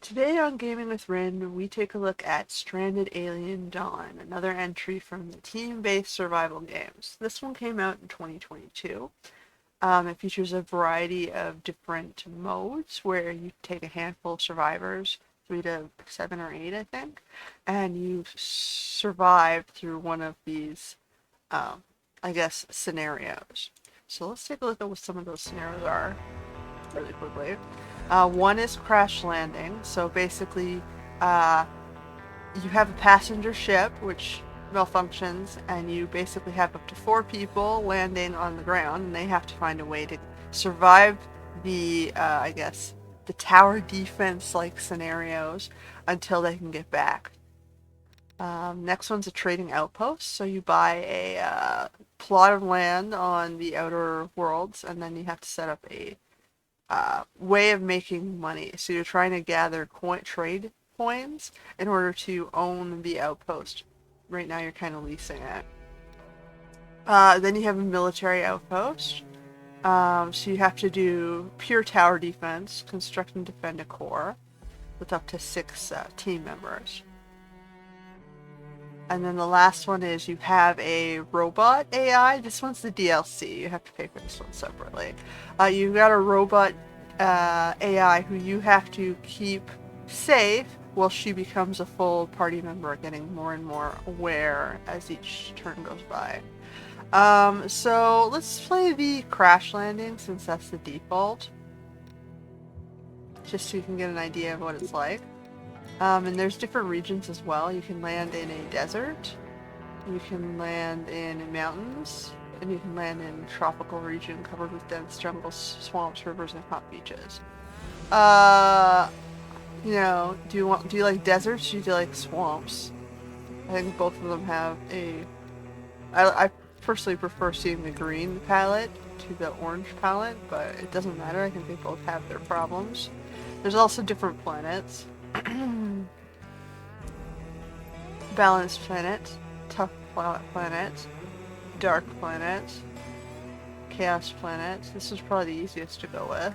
Today on Gaming with Rin, we take a look at Stranded Alien Dawn, another entry from the team-based survival games. This one came out in 2022. It features a variety of different modes where you take a handful of survivors, 3 to 7 or 8, I think, and you survive through one of these, I guess, scenarios. So let's take a look at what some of those scenarios are really quickly. One is crash landing. So basically, uh, you have a passenger ship which malfunctions, and you basically have up to 4 people landing on the ground, and they have to find a way to survive the, I guess, the tower defense like scenarios until they can get back. Next one's a trading outpost. So you buy a plot of land on the outer worlds, and then you have to set up a way of making money. So you're trying to gather trade coins in order to own the outpost. Right now you're kind of leasing it. Then you have a military outpost. So you have to do pure tower defense, construct and defend a core with up to 6 team members. And then the last one is you have a robot AI. This one's the DLC. You have to pay for this one separately. You've got a robot AI who you have to keep safe while she becomes a full party member, getting more and more aware as each turn goes by. So let's play the crash landing since that's the default, just so you can get an idea of what it's like. And there's different regions as well. You can land in a desert, you can land in mountains, and you can land in a tropical region covered with dense jungles, swamps, rivers, and hot beaches. Do you like deserts or do you like swamps? I think both of them have a... I personally prefer seeing the green palette to the orange palette, but it doesn't matter. I think they both have their problems. There's also different planets. Balanced planet, tough planet, dark planet, chaos planet. This is probably the easiest to go with.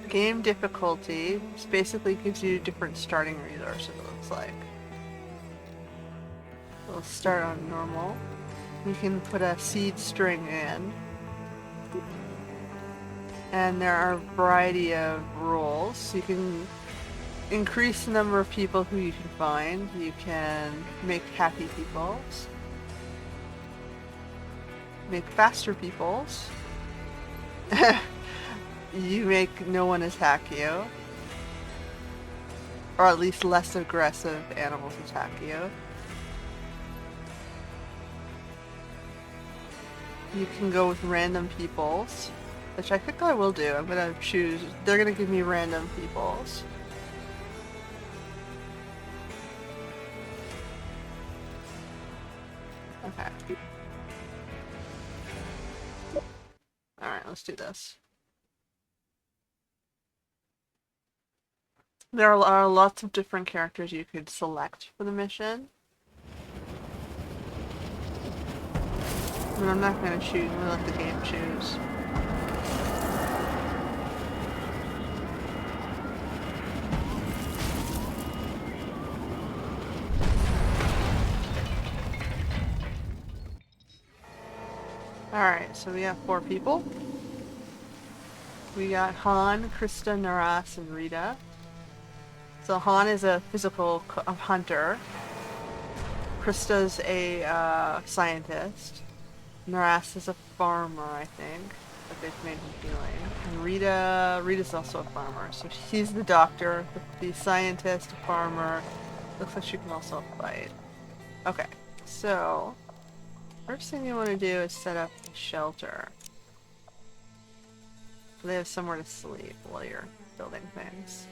Game difficulty basically gives you different starting resources, it looks like. We'll start on normal. You can put a seed string in. And there are a variety of rules. You can increase the number of people who you can find. You can make happy peoples. Make faster peoples. You make no one attack you. Or at least less aggressive animals attack you. You can go with random peoples, which I think I will do. I'm gonna choose... They're gonna give me random peoples. Okay. Alright, let's do this. There are lots of different characters you could select for the mission. But I'm not gonna choose, I'm gonna let the game choose. Alright, so we have 4 people. We got Han, Krista, Naras, and Rita. So Han is a physical hunter. Krista's a scientist. Naras is a farmer, I think, that they've made him feeling. And Rita's also a farmer. So she's the doctor, the scientist, a farmer. Looks like she can also fight. Okay, so first thing you want to do is set up a shelter. So they have somewhere to sleep while you're building things.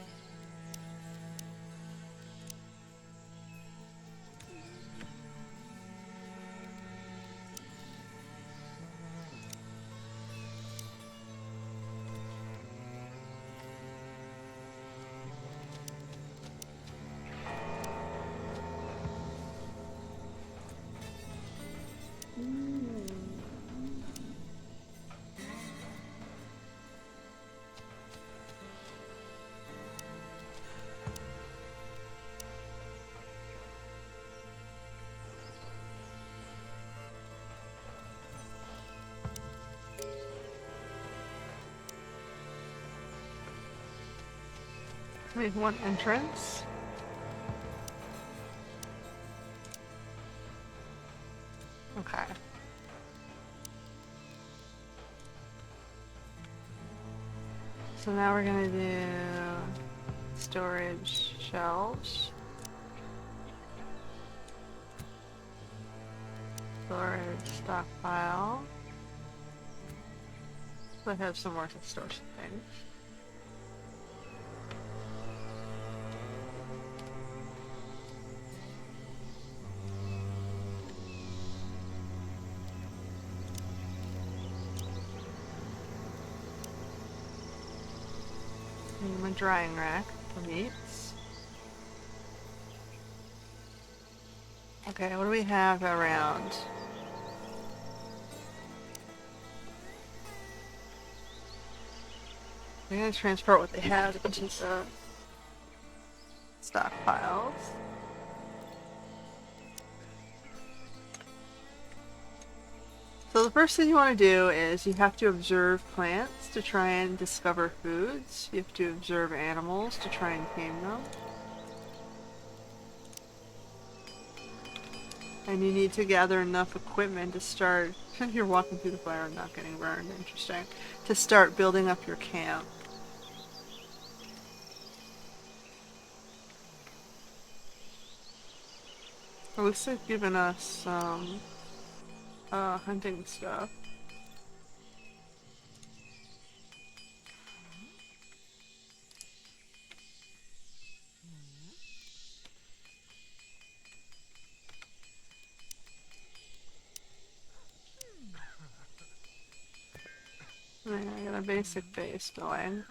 Make one entrance. Okay. So now we're gonna do storage shelves. Storage stockpile. So I have somewhere to store some things. And my drying rack for meats. Okay, what do we have around? I'm gonna transport what they have into the stockpiles. So the first thing you want to do is you have to observe plants to try and discover foods. You have to observe animals to try and tame them. And you need to gather enough equipment to start, you're walking through the fire and not getting burned, interesting, to start building up your camp. At least they've given us some hunting stuff. Yeah, I got a basic base going.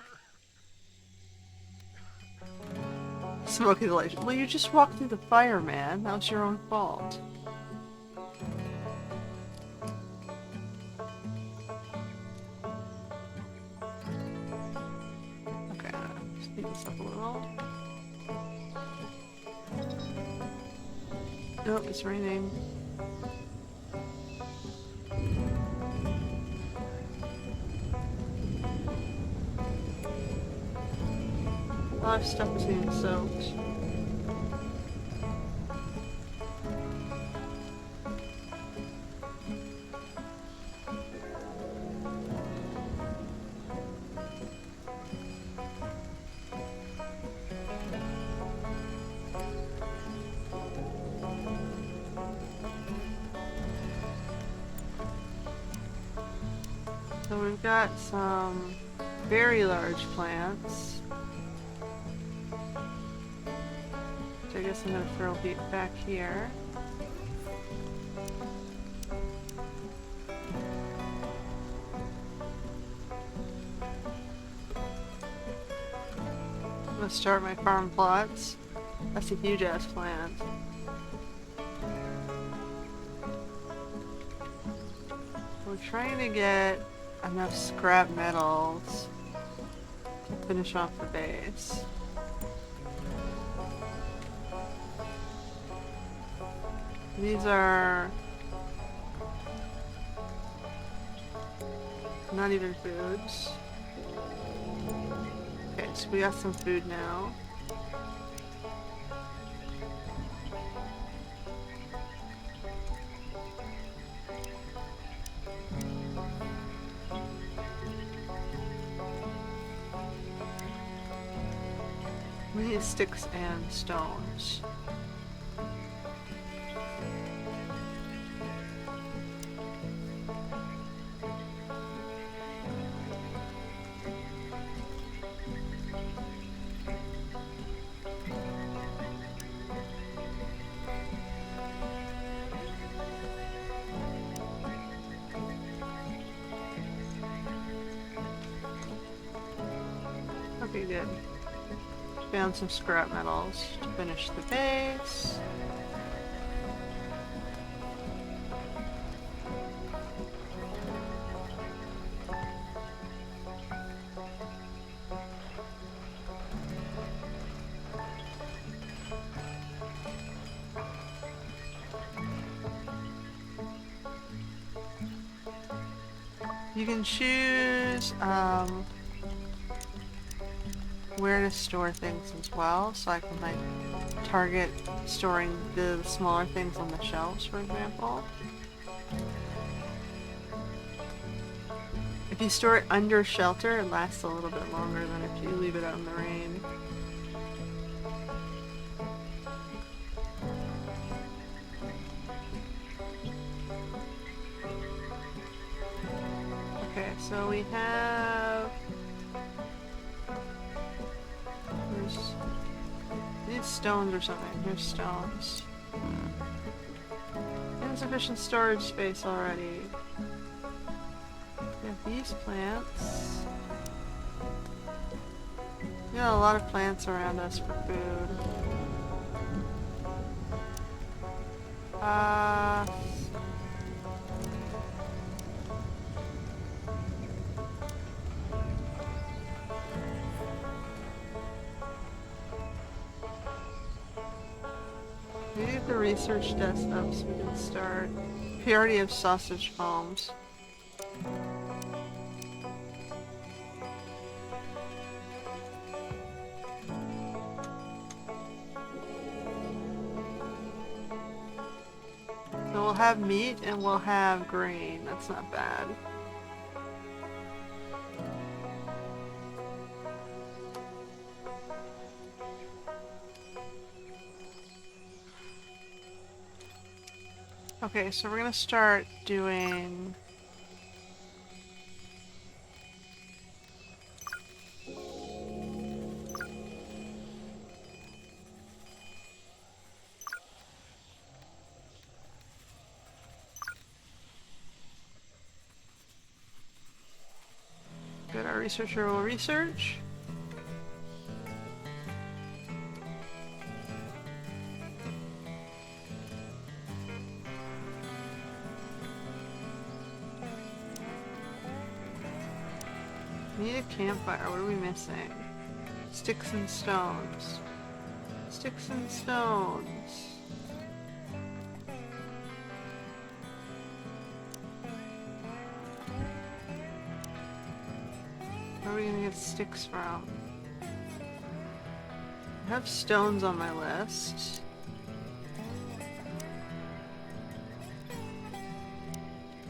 Smoky Village. Well, you just walked through the fire, man. That was your own fault. Okay, speed this up a little. Nope, it's raining. A lot of stuff is being soaked. So we've got some very large plants. Which I guess I'm gonna throw back here. I'm gonna start my farm plots. That's a huge ass plant. We're trying to get enough scrap metals to finish off the base. These are not even foods. Okay, so we got some food now. We need sticks and stones. Okay, good. Found some scrap metals to finish the base. You can choose where to store things as well, so I can like target storing the smaller things on the shelves, for example. If you store it under shelter, it lasts a little bit longer than if you leave it out in the rain. Okay, so we have... There's these stones or something. Here's stones. Insufficient storage space already. We have these plants. We got a lot of plants around us for food. We need the research desk up so we can start. We already have sausage palms. So we'll have meat and we'll have grain. That's not bad. Okay, so we're gonna start doing... Good, our researcher will research. Need a campfire. What are we missing? Sticks and stones. Sticks and stones. Where are we gonna get sticks from? I have stones on my list.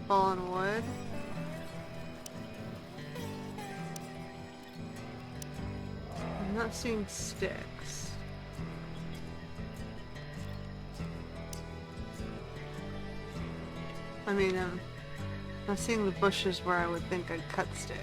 Fallen wood. I'm not seeing sticks. I mean, I'm not seeing the bushes where I would think I'd cut sticks.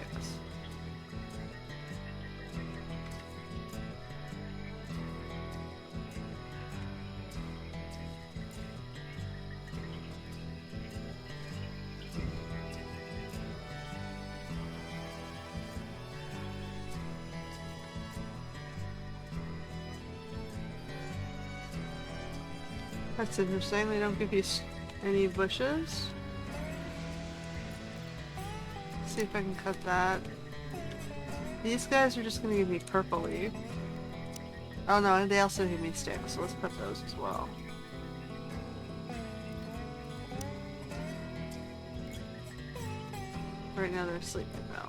That's interesting, they don't give you any bushes. Let's see if I can cut that. These guys are just gonna give me purple leaf. Oh no, they also give me sticks, so let's cut those as well. Right now they're sleeping though.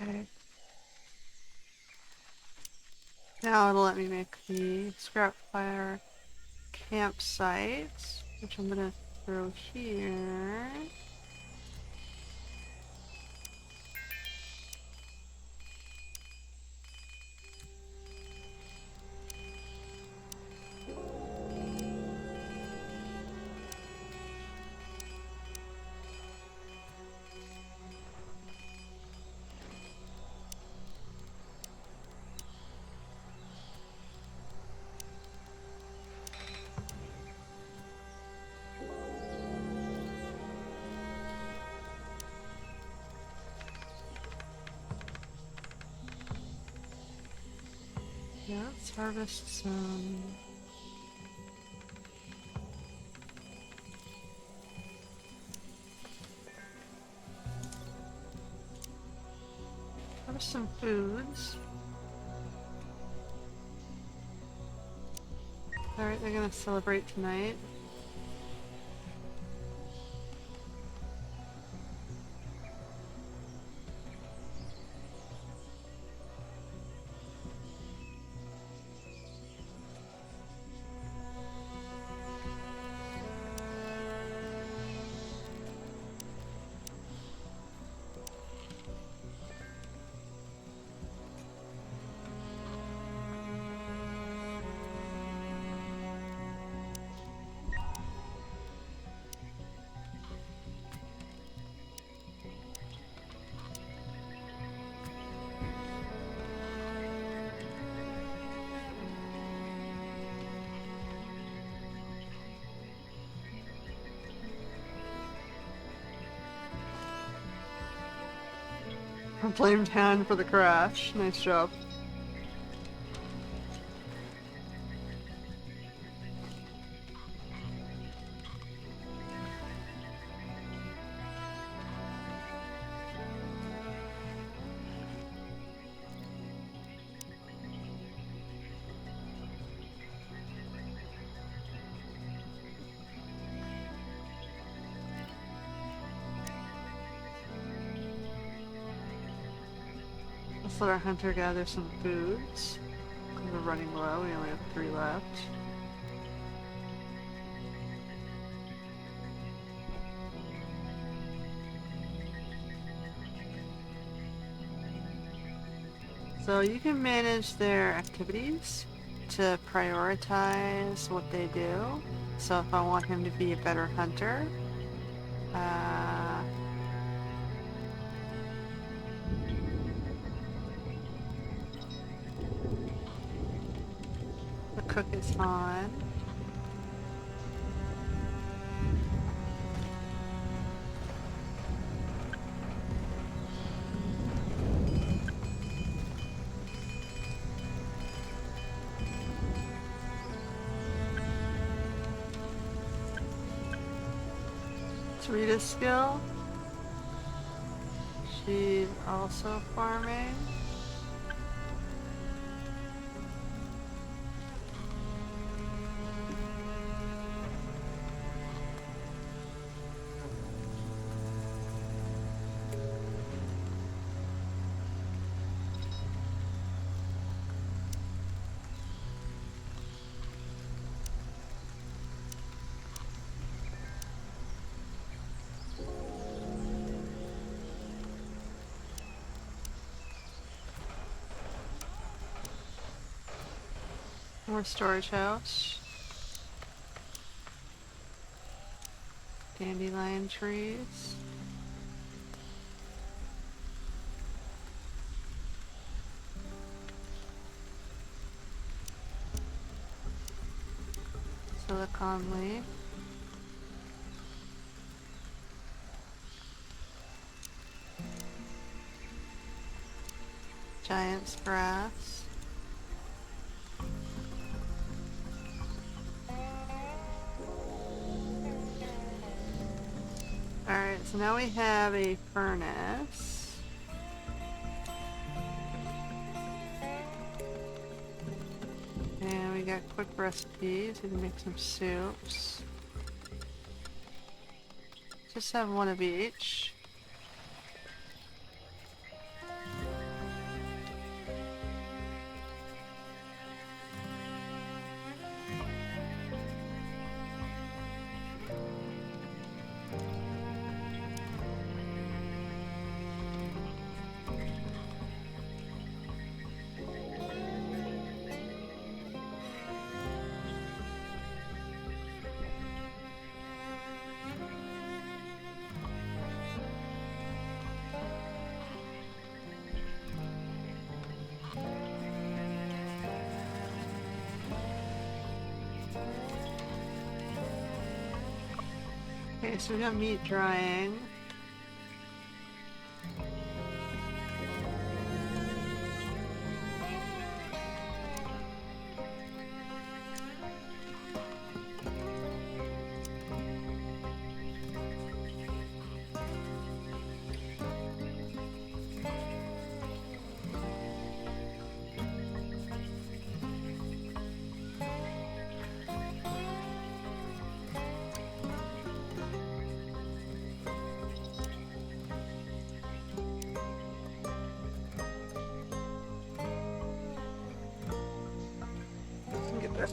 Okay. Now it'll let me make the scrap fire campsite, which I'm gonna throw here. Yeah, let's harvest some. harvest some foods. Alright, they're gonna celebrate tonight. Blamed hand for the crash. Nice job. Let's let our hunter gather some foods. Because we're running low, we only have 3 left. So you can manage their activities to prioritize what they do. So if I want him to be a better hunter, the cook is on. It's Rita's skill. She's also farming. More storage house. Dandelion trees. Silicon leaf. Giant's grass. Alright, so now we have a furnace. And we got quick recipes. We can make some soups. Just have one of each. Okay, so we got meat drying.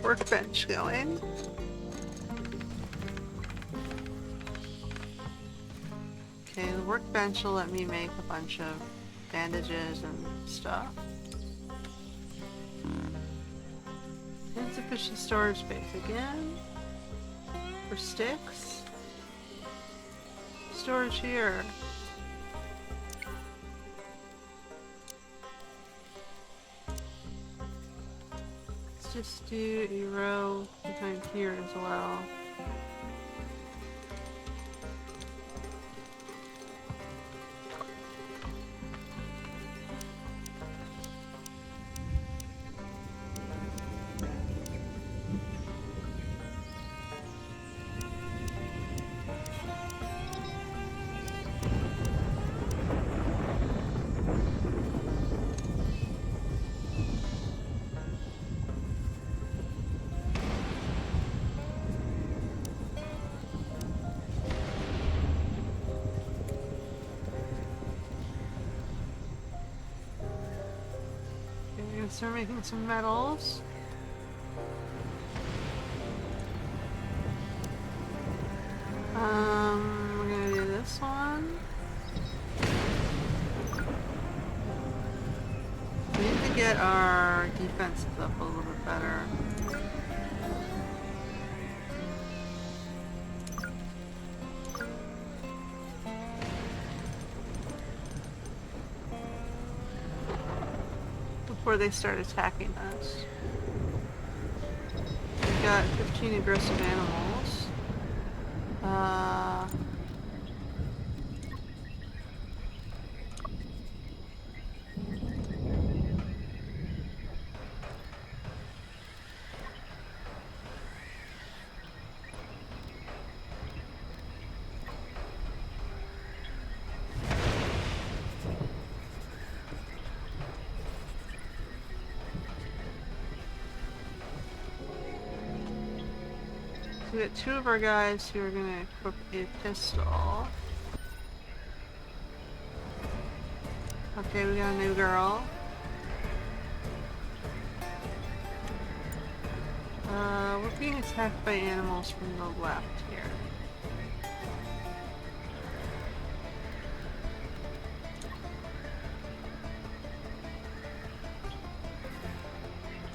workbench going. Okay, the workbench will let me make a bunch of bandages and stuff. Insufficient storage space again. For sticks. Storage here. Let's just do a row behind here as well. Start making some metals. We're gonna do this one. We need to get our defenses up a little bit better. Before they start attacking us. We've got 15 aggressive animals. We got two of our guys who are gonna equip a pistol. Okay, we got a new girl. We're being attacked by animals from the left here.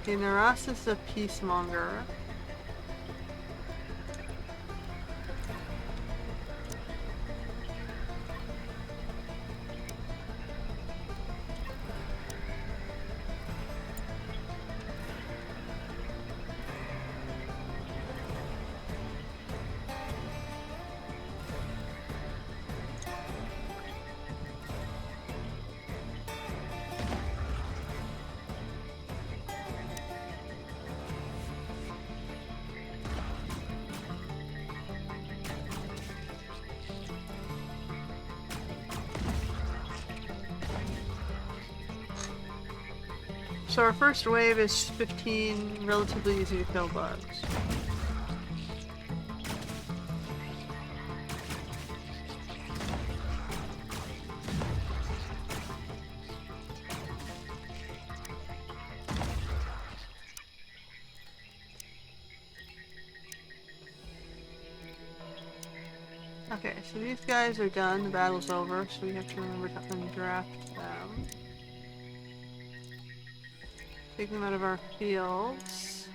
Okay, Naras is a peacemonger. So our first wave is 15 relatively easy to kill bugs. Okay, so these guys are done, the battle's over, so we have to remember to undraft them. Take them out of our fields.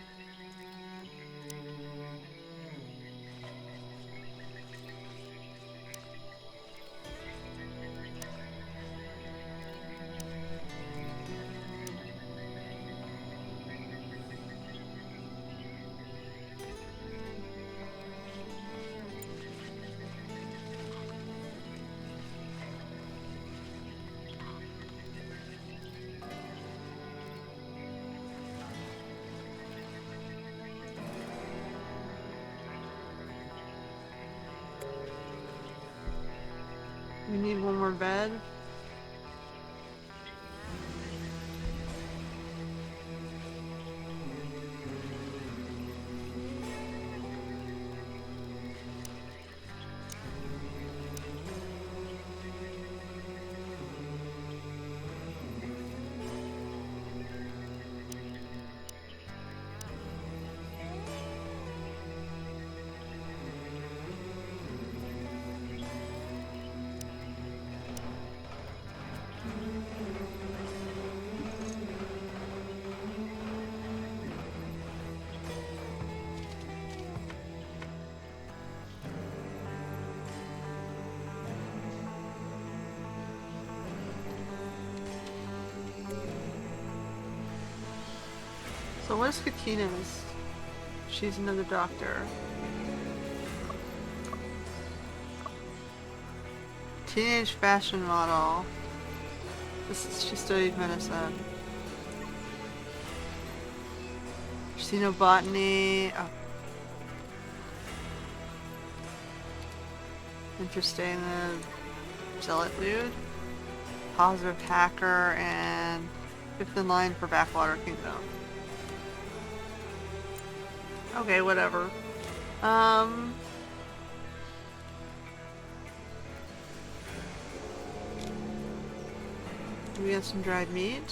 We need one more bed. what is Katina's? She's another doctor. Teenage fashion model. She studied medicine. Xenobotany. Oh. Interesting. Zealot dude. Positive hacker and fifth in line for Backwater Kingdom. Okay, whatever. We got some dried meat.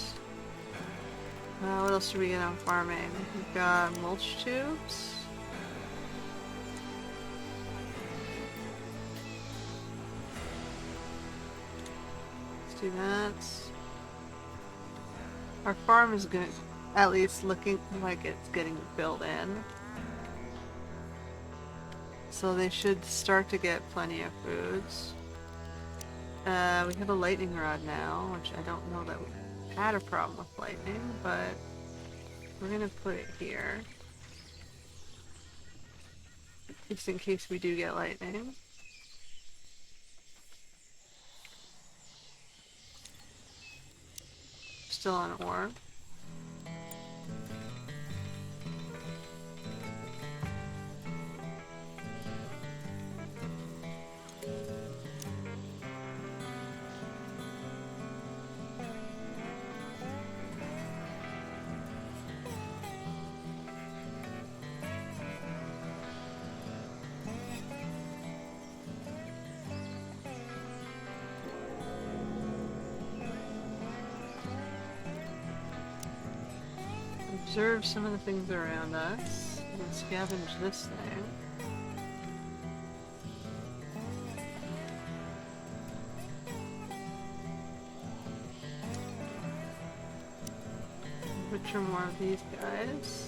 What else do we get on farming? We've got mulch tubes. Let's do that. Our farm is good, at least looking like it's getting built in. So they should start to get plenty of foods. We have a lightning rod now, which I don't know that we had a problem with lightning, but we're gonna put it here. Just in case we do get lightning. Still on ore. Observe some of the things around us and scavenge this thing. Butcher more of these guys.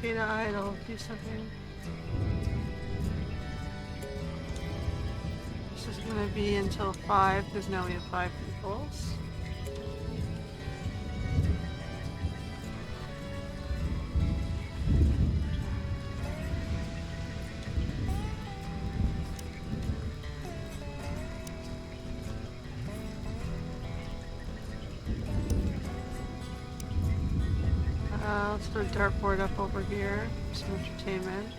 Okay, to idle. Do something. This is gonna be until 5 because now we have 5 peoples. Let's put a dartboard up over here for some entertainment.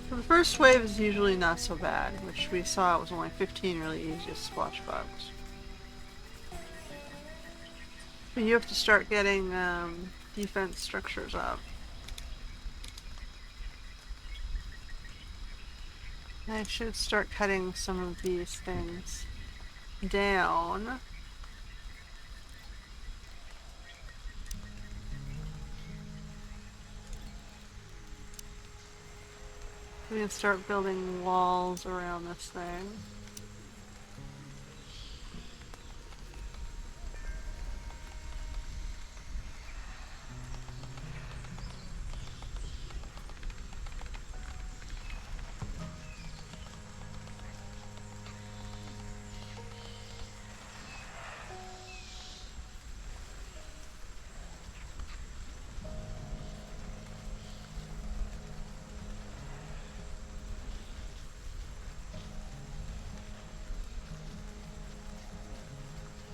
So the first wave is usually not so bad, which we saw it was only 15 really easy splotch bugs. But you have to start getting defense structures up. I should start cutting some of these things down. We can start building walls around this thing.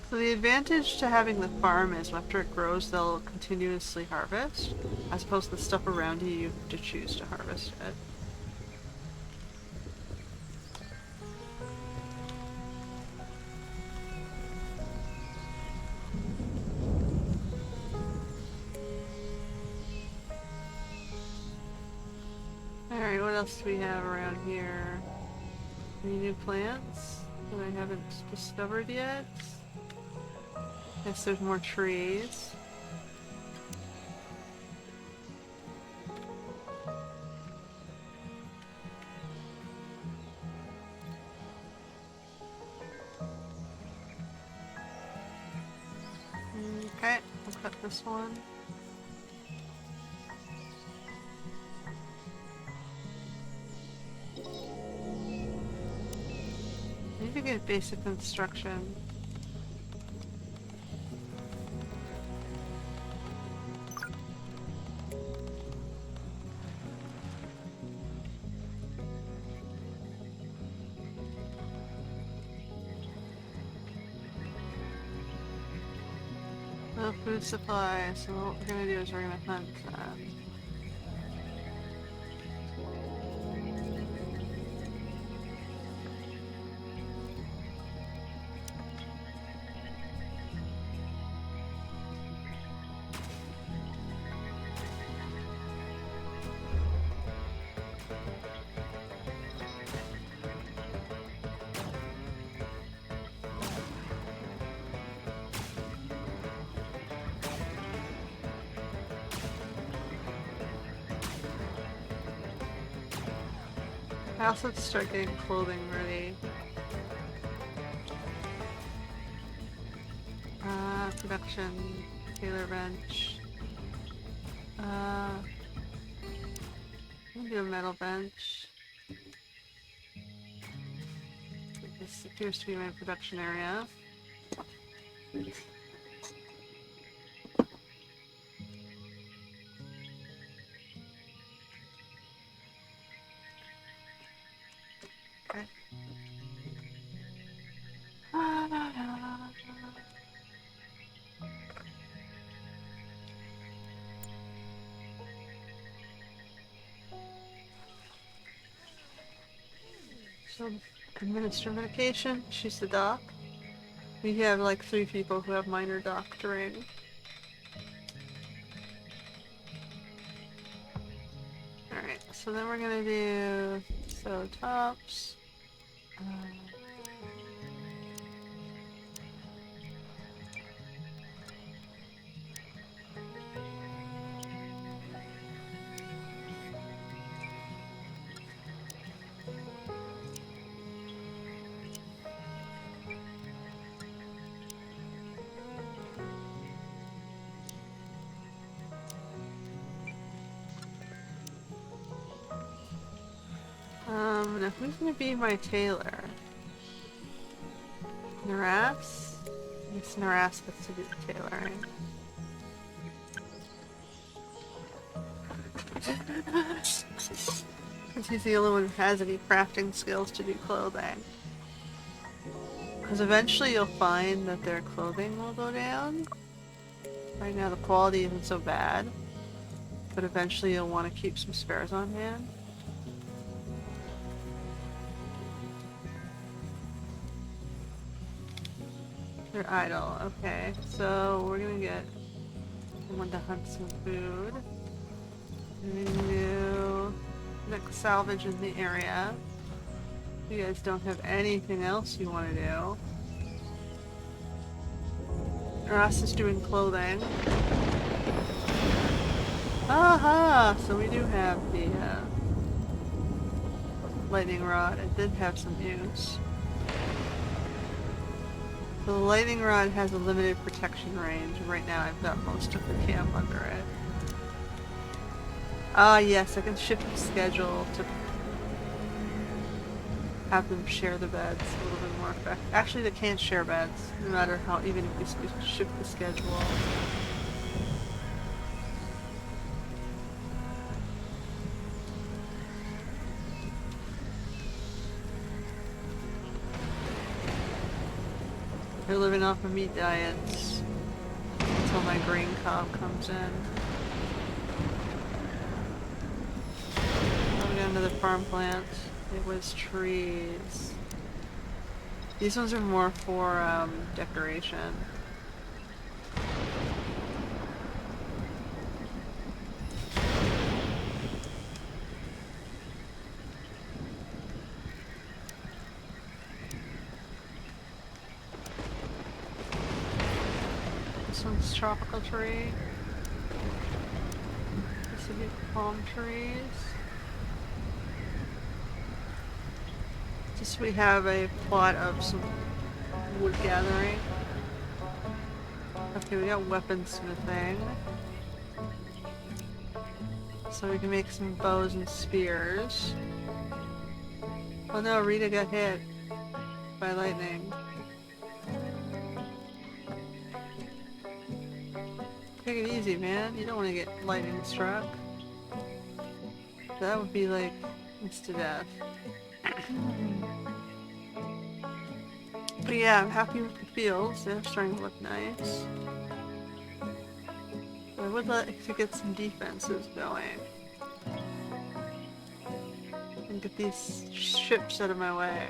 So the advantage to having the farm is after it grows, they'll continuously harvest, as opposed to the stuff around you, you have to choose to harvest it. Alright, what else do we have around here? Any new plants that I haven't discovered yet? Guess there's more trees. cut this one. I need to get basic instruction. No food supply, so what we're gonna do is we're gonna hunt that. I also have to start getting clothing ready. Production, tailor bench. I'm gonna do a metal bench. This appears to be my production area. Okay. So, administer medication, she's the doc. We have like 3 people who have minor doctoring. Alright, so then we're gonna do sew tops. Now who's gonna be my tailor? Naras? Yes, Naras gets to do the tailoring. Because he's the only one who has any crafting skills to do clothing. Because eventually you'll find that their clothing will go down. Right now the quality isn't so bad, but eventually you'll want to keep some spares on hand. They're idle, okay. So we're gonna get someone to hunt some food. We're gonna do next salvage in the area. If you guys don't have anything else you want to do. Ross is doing clothing. Aha! So we do have the lightning rod. It did have some use. So the lightning rod has a limited protection range. Right now I've got most of the camp under it. Ah yes, I can shift the schedule to have them share the beds a little bit more effective. Actually they can't share beds, no matter how, even if we shift the schedule. They're living off of meat diets until my grain cob comes in. Moving on to the farm plant. It was trees. These ones are more for decoration. This one's tropical tree. This would be palm trees. Just we have a plot of some wood gathering. Of Okay, we got weaponsmithing. So we can make some bows and spears. Oh no, Rita got hit by lightning. Take it easy, man. You don't want to get lightning struck. That would be like insta-death. But yeah, I'm happy with the fields. They're starting to look nice. I would like to get some defenses going. And get these ships out of my way.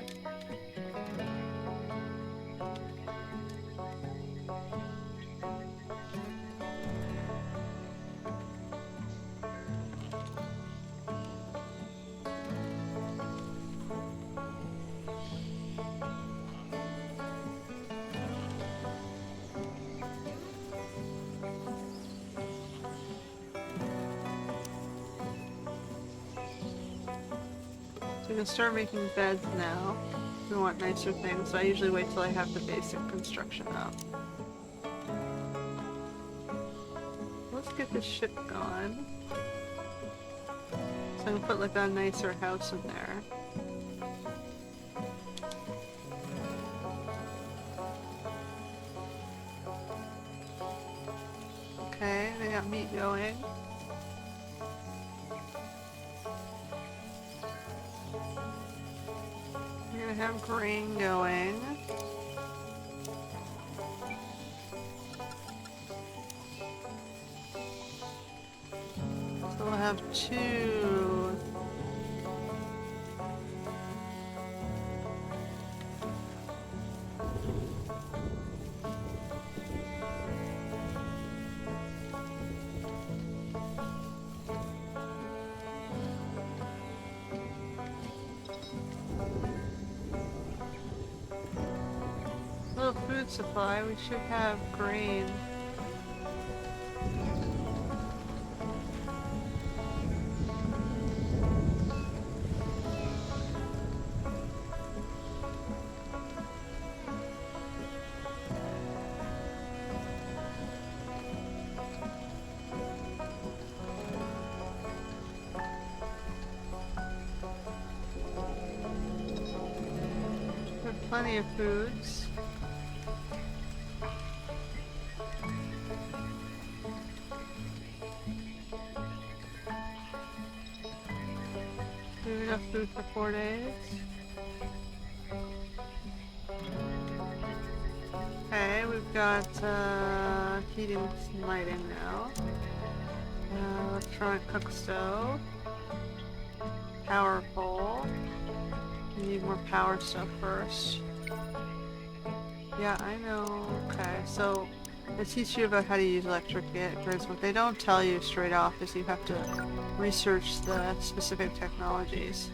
So we can start making beds now. We want nicer things, so I usually wait till I have the basic construction up. Let's get this ship going. So I can put like a nicer house in there. Okay, they got meat going. We're gonna have grain going. So we'll have two. Little food supply, we should have grain. We have plenty of foods. We have enough food for 4 days. Okay, we've got heating and lighting now. Electronic cook stove. Power pole. We need more power stuff first. Yeah, I know. Okay, so they teach you about how to use electric grids. What they don't tell you straight off is you have to research the specific technologies.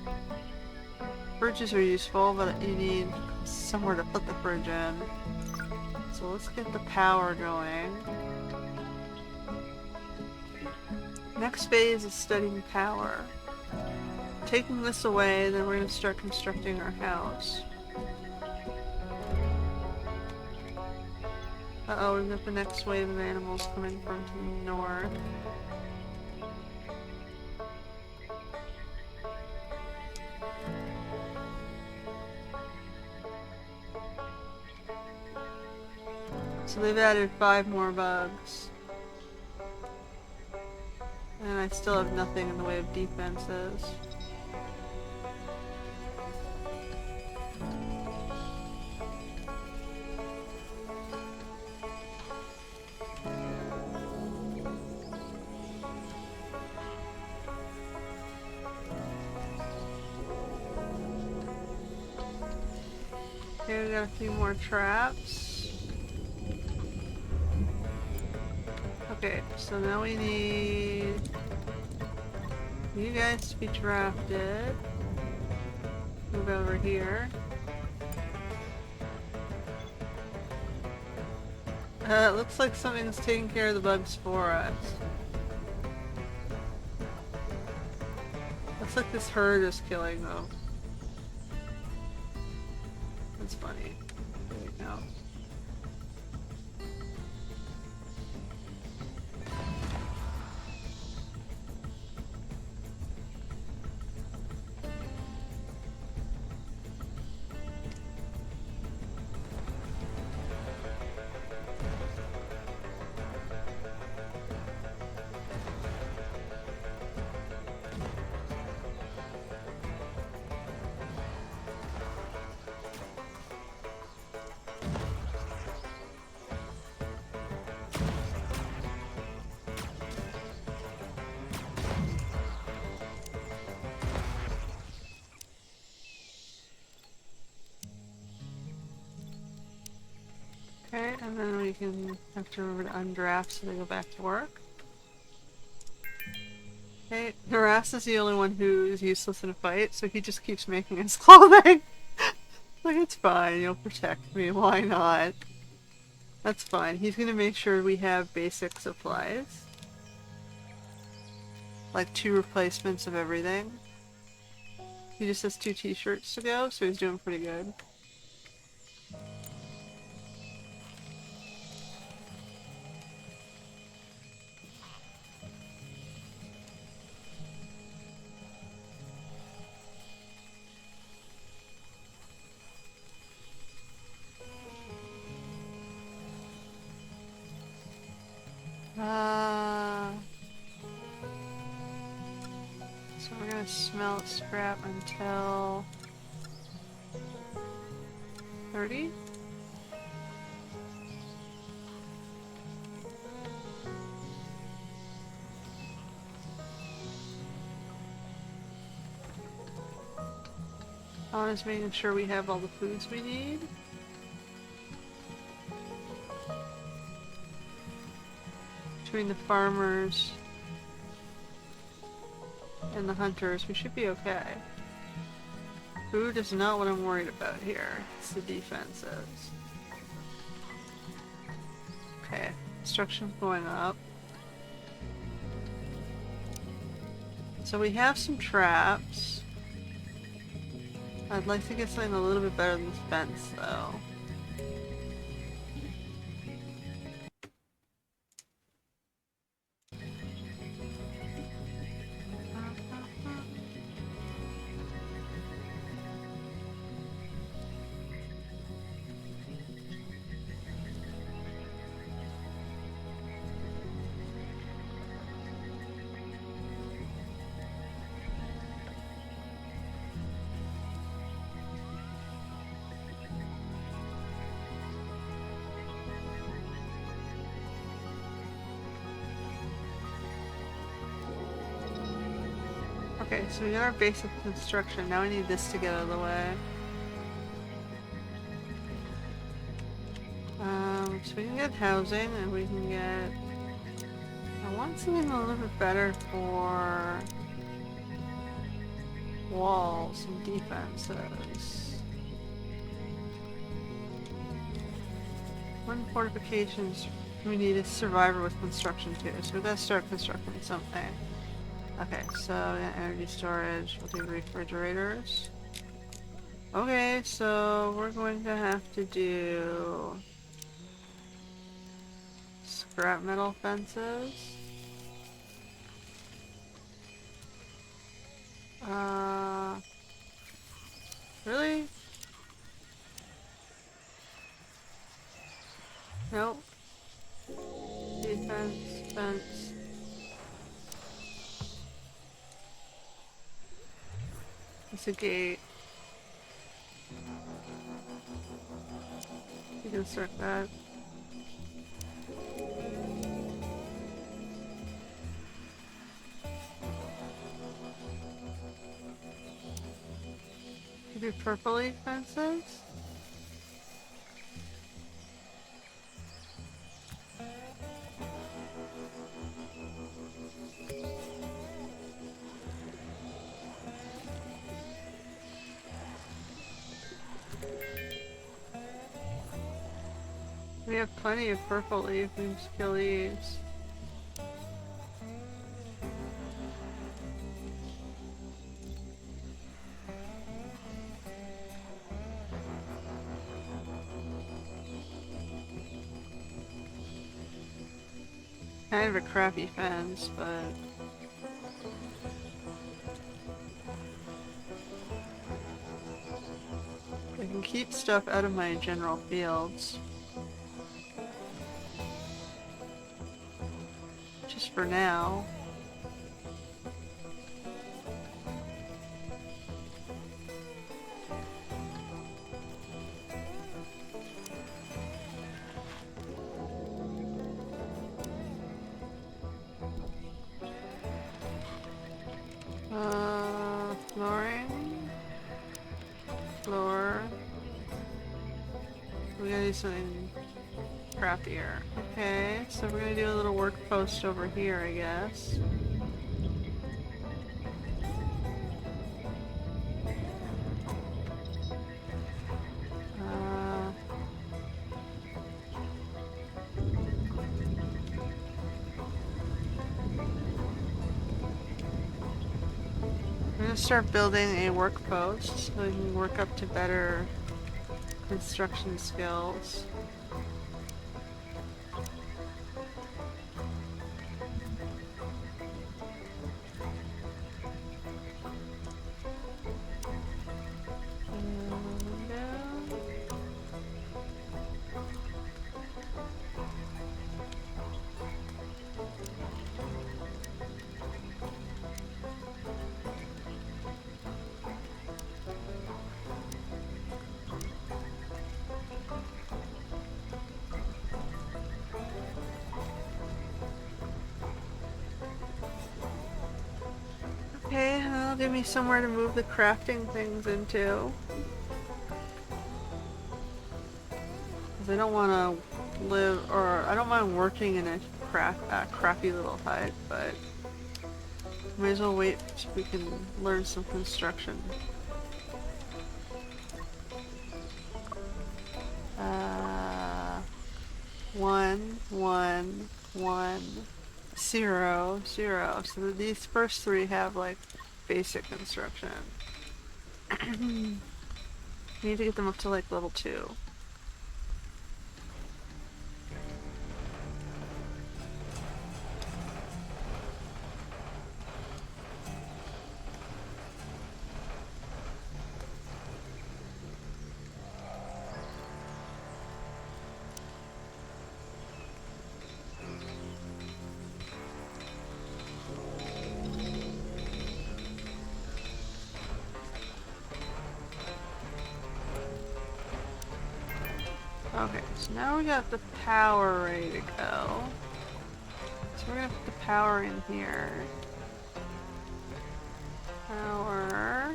Fridges are useful, but you need somewhere to put the fridge in. So let's get the power going. Next phase is studying power. Taking this away, then we're going to start constructing our house. Uh-oh, we've got the next wave of animals coming from the north. So they've added 5 more bugs. And I still have nothing in the way of defenses. Okay, we got a few more traps. Okay, so now we need you guys to be drafted. Move over here. It looks like something's taking care of the bugs for us. Looks like this herd is killing them. That's funny. There we go. Okay, and then we can have to remember to undraft so they go back to work. Okay, Harass is the only one who is useless in a fight, so he just keeps making his clothing. Like, it's fine, you'll protect me, why not? That's fine. He's gonna make sure we have basic supplies. Like 2 replacements of everything. He just has 2 t-shirts to go, so he's doing pretty good. So we're gonna smelt scrap until 30? I'm just making sure we have all the foods we need. Between the farmers and the hunters, we should be okay. Food is not what I'm worried about here. It's the defenses. Okay, construction's going up. So we have some traps. I'd like to get something a little bit better than this fence, though. Okay, so we got our basic construction. Now we need this to get out of the way. So we can get housing and we can get... I want something a little bit better for walls and defenses. One fortifications we need a survivor with construction too, so we gotta start constructing something. Okay, so energy storage, we'll do refrigerators. Okay, so we're going to have to do scrap metal fences. Really? Nope. Defense, fence. It's a gate. You can start that. You do purpley fences? We have plenty of purple leaf, we just kill these. Kind of a crappy fence, but... I can keep stuff out of my general fields. Just for now. Flooring. Floor. We gotta do something crappier. Okay, so we're gonna do a little work post over here, I guess. Uh, I'm gonna start building a work post so we can work up to better construction skills. Okay, that'll give me somewhere to move the crafting things into. Because I don't want to live, or I don't mind working in a crappy little hut, but might as well wait so we can learn some construction. One, one, one, 0, 0. So these first three have like basic construction. We need to get them up to like level 2. Okay, so now we got the power ready to go. So we're gonna put the power in here. Power.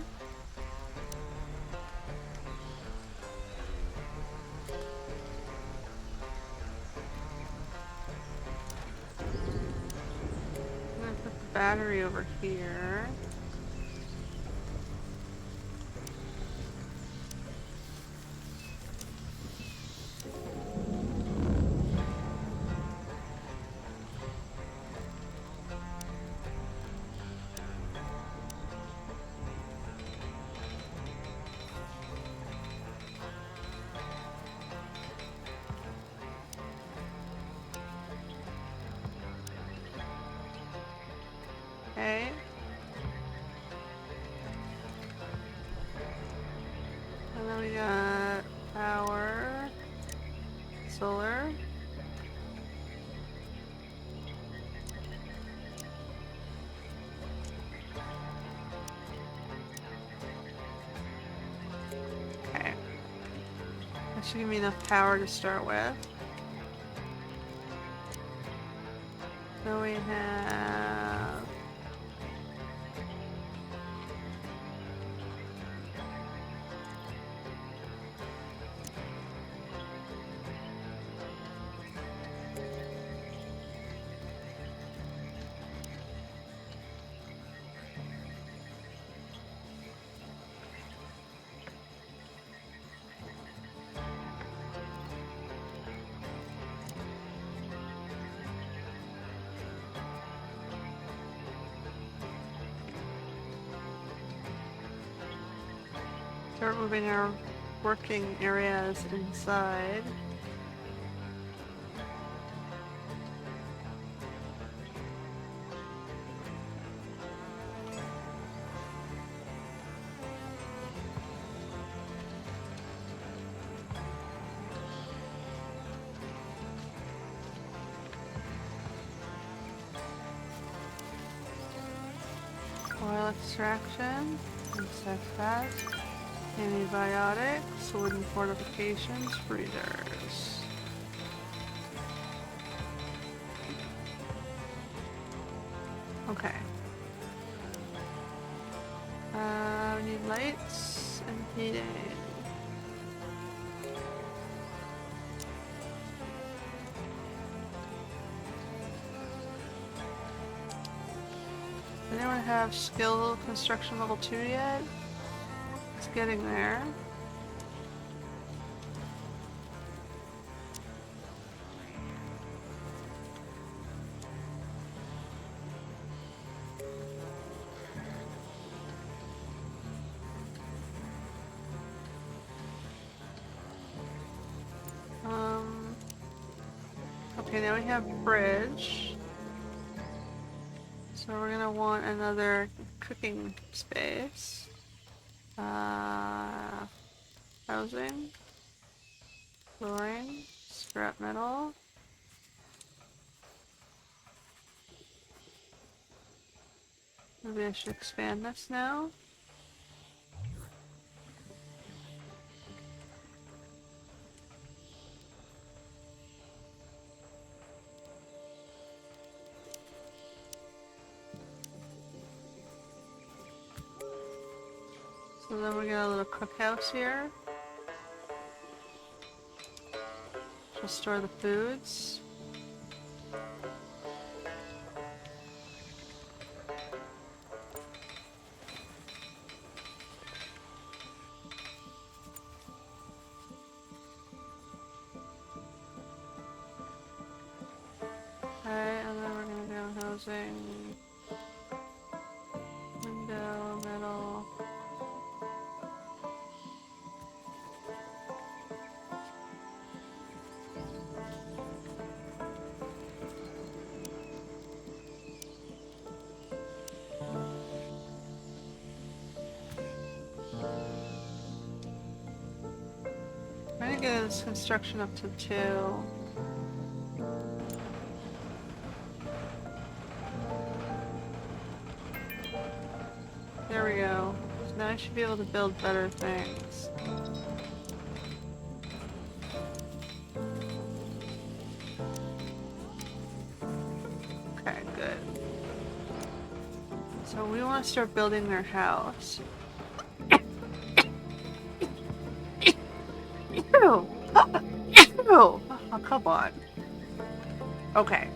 I'm gonna put the battery over here. Okay. And then we got power, solar. Okay. That should give me enough power to start with. So we have start moving our working areas inside. Oil extraction, insect fat, antibiotics, wooden fortifications, freezers. Okay. We need lights and heating. have skill construction level 2 yet. It's getting there. Okay, now we have bridge. So we're gonna want another cooking space. Housing, flooring, scrap metal. Maybe I should expand this now. So then we got a little cookhouse here. To store the foods. Okay, and then we're gonna go housing, window, metal. Trying to get this construction up to 2. There we go. So now I should be able to build better things. Okay, good. So we want to start building their house. Ew! Ew! Oh, come on. Okay.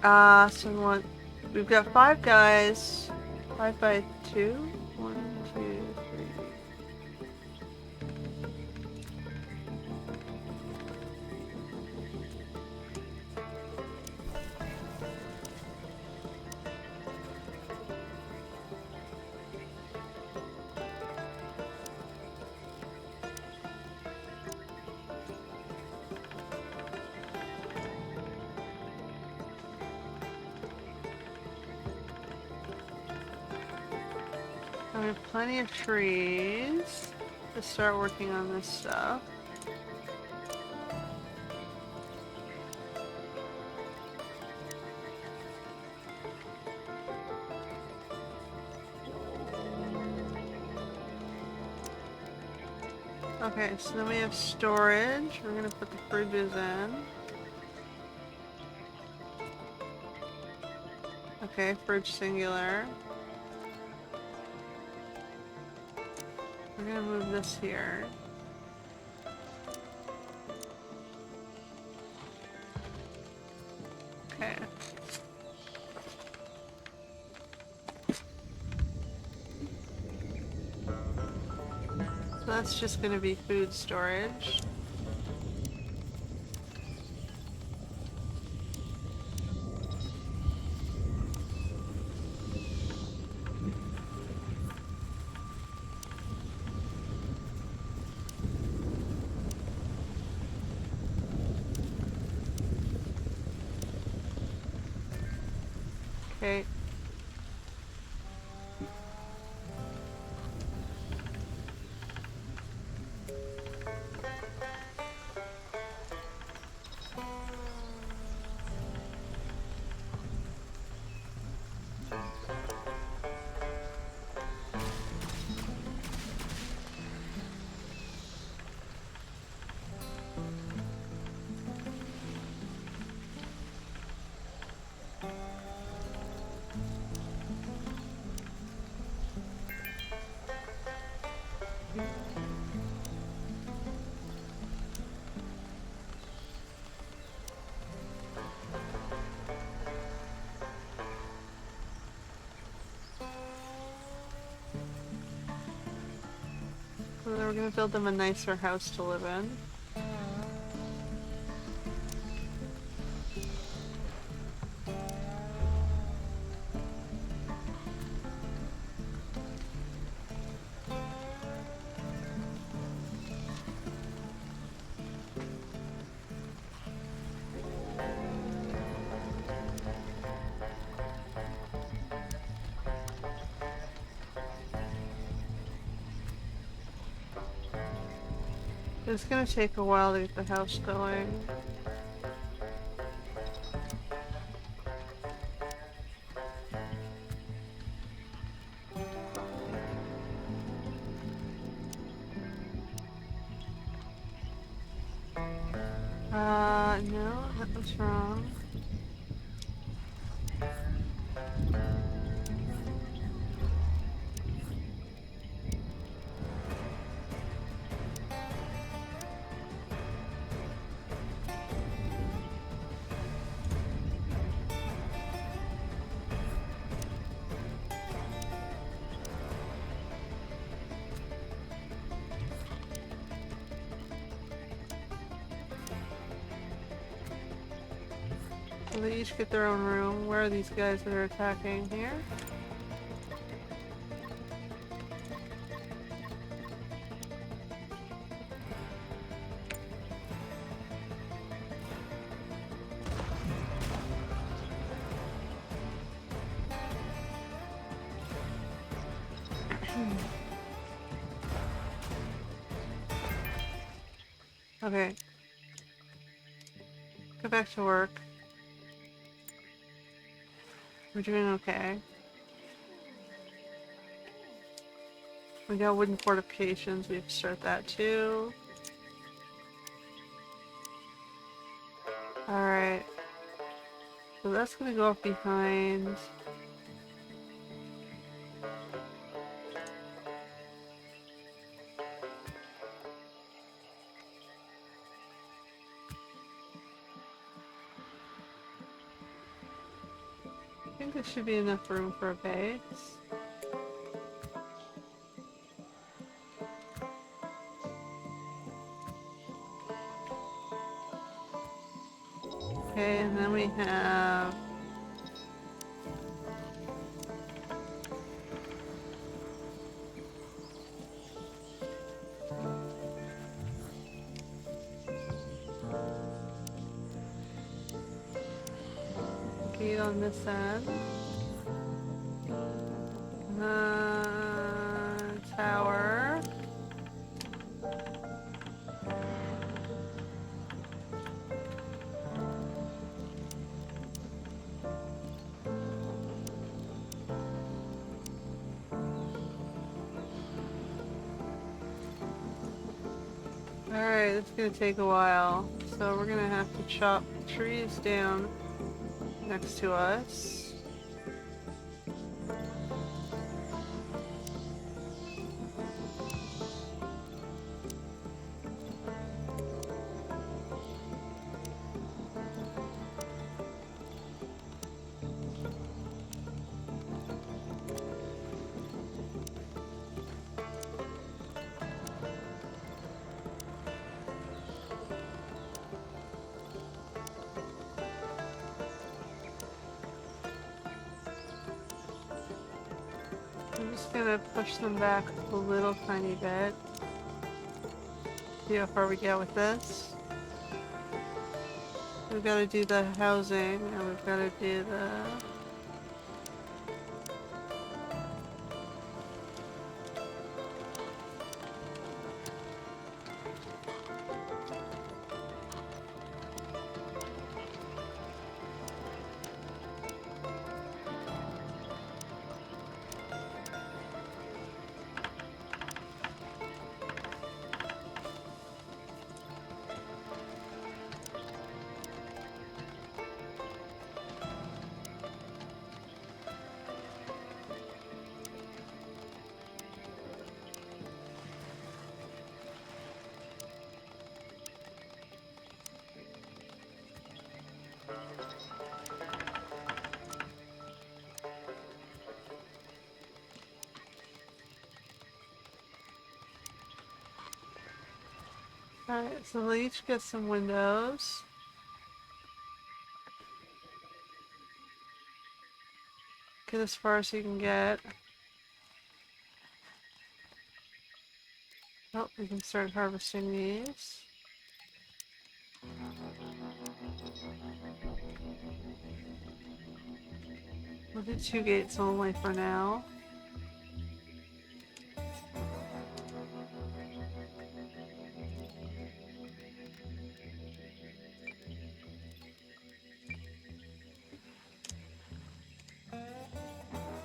So we've got 5 guys. 5 by 2. 1, 2, 3. And we have plenty of trees to start working on this stuff. Okay, so then we have storage. We're gonna put the fridges in. Okay, fridge singular. We're gonna move this here. Okay. So that's just gonna be food storage. Okay. So then we're gonna build them a nicer house to live in. It's gonna take a while to get the house going. No, that was wrong. So they each get their own room. Where are these guys that are attacking here? Okay. Go back to work. We're doing okay. We got wooden fortifications. We have to start that too. Alright. So that's gonna go up behind. I think there should be enough room for a base. Okay, and then we have a gate on this end. Tower. Alright, it's gonna take a while. So we're gonna have to chop trees down next to us. I'm just gonna push them back a little tiny bit. See how far we get with this. We've got to do the housing, and we've got to do the... Alright, so they'll each get some windows. Get as far as you can get. Oh, we can start harvesting these. We'll do 2 gates only for now.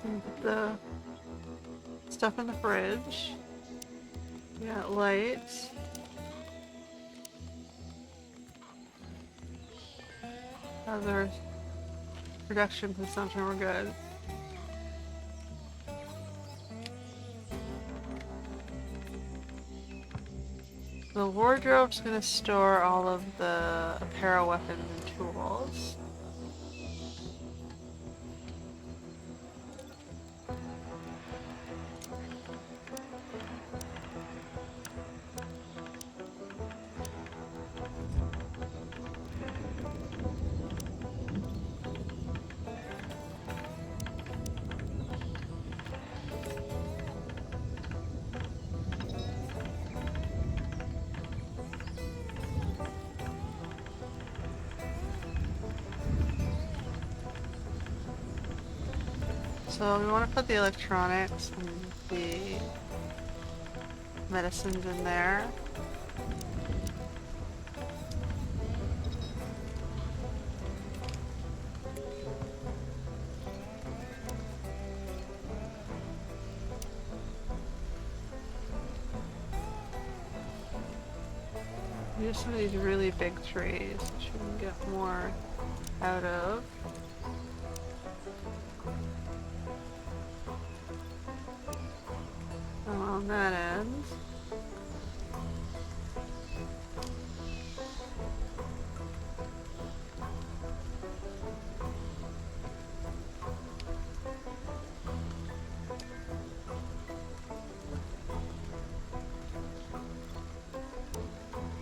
And put the stuff in the fridge. We got lights. Other production consumption, we're good. The wardrobe's gonna store all of the apparel, weapons, and tools. So we want to put the electronics and the medicines in there. Use some of these really big trees, which we can get more out of. On that end.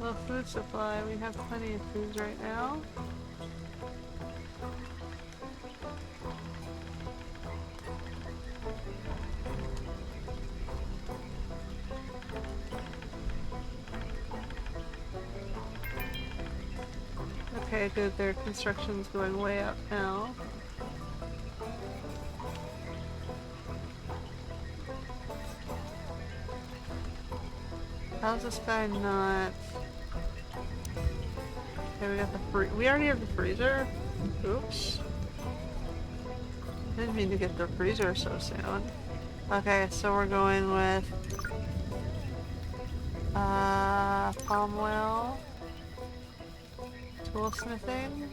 Low food supply, we have plenty of foods right now. Okay, good, their construction's going way up now. How's this guy not... Okay, we got the we already have the freezer? Oops. Didn't mean to get the freezer so soon. Okay, so we're going with... palm oil. Toolsmithing.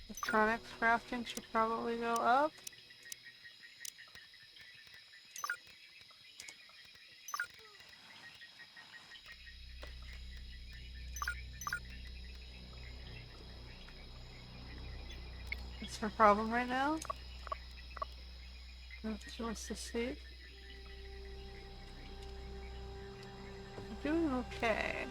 Electronics crafting should probably go up. What's her problem right now? Oh, she wants to sleep. I'm doing okay.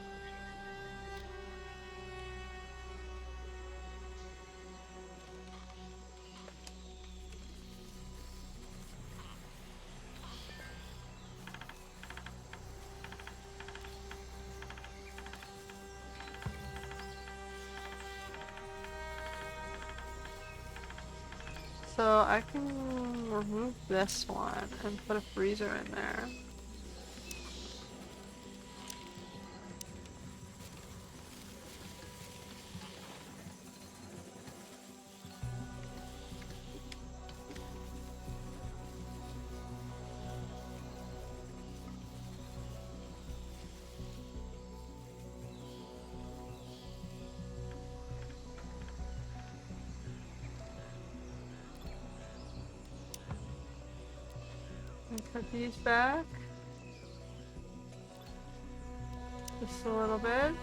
So I can remove this one and put a freezer in there. And put these back. Just a little bit.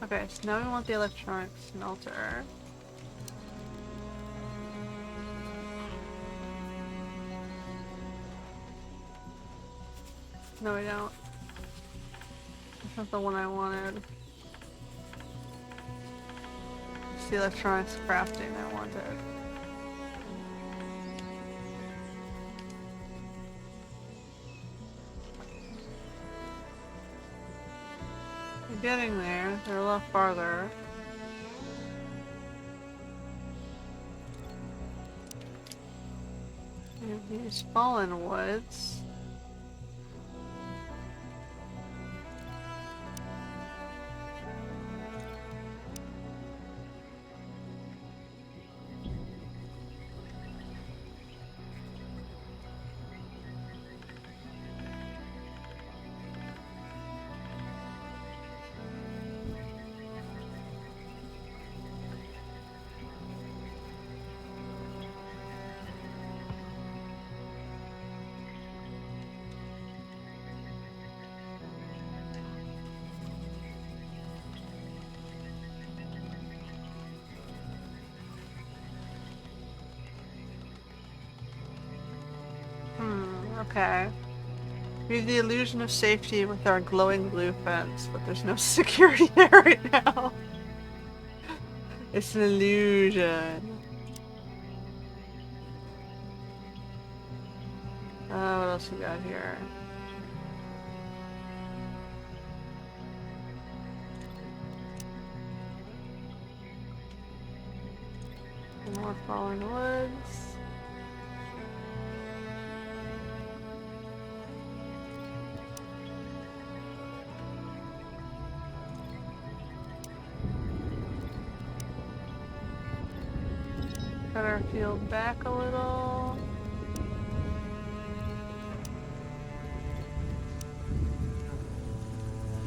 Okay, so now we want the electronic smelter. No, I don't. That's not the one I wanted. It's the electronics crafting I wanted. We're getting there. They're a lot farther. We have these fallen woods. Okay. We have the illusion of safety with our glowing blue fence, but there's no security there right now. It's an illusion. What else we got here? More fallen woods. Cut our field back a little.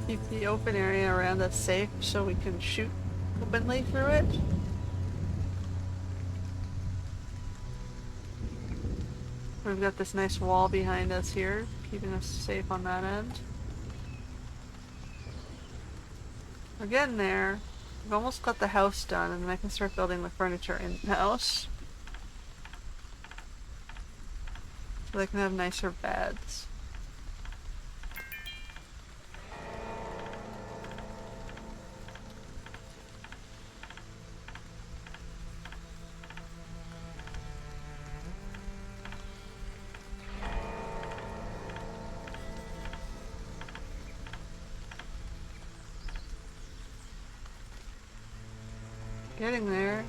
Keep the open area around us safe so we can shoot openly through it. We've got this nice wall behind us here, keeping us safe on that end. We're getting there. We've almost got the house done, and then I can start building the furniture in the house. So they can have nicer beds. Getting there.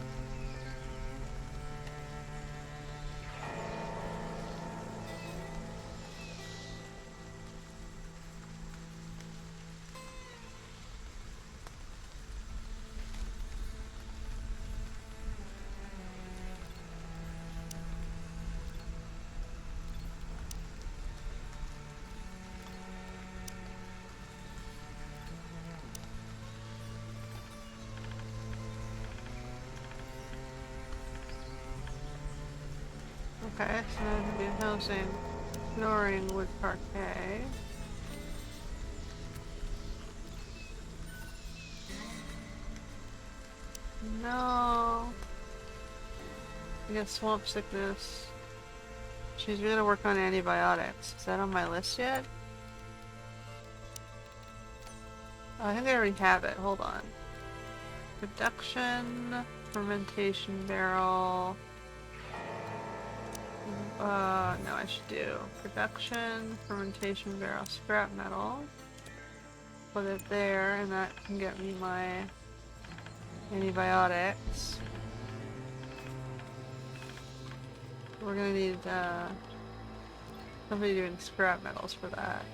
Okay, so now we'll be housing flooring wood parquet. No. I got swamp sickness. She's gonna work on antibiotics. Is that on my list yet? Oh, I think I already have it. Hold on. Production, fermentation barrel. No, I should do production, fermentation barrel, scrap metal. Put it there, and that can get me my antibiotics. We're gonna need somebody doing scrap metals for that.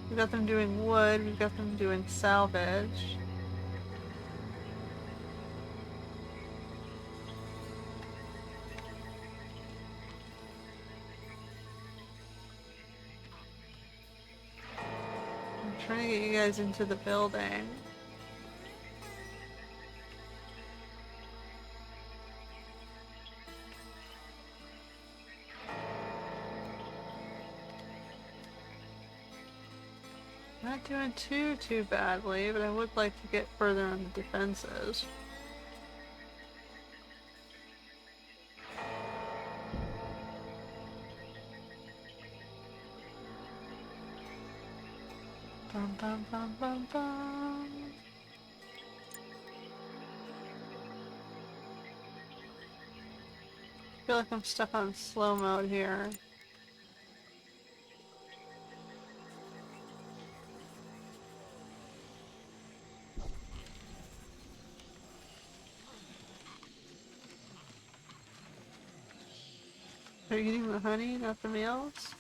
We got them doing wood, we've got them doing salvage. I'm trying to get you guys into the building. not doing too badly, but I would like to get further on the defenses. Bum bum bum bum bum. I feel like I'm stuck on slow mode here. Are you eating the honey, not the meals?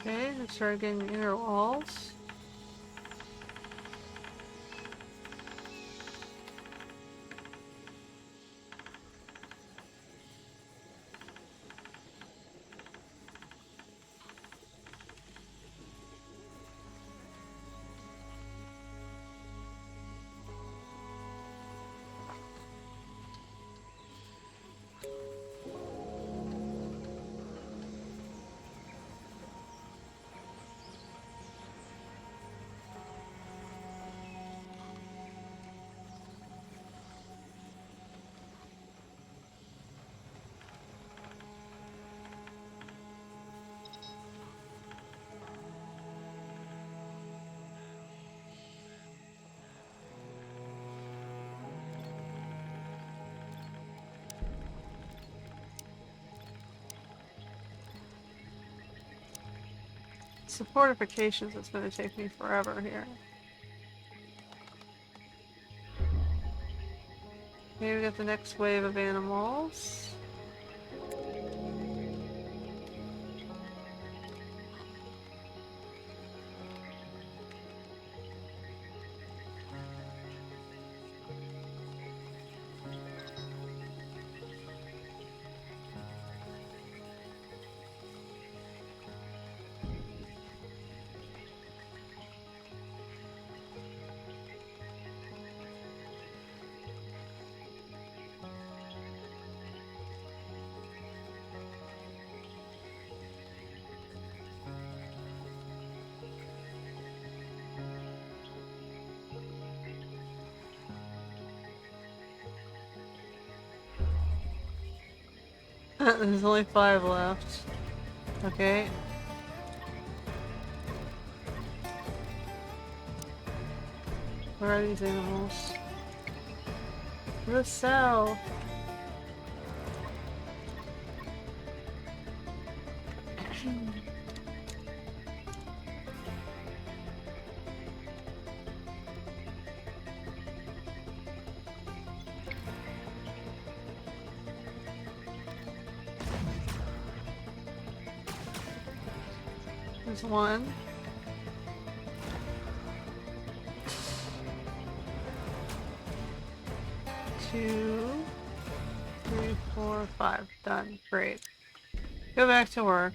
Okay, I started getting the inner walls. It's the fortifications that's going to take me forever here. Maybe we get the next wave of animals. There's only 5 left. Okay. Where are these animals? To the south. There's 1. 2, 3, 4, 5. Done. Great. Go back to work.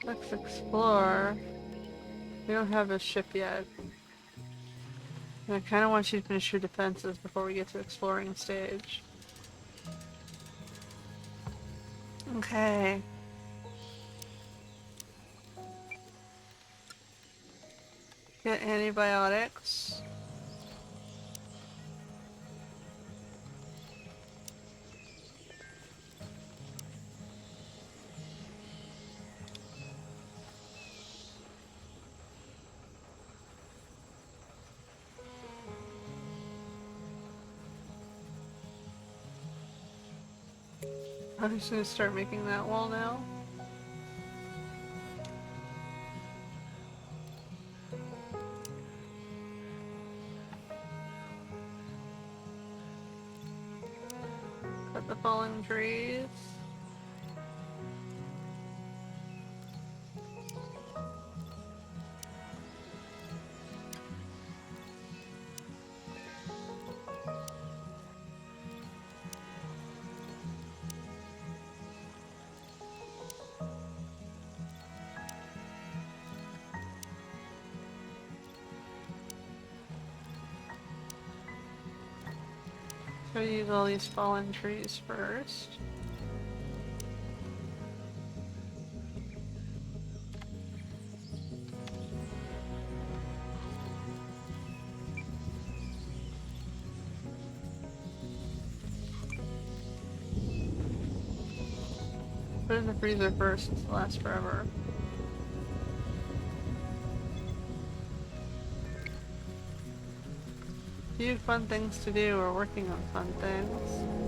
Let's explore. We don't have a ship yet. And I kind of want you to finish your defenses before we get to exploring stage. Okay. Get antibiotics. I'm just gonna start making that wall now. Cut the fallen trees. So use all these fallen trees first. Put it in the freezer first, since it lasts forever. Few fun things to do. We're working on fun things.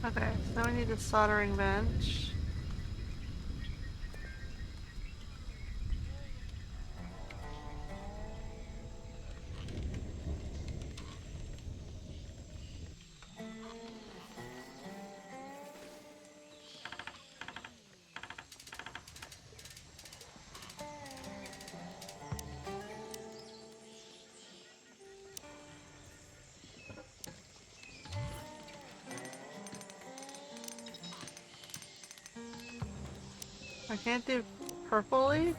Okay, so now we need a soldering bench. I can't do purpley.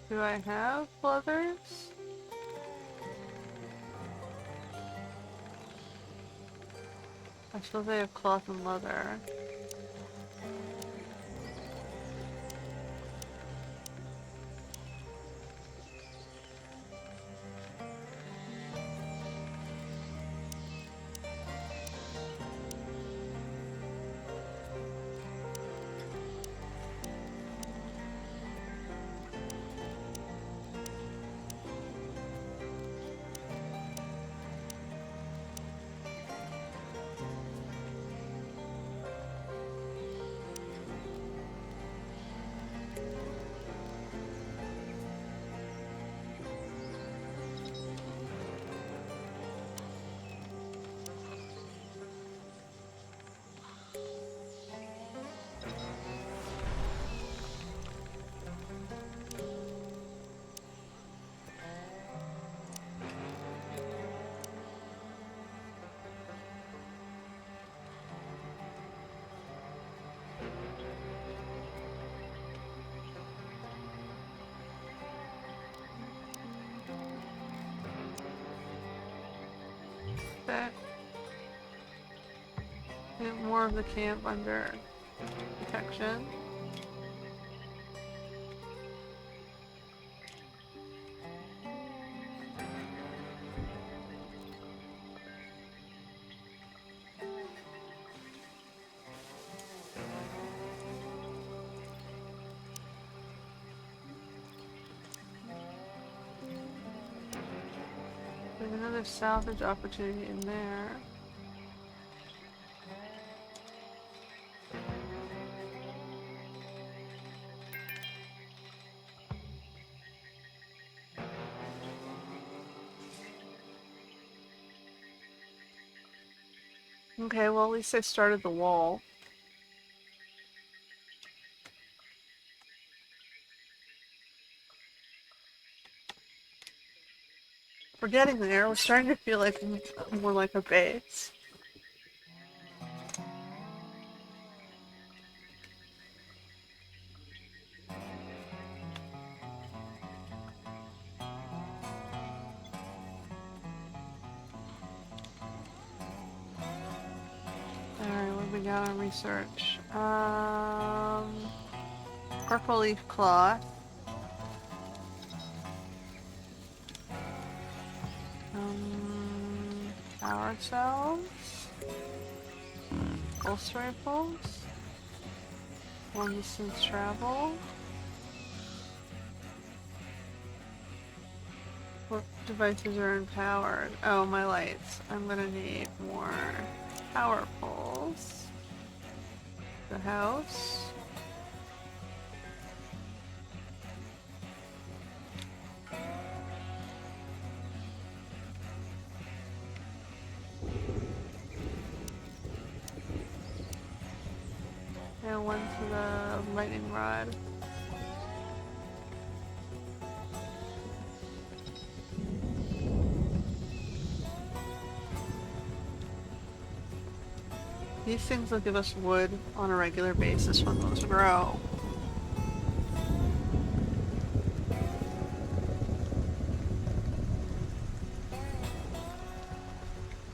Do I have leathers? I suppose I have cloth and leather. Okay. Get more of the camp under protection. There's another salvage opportunity in there. Okay, well at least I started the wall. We're getting there. We're starting to feel like more like a base. Alright, what do we got on research? Purple leaf cloth. Power cells. Pulse rifles. Long distance travel. What devices are empowered? Oh, my lights. I'm gonna need more power poles. The house. And one to the lightning rod. These things will give us wood on a regular basis when those grow.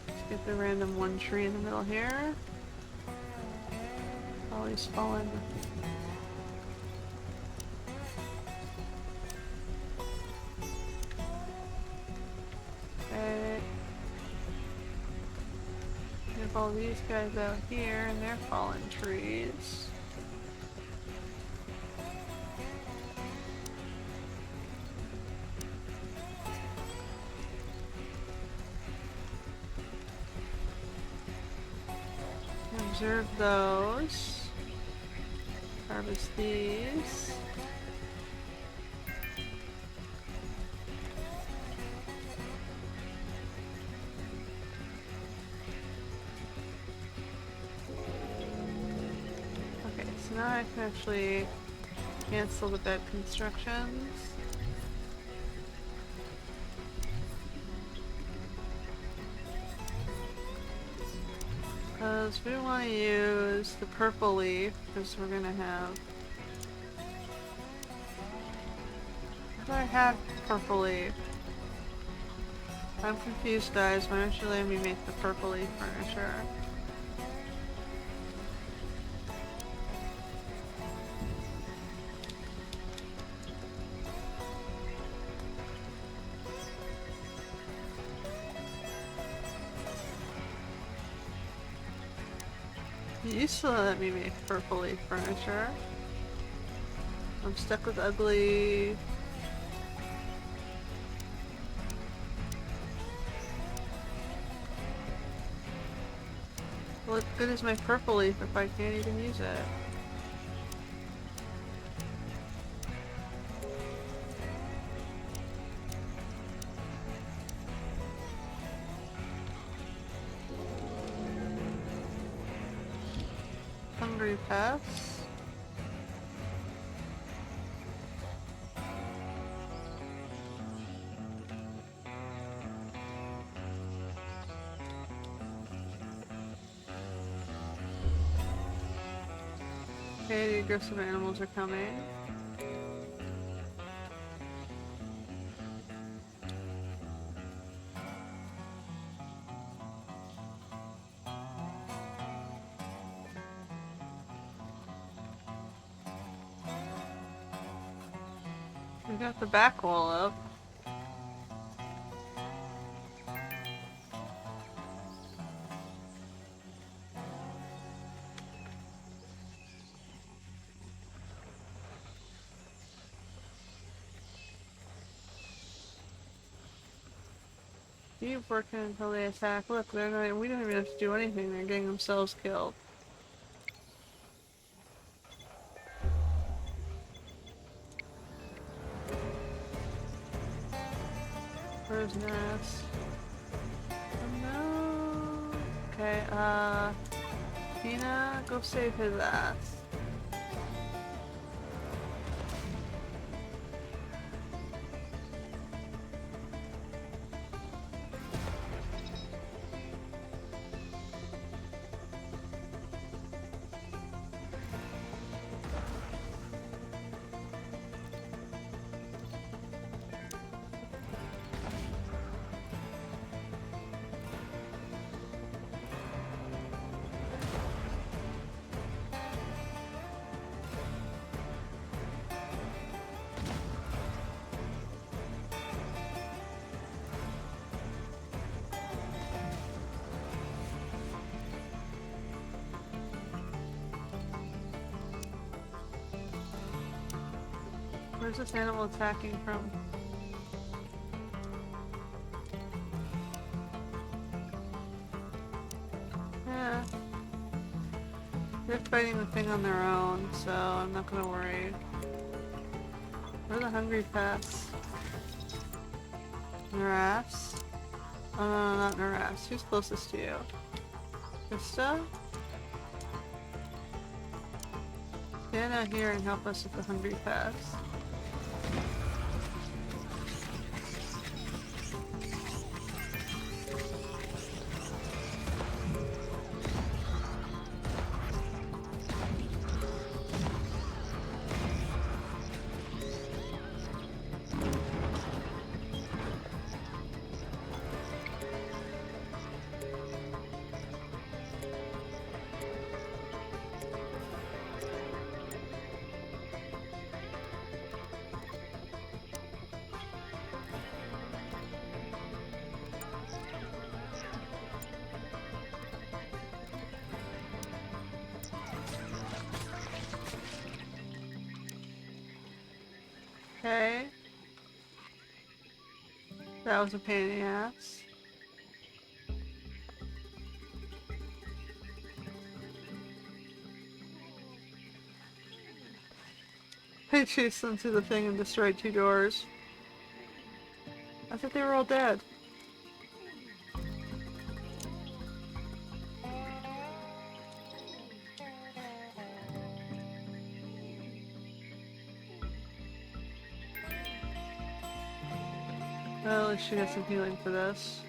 Let's get the random one tree in the middle here. Always fallen. Okay. Have all these guys out here and they're fallen trees. Observe those. Harvest these. Okay, so now I can actually cancel the bed constructions. Because we want to use the purple leaf, because we're going to have... How do I have purple leaf? I'm confused, guys. Why don't you let me make the purple leaf furniture? You used to let me make purple leaf furniture. I'm stuck with ugly... What good is my purple leaf if I can't even use it? Hungry pests. Okay, the aggressive animals are coming. We got the back wall up. Keep working until they attack. Look, they're not. We don't even have to do anything. They're getting themselves killed. Where's Ness? Oh no. Okay. Tina, go save his ass. Where's this animal attacking from? Yeah. They're fighting the thing on their own, so I'm not gonna worry. Where are the hungry pets? Naraffs? Oh no, not Naraffs. Who's closest to you? Krista? Stand out here and help us with the hungry pets. Okay. That was a pain in the ass. I chased them through the thing and destroyed 2 doors. I thought they were all dead. Well, at least she got some healing for this.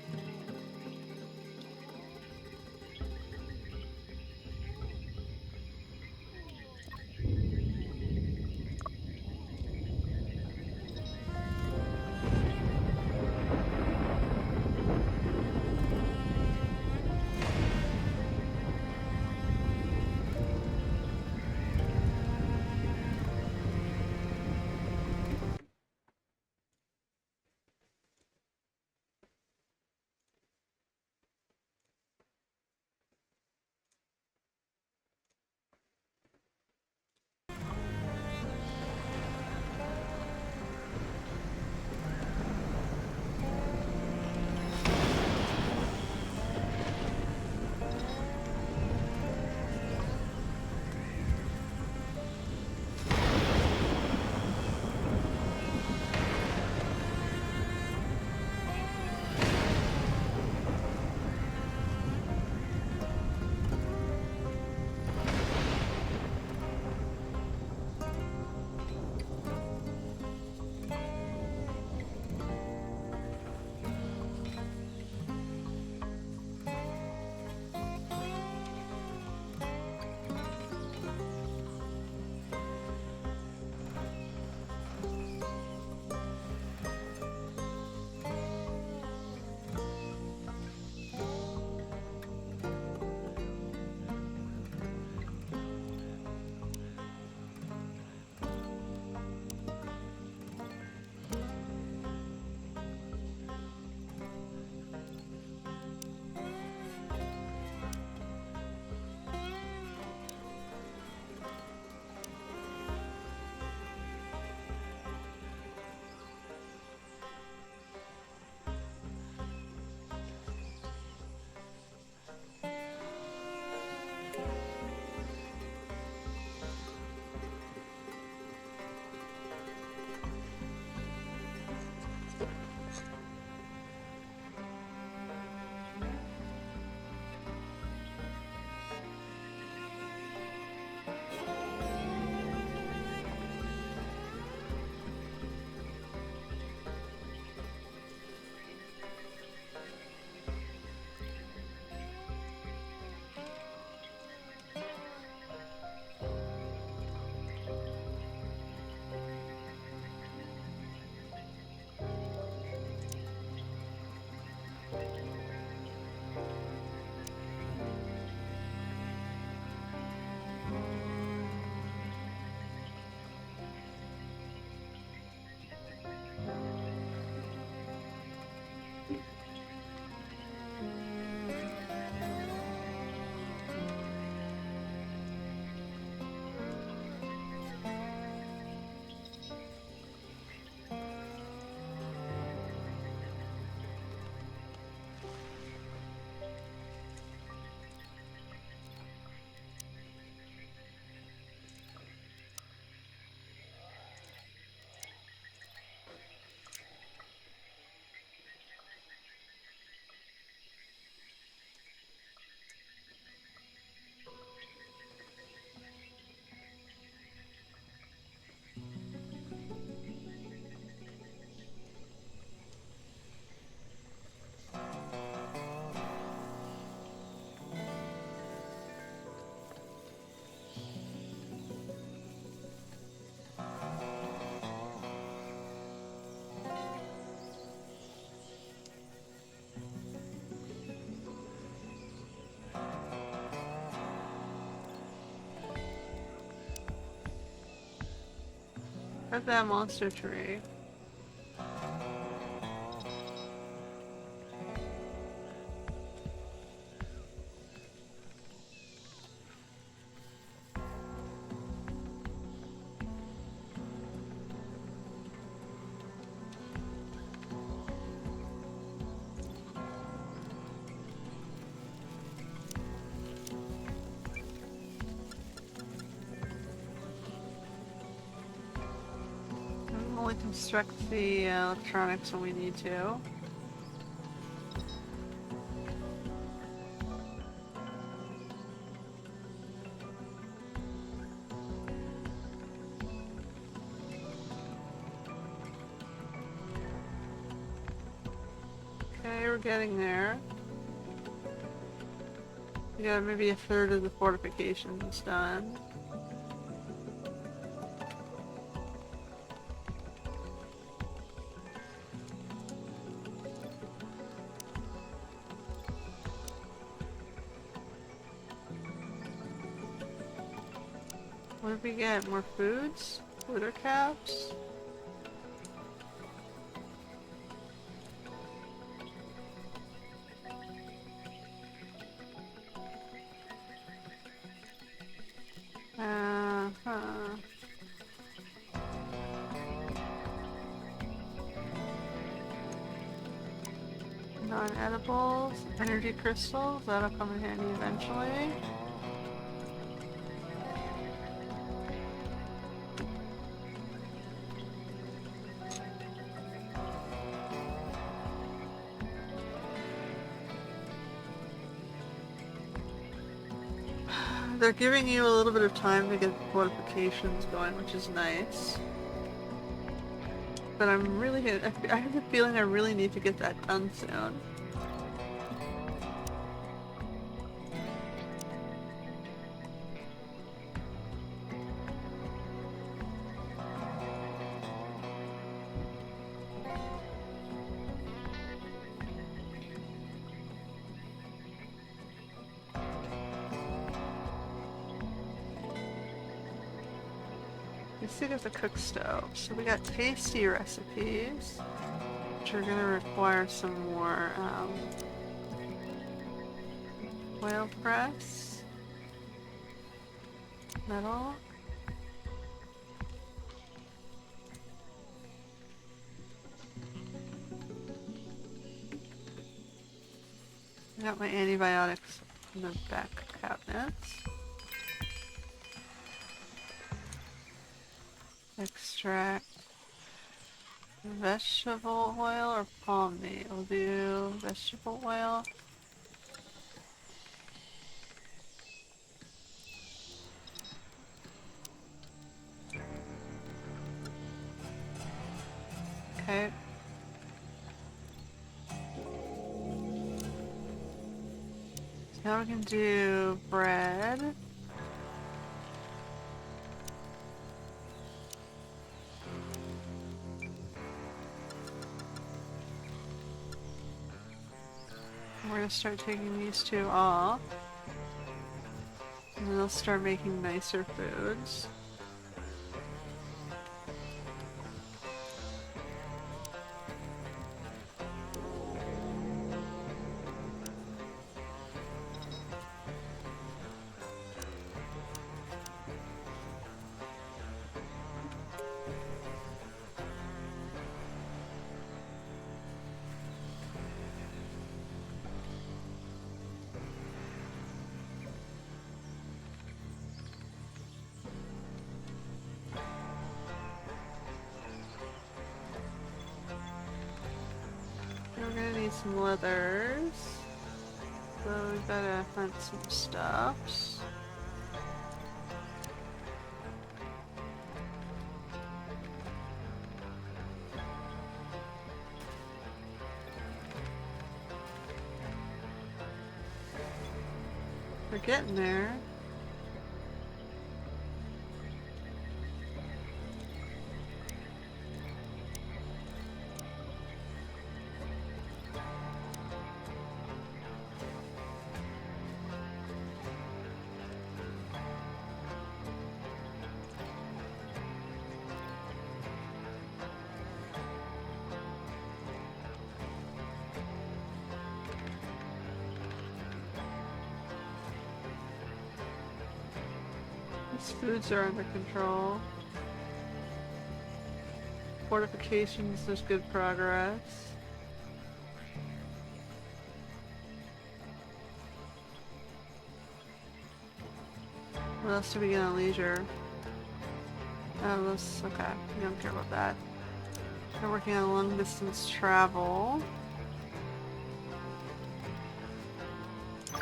At that monster tree. Only construct the electronics when we need to. Okay, we're getting there. We got maybe a third of the fortifications done. What did we get? More foods? Litter caps? Uh-huh. Non-edibles, energy crystals, that'll come in handy eventually. They're giving you a little bit of time to get fortifications going, which is nice. But I'm really I have the feeling I really need to get that done soon. Let's see if the cook stove. So we got tasty recipes, which are gonna require some more oil press, metal. I got my antibiotics in the back cabinets. Extract vegetable oil or palm meat. We'll do vegetable oil. Okay. So now we can do bread. We're gonna start taking these two off. And then they'll start making nicer foods. We're gonna need some leathers. So we gotta hunt some stuffs. We're getting there. Foods are under control. Fortifications, there's good progress. What else do we get on leisure? Oh, this, okay. We don't care about that. We're working on long distance travel.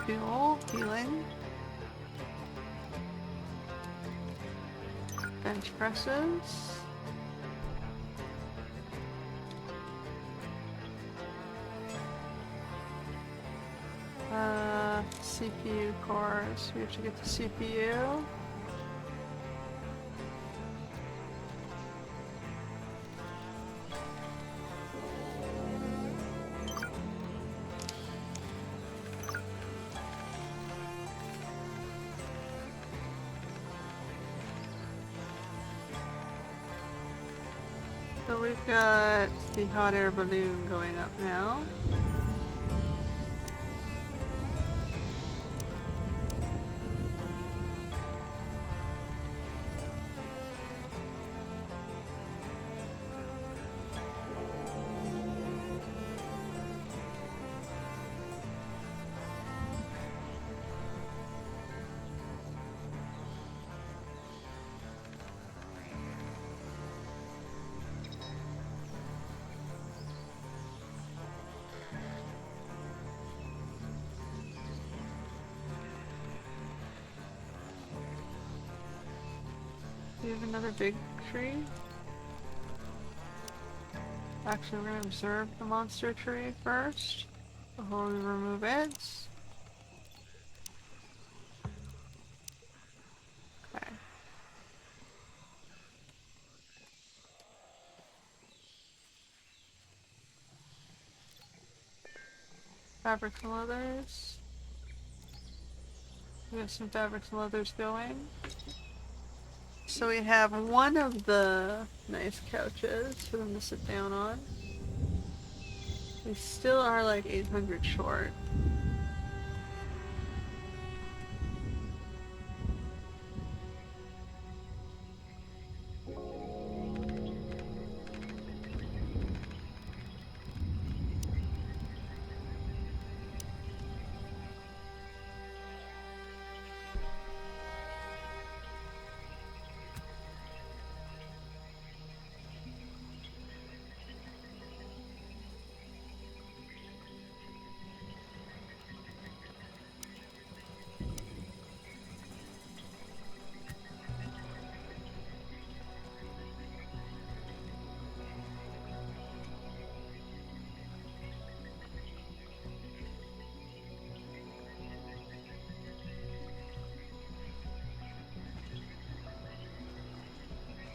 Fuel, healing. Bench presses. CPU cores. We have to get the CPU. So we've got the hot air balloon going up now. We have another big tree. Actually, we're gonna observe the monster tree first before we remove it. Okay. Fabrics and leathers. We have some fabrics and leathers going. So we have one of the nice couches for them to sit down on. We still are like 800 short.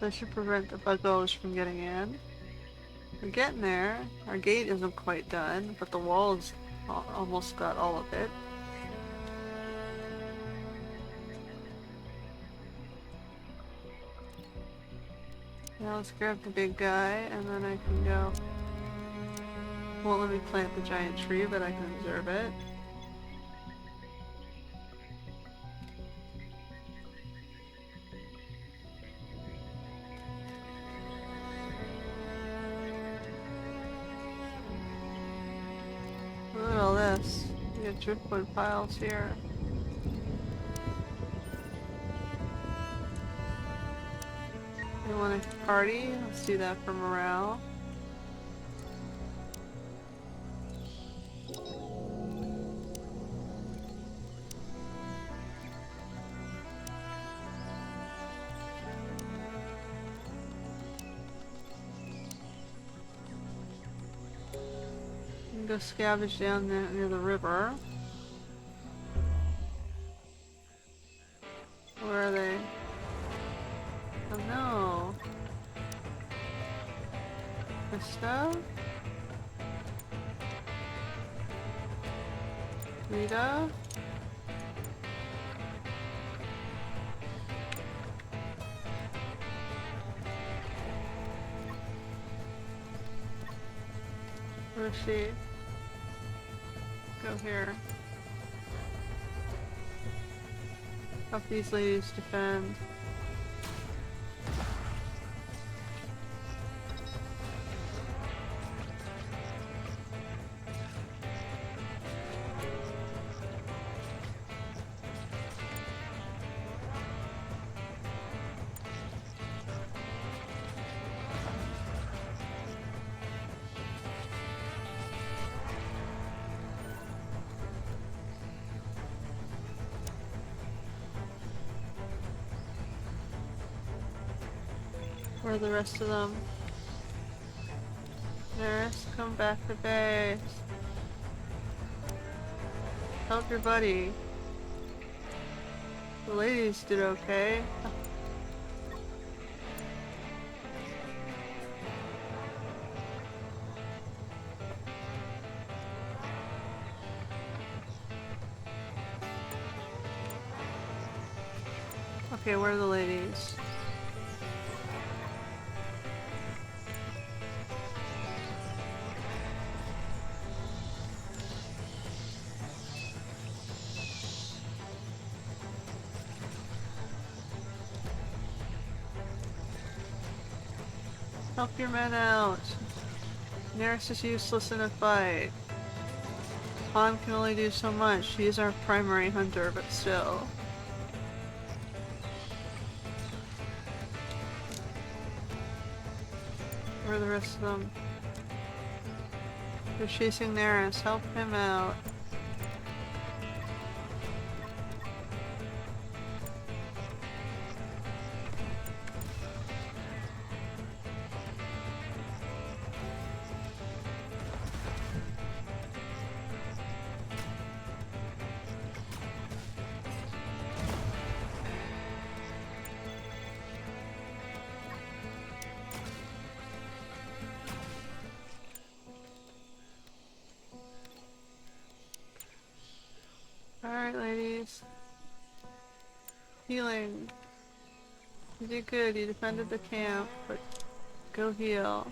That should prevent the buggos from getting in. We're getting there. Our gate isn't quite done, but the walls almost got all of it. Now let's grab the big guy, and then I can go. Won't let me plant the giant tree, but I can observe it. Look at all this. We have driftwood piles here. You want to party? Let's do that for morale. Go scavenge down there near the river. Where are they? Oh no. Krista? Rita? Where is she? Go here. Help these ladies defend. Where are the rest of them? Nurse, come back to base. Help your buddy. The ladies did okay. Okay, where are the ladies? Help your men out. Nearest is useless in a fight. Han can only do so much. He is our primary hunter, but still. Where are the rest of them? They're chasing Neris. Help him out. Alright, ladies. Healing. You did good. You defended the camp, but go heal.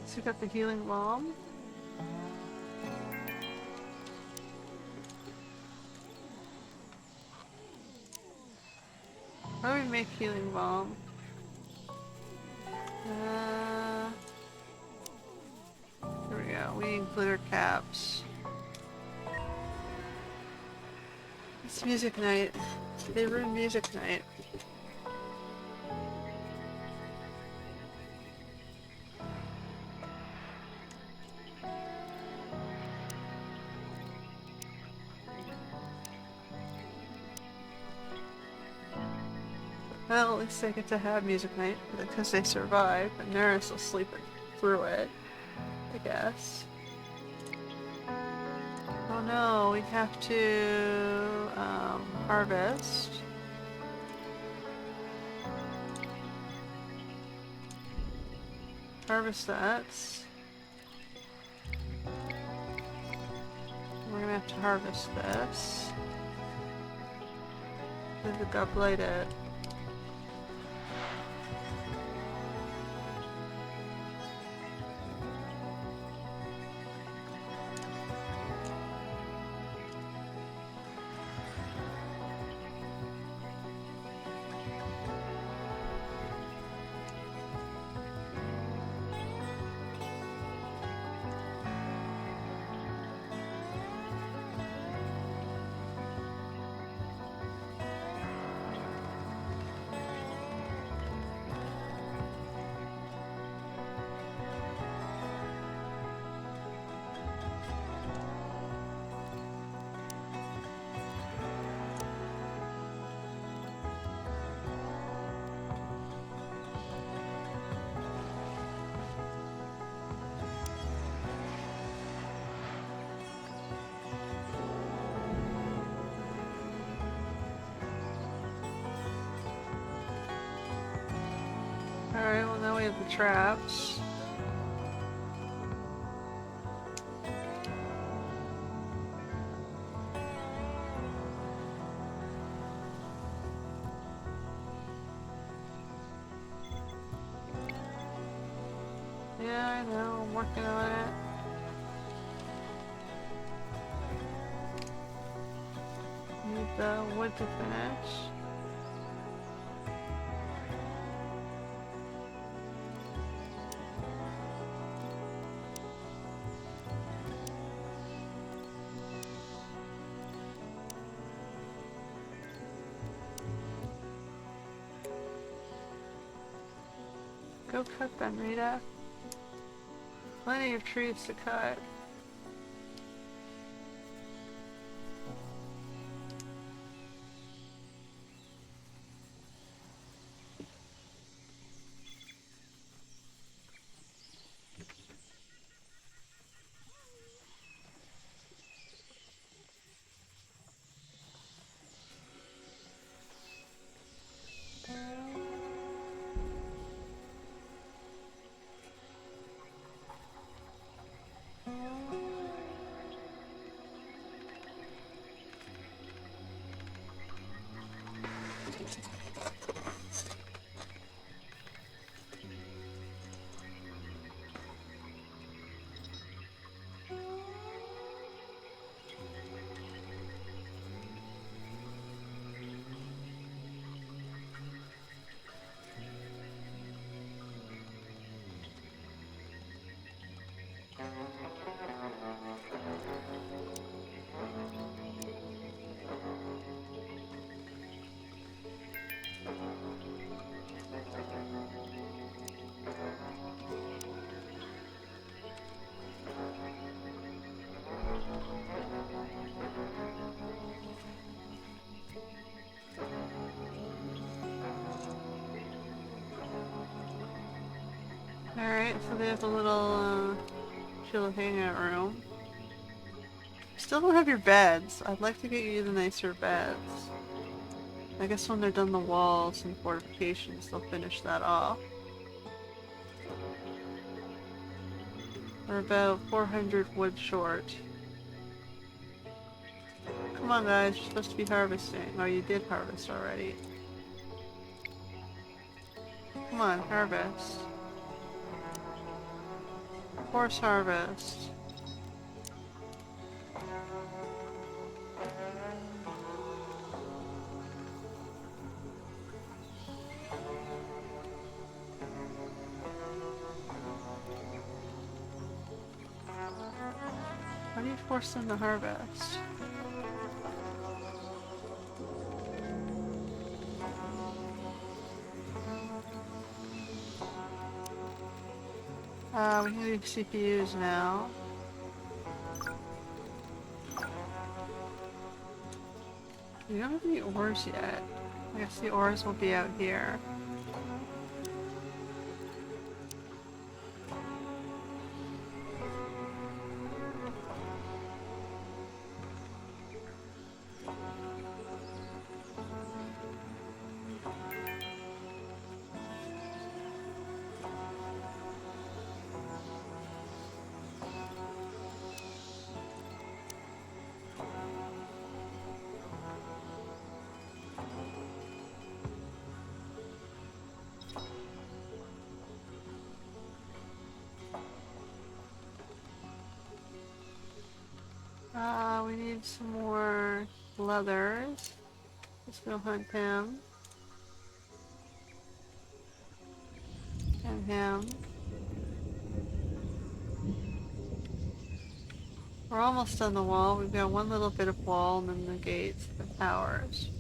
So you got the healing balm. How do we make healing balm? Here we go. We need glitter caps. It's music night. They ruined music night. Well, at least they get to have music night because they survived, but Neris will sleep through it, I guess. Oh no, we have to harvest. Harvest that. We're gonna have to harvest this. We've got blighted. Alright, well now we have the traps. Yeah, I know, I'm working on it. Need the wood to finish. Go cut them, Rita. Plenty of trees to cut. Alright, so they have a little chill hangout room. Still don't have your beds. I'd like to get you the nicer beds. I guess when they're done the walls and fortifications, they'll finish that off. We're about 400 wood short. Come on guys, you're supposed to be harvesting. Oh, you did harvest already. Come on, harvest. Force harvest. Why do you force them to harvest? We can do CPUs now. We don't have any ores yet. I guess the ores will be out here. We need some more leathers. Let's go hunt him. And him. We're almost done the wall. We've got one little bit of wall and then the gates, the towers.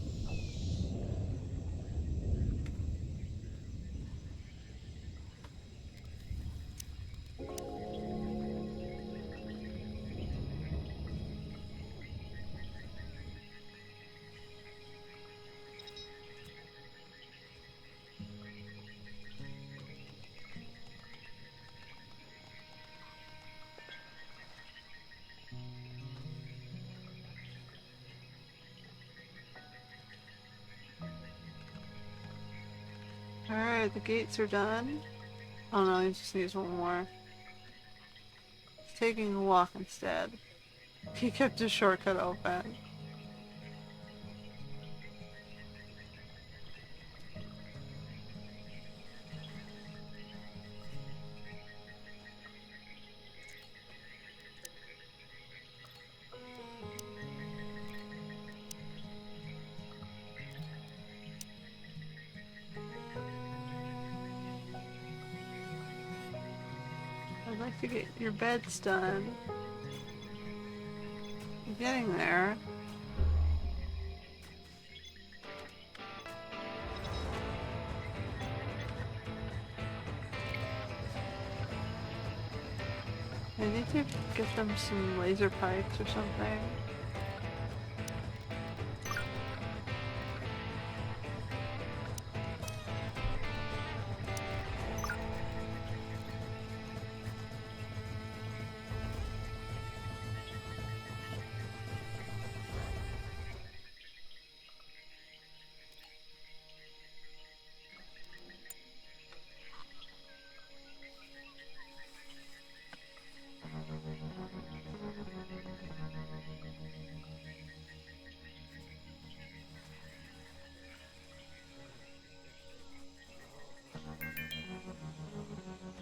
Alright, the gates are done. Oh no, he just needs one more. He's taking a walk instead. He kept his shortcut open. I'd like to get your beds done. I'm getting there. I need to get them some laser pikes or something.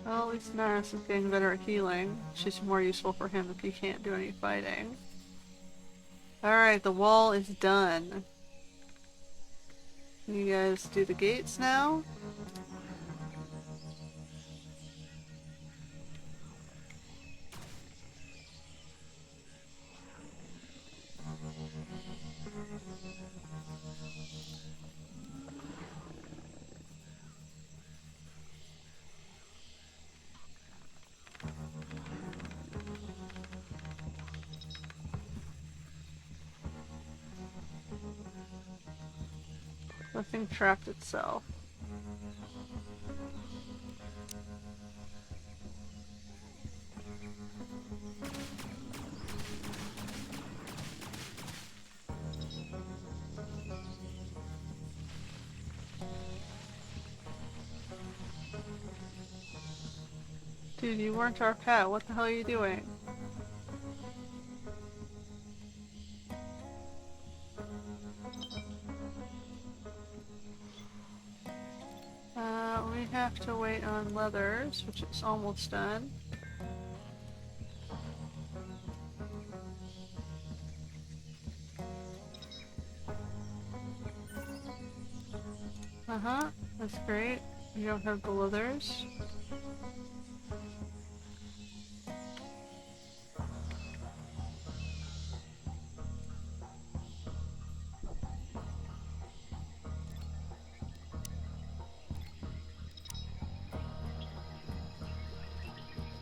Well, at least Naris is getting better at healing. She's more useful for him if he can't do any fighting. Alright, the wall is done. You guys do the gates now? The thing trapped itself. Dude, you weren't our pet. What the hell are you doing? We have to wait on leathers, which is almost done. Uh-huh, that's great. You don't have the leathers.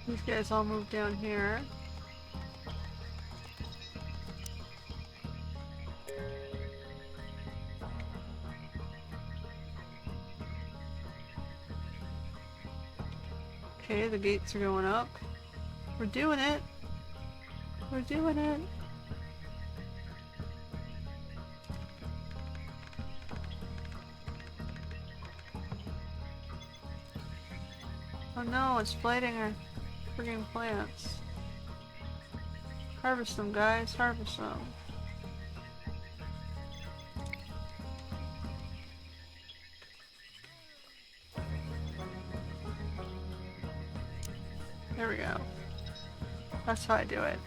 These guys all move down here. Okay, the gates are going up. We're doing it! We're doing it! Oh no, it's blighting our friggin' plants. Harvest them, guys, harvest them. There we go. That's how I do it.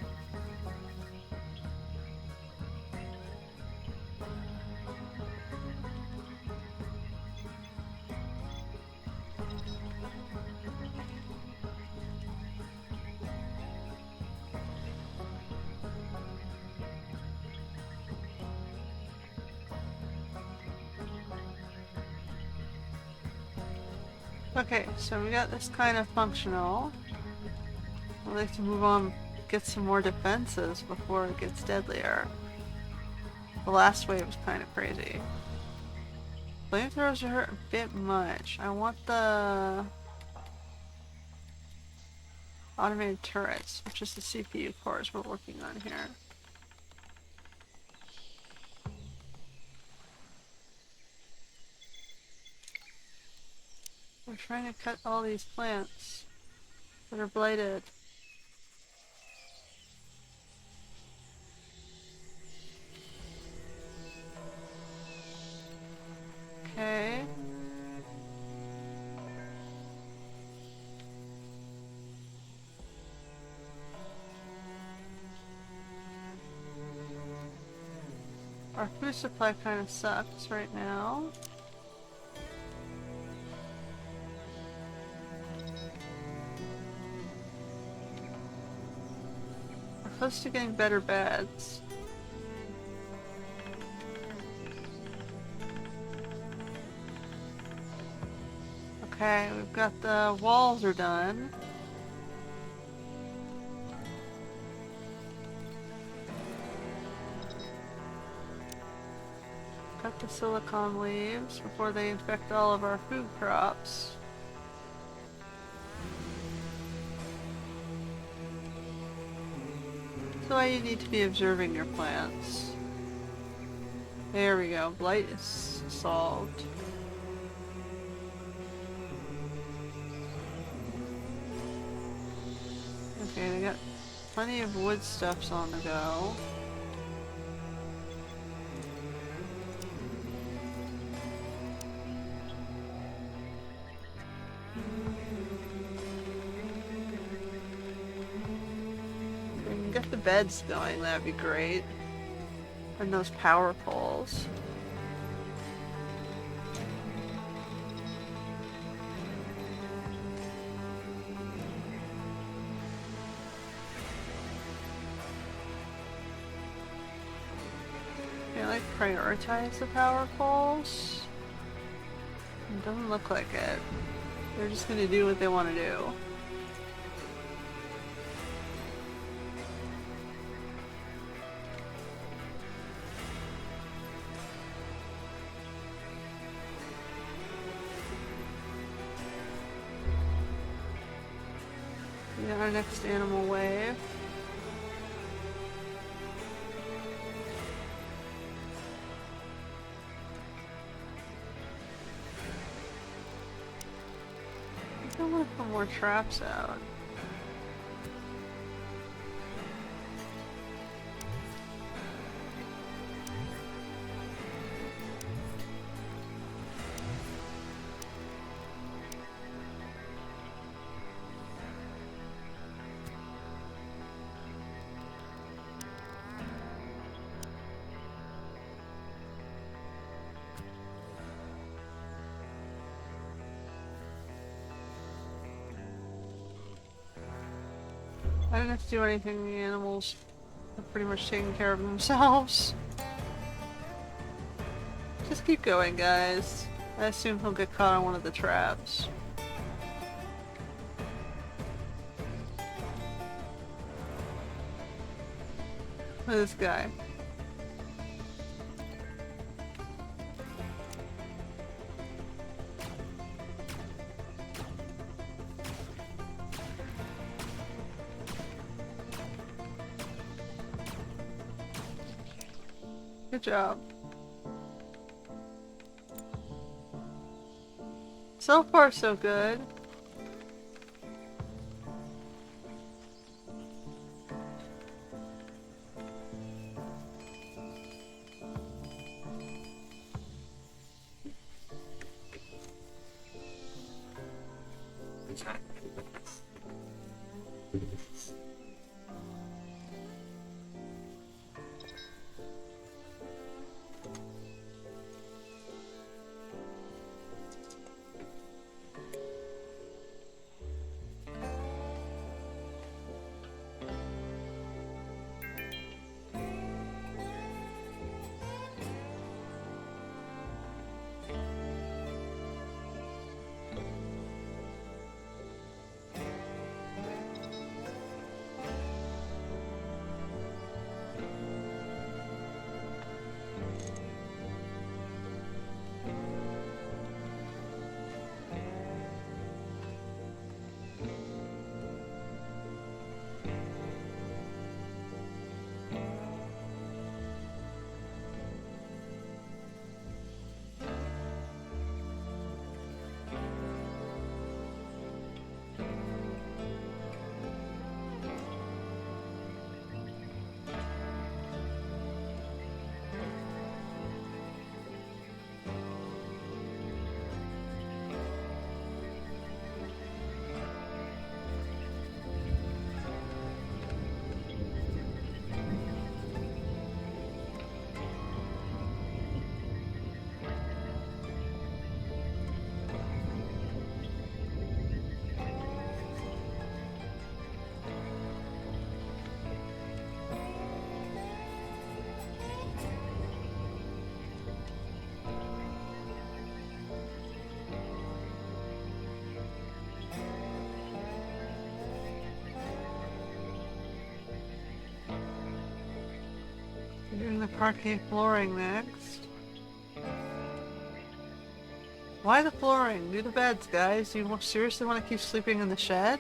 Okay, so we got this kind of functional. I'd like to move on, get some more defenses before it gets deadlier. The last wave was kind of crazy. Flamethrowers hurt a bit much. I want the automated turrets, which is the CPU cores we're working on here. We're trying to cut all these plants that are blighted. Okay. Our food supply kind of sucks right now. We're close to getting better beds. Okay, we've got the walls are done. collect the silicon leaves before they infect all of our food crops. That's why you need to be observing your plants. There we go. Blight is solved. Okay, they got plenty of wood stuffs on the go. If we can get the beds going, that'd be great. And those power poles. Can I like prioritize the power poles? It doesn't look like it. They're just gonna do what they want to do. We got our next animal wave. I don't want to put more traps out. I didn't have to do anything, the animals have pretty much taken care of themselves. Just keep going, guys. I assume he'll get caught on one of the traps. Look at this guy. Good job. So far, so good. We're doing the parquet flooring next. Why the flooring? Do the beds, guys. You seriously want to keep sleeping in the shed?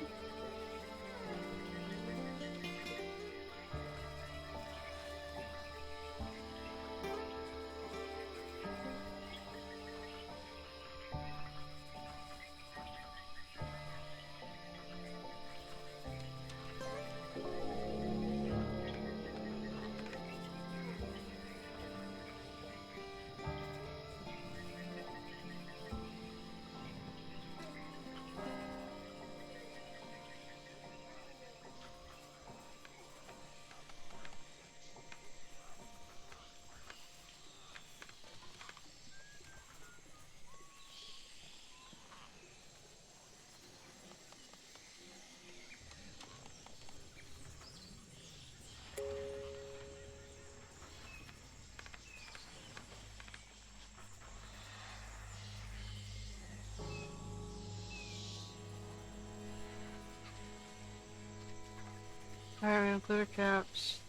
Alright, we have clear caps.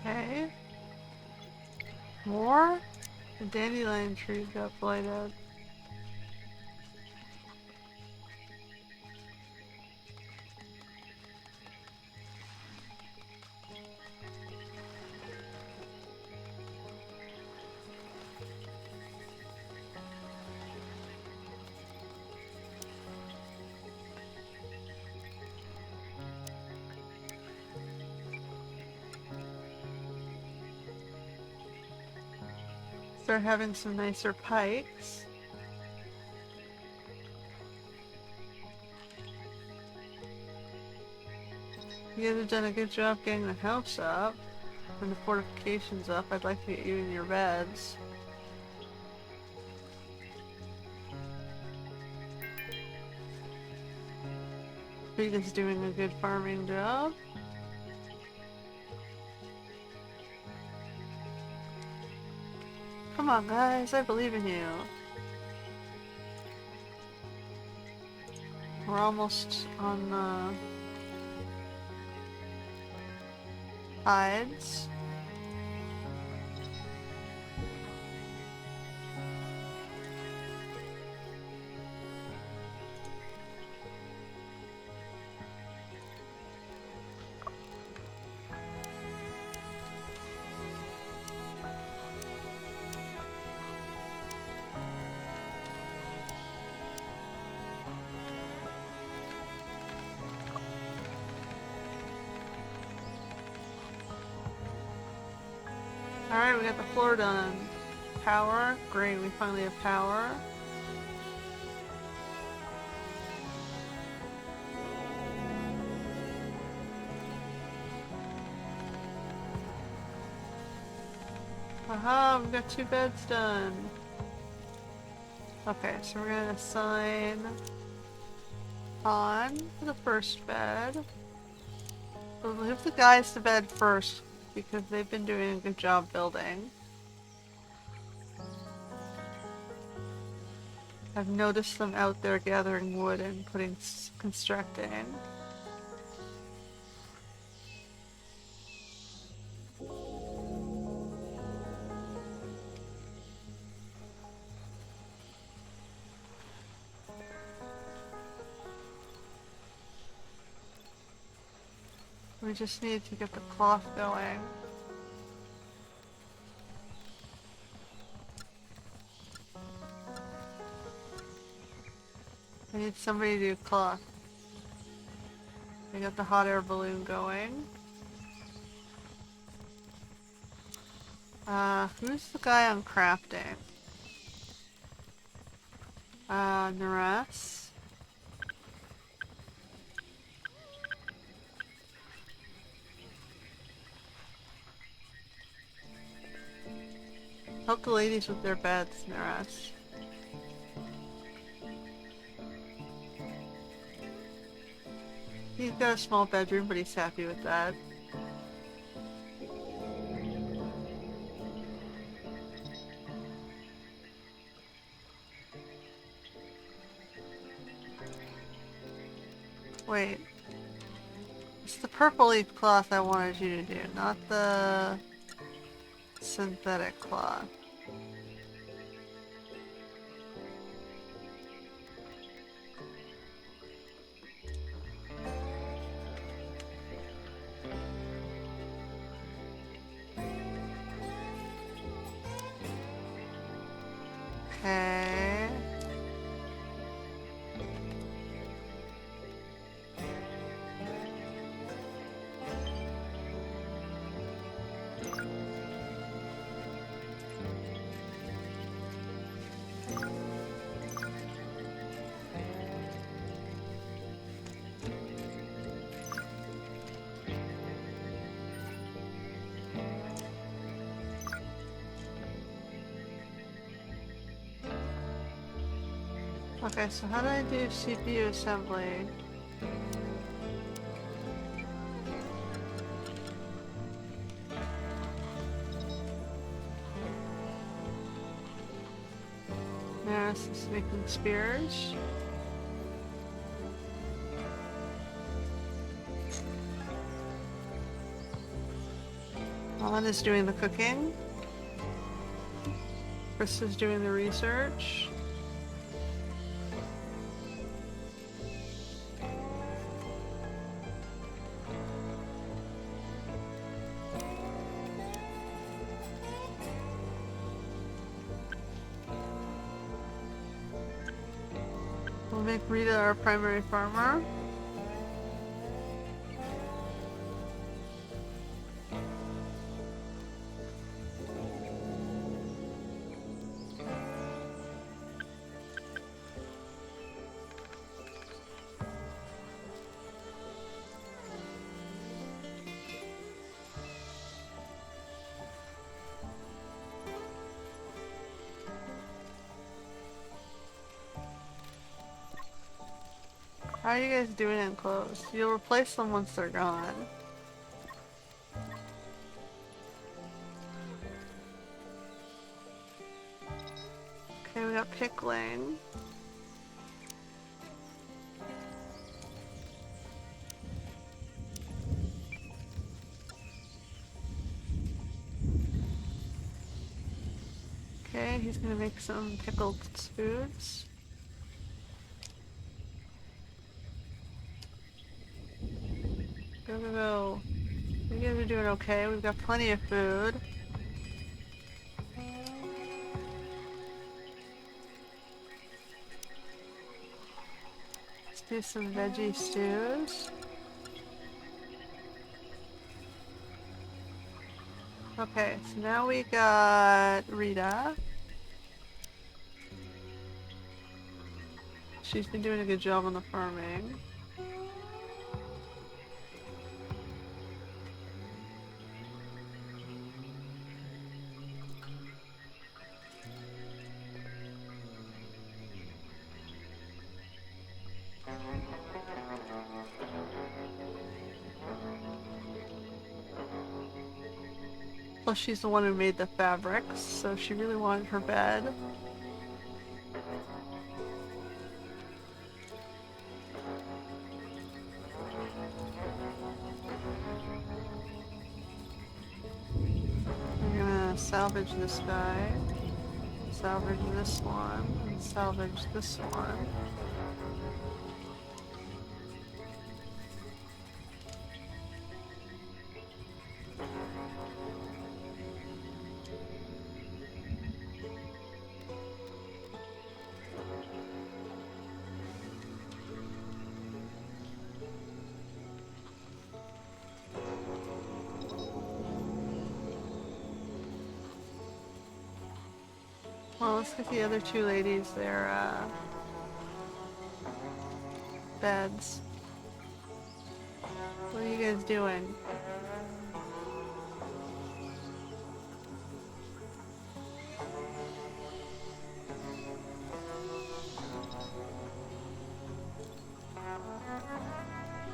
Okay. More? The dandelion tree got blighted. Start having some nicer pikes. You guys have done a good job getting the house up and the fortifications up. I'd like to get you in your beds. Rita's doing a good farming job. Come on, guys, I believe in you. We're almost on hides. Alright, we got the floor done. Power. Great, we finally have power. Aha, we've got 2 beds done. Okay, so we're gonna assign on to the first bed. We'll move the guys to bed first because they've been doing a good job building. I've noticed them out there gathering wood and constructing. We just need to get the cloth going. I need somebody to do cloth. I got the hot air balloon going. Who's the guy on crafting? Naras. Help the ladies with their beds, Naras. He's got a small bedroom, but he's happy with that. Wait. It's the purple leaf cloth I wanted you to do, not the synthetic cloth. Okay. Okay, so how do I do CPU assembly? Maris is making spears. Alan is doing the cooking. Chris is doing the research. We'll make Rita our primary farmer. How are you guys doing in clothes? You'll replace them once they're gone. Okay, we got pickling. Okay, he's gonna make some pickled foods. Go, go, go. You guys are doing okay. We've got plenty of food. Let's do some veggie stews. Okay, so now we got Rita. She's been doing a good job on the farming. Plus she's the one who made the fabrics, so she really wanted her bed. We're gonna salvage this guy, salvage this one, and salvage this one. Well, let's get the other two ladies their beds. What are you guys doing?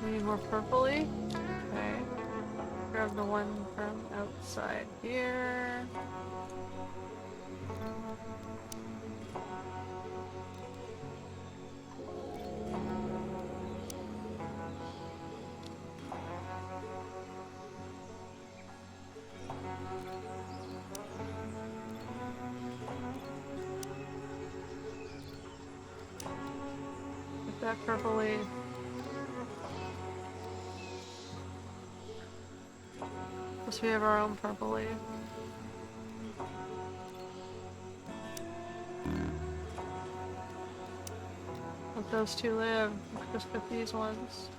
Need more purpley? Okay. Grab the one from outside here. Get that purpley. Plus we have our own purpley. Let those two live. Just put these ones.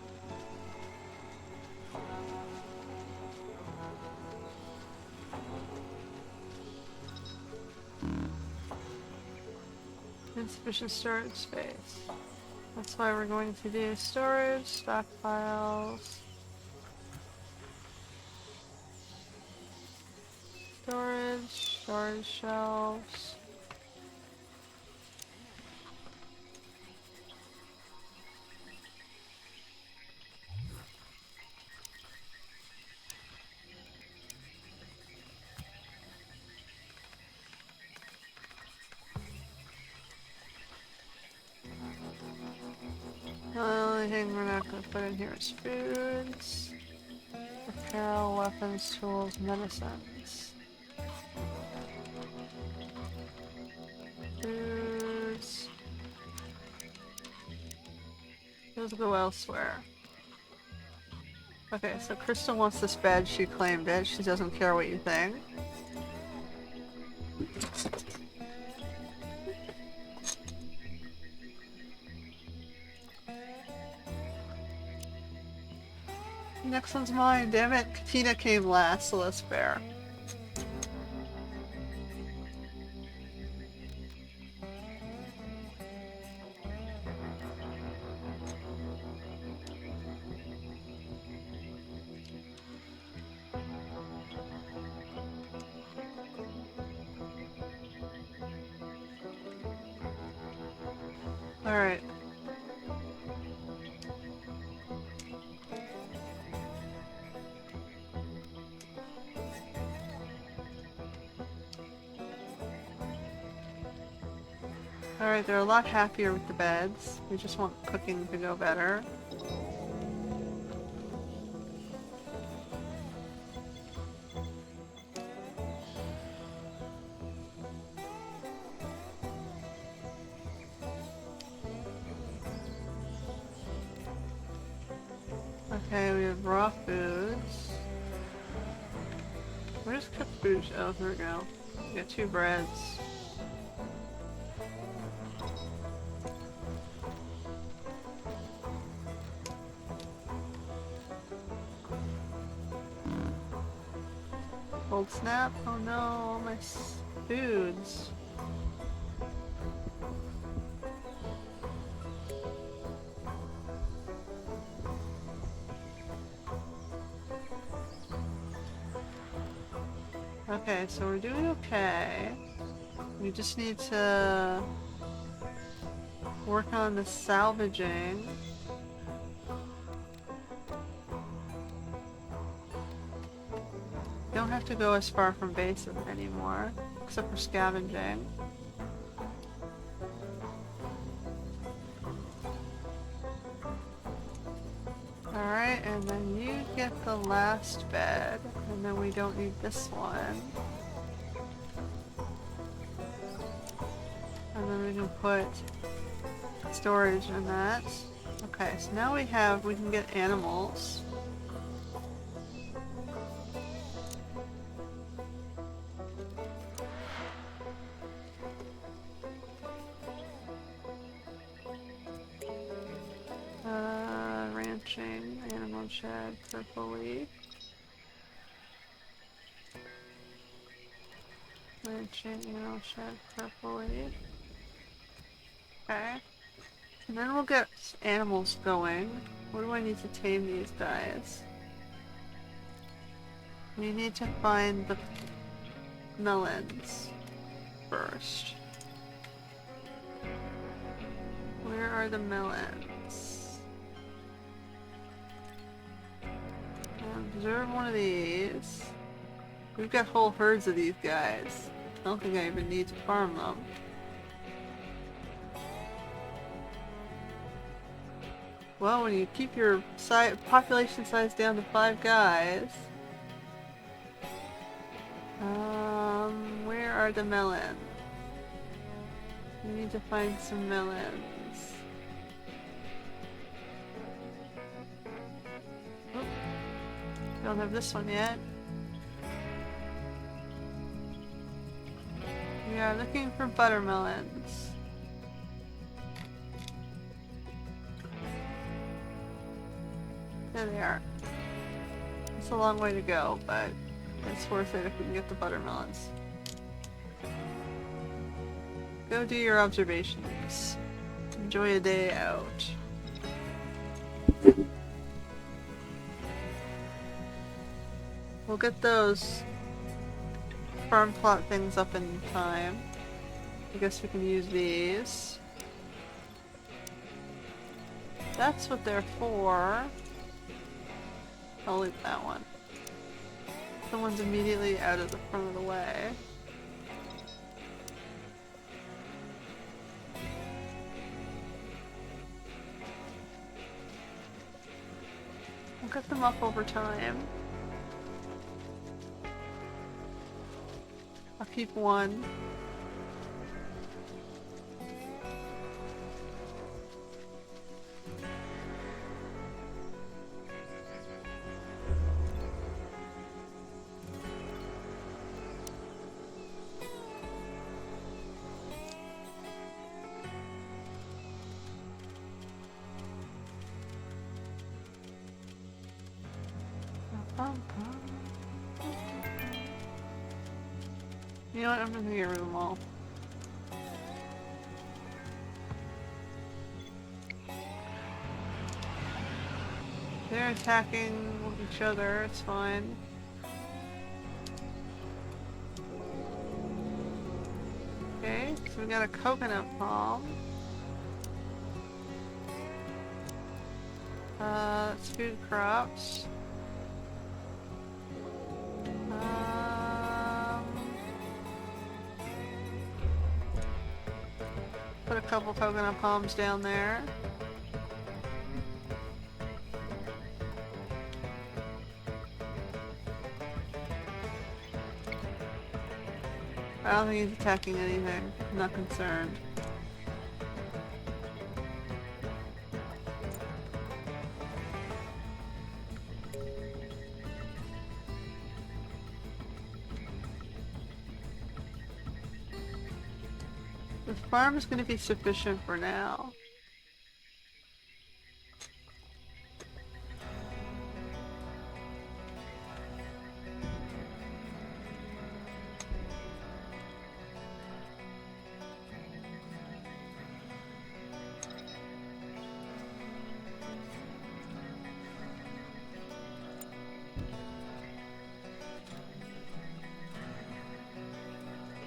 Insufficient storage space. That's why we're going to do storage, stockpiles, storage shelves. The only thing we're not going to put in here is foods, apparel, weapons, tools, medicines. Foods. Those go elsewhere. Okay, so Crystal wants this bed, she claimed it. She doesn't care what you think. Next one's mine, damn it. Katina came last, so that's fair. Alright. Alright, they're a lot happier with the beds. We just want cooking to go better. Okay, we have raw foods. Where's cooked food? Oh, here we go. We got 2 breads. Cold snap? Oh no, all my foods. Okay, so we're doing okay. We just need to work on the salvaging. Don't have to go as far from base anymore, except for scavenging. Alright, and then you get the last bed, and then we don't need this one. And then we can put storage in that. Okay, so now we can get animals. Ranching, animal shed, purple leaf. Shed purple leaf. Okay. And then we'll get animals going. What do I need to tame these guys? We need to find the melons first. Where are the melons? Observe one of these. We've got whole herds of these guys. I don't think I even need to farm them. Well, when you keep your population size down to 5 guys... where are the melons? We need to find some melons. Oh, don't have this one yet. We are looking for buttermelons. There they are. It's a long way to go, but it's worth it if we can get the buttermelons. Go do your observations. Enjoy a day out. We'll get those farm plot things up in time. I guess we can use these. That's what they're for. I'll leave that one. Someone's immediately out of the front of the way. We'll get them up over time. I'll keep one. You know what? I'm gonna get rid of them all. They're attacking each other, it's fine. Okay, so we got a coconut palm. It's food crops. Put a couple coconut palms down there. I don't think he's attacking anything. I'm not concerned. The farm is going to be sufficient for now.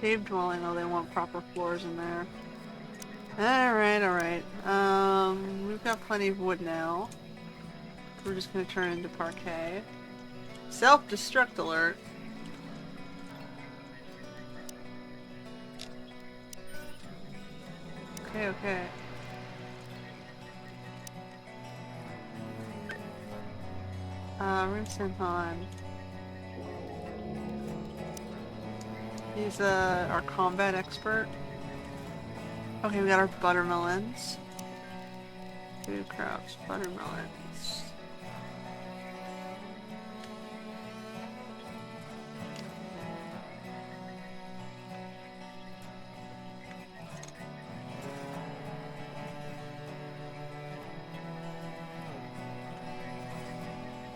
Cave dwelling, oh, they want proper floors in there. Alright, alright. We've got plenty of wood now. We're just gonna turn into parquet. Self-destruct alert. Okay, okay. Rinsen Han. He's our combat expert. Okay, we got our buttermelons. Food crops, buttermelons.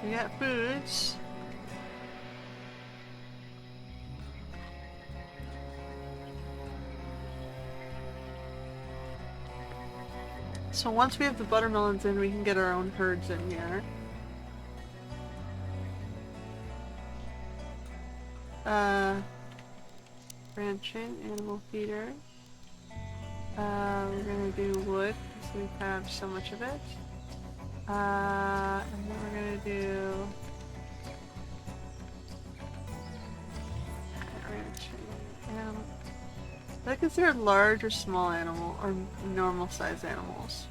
We got foods. So once we have the buttermelons in, we can get our own herds in here. Branching, animal feeder. We're gonna do wood because we have so much of it. And then we're gonna do ranching. Are they considered large or small animal or normal size animals?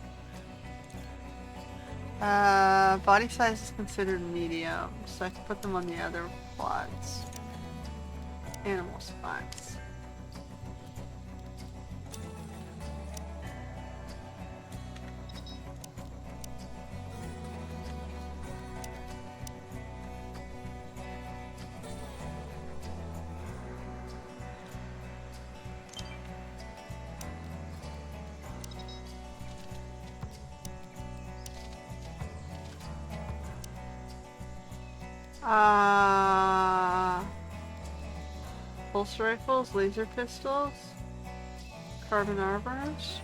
Body size is considered medium, so I can put them on the other plots. Animal spots. Pulse rifles, laser pistols, carbon armors.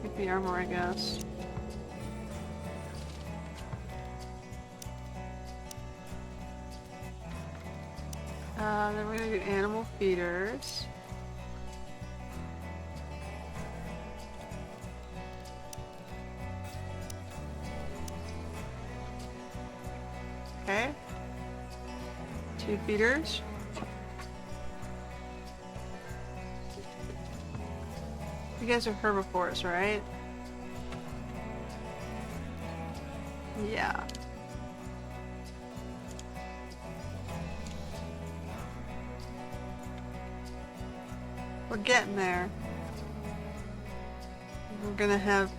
Pick the armor, I guess. Then we're gonna do animal feeders. Okay. 2 feeders. You guys are herbivores, right? Yeah. We're getting there. We're gonna have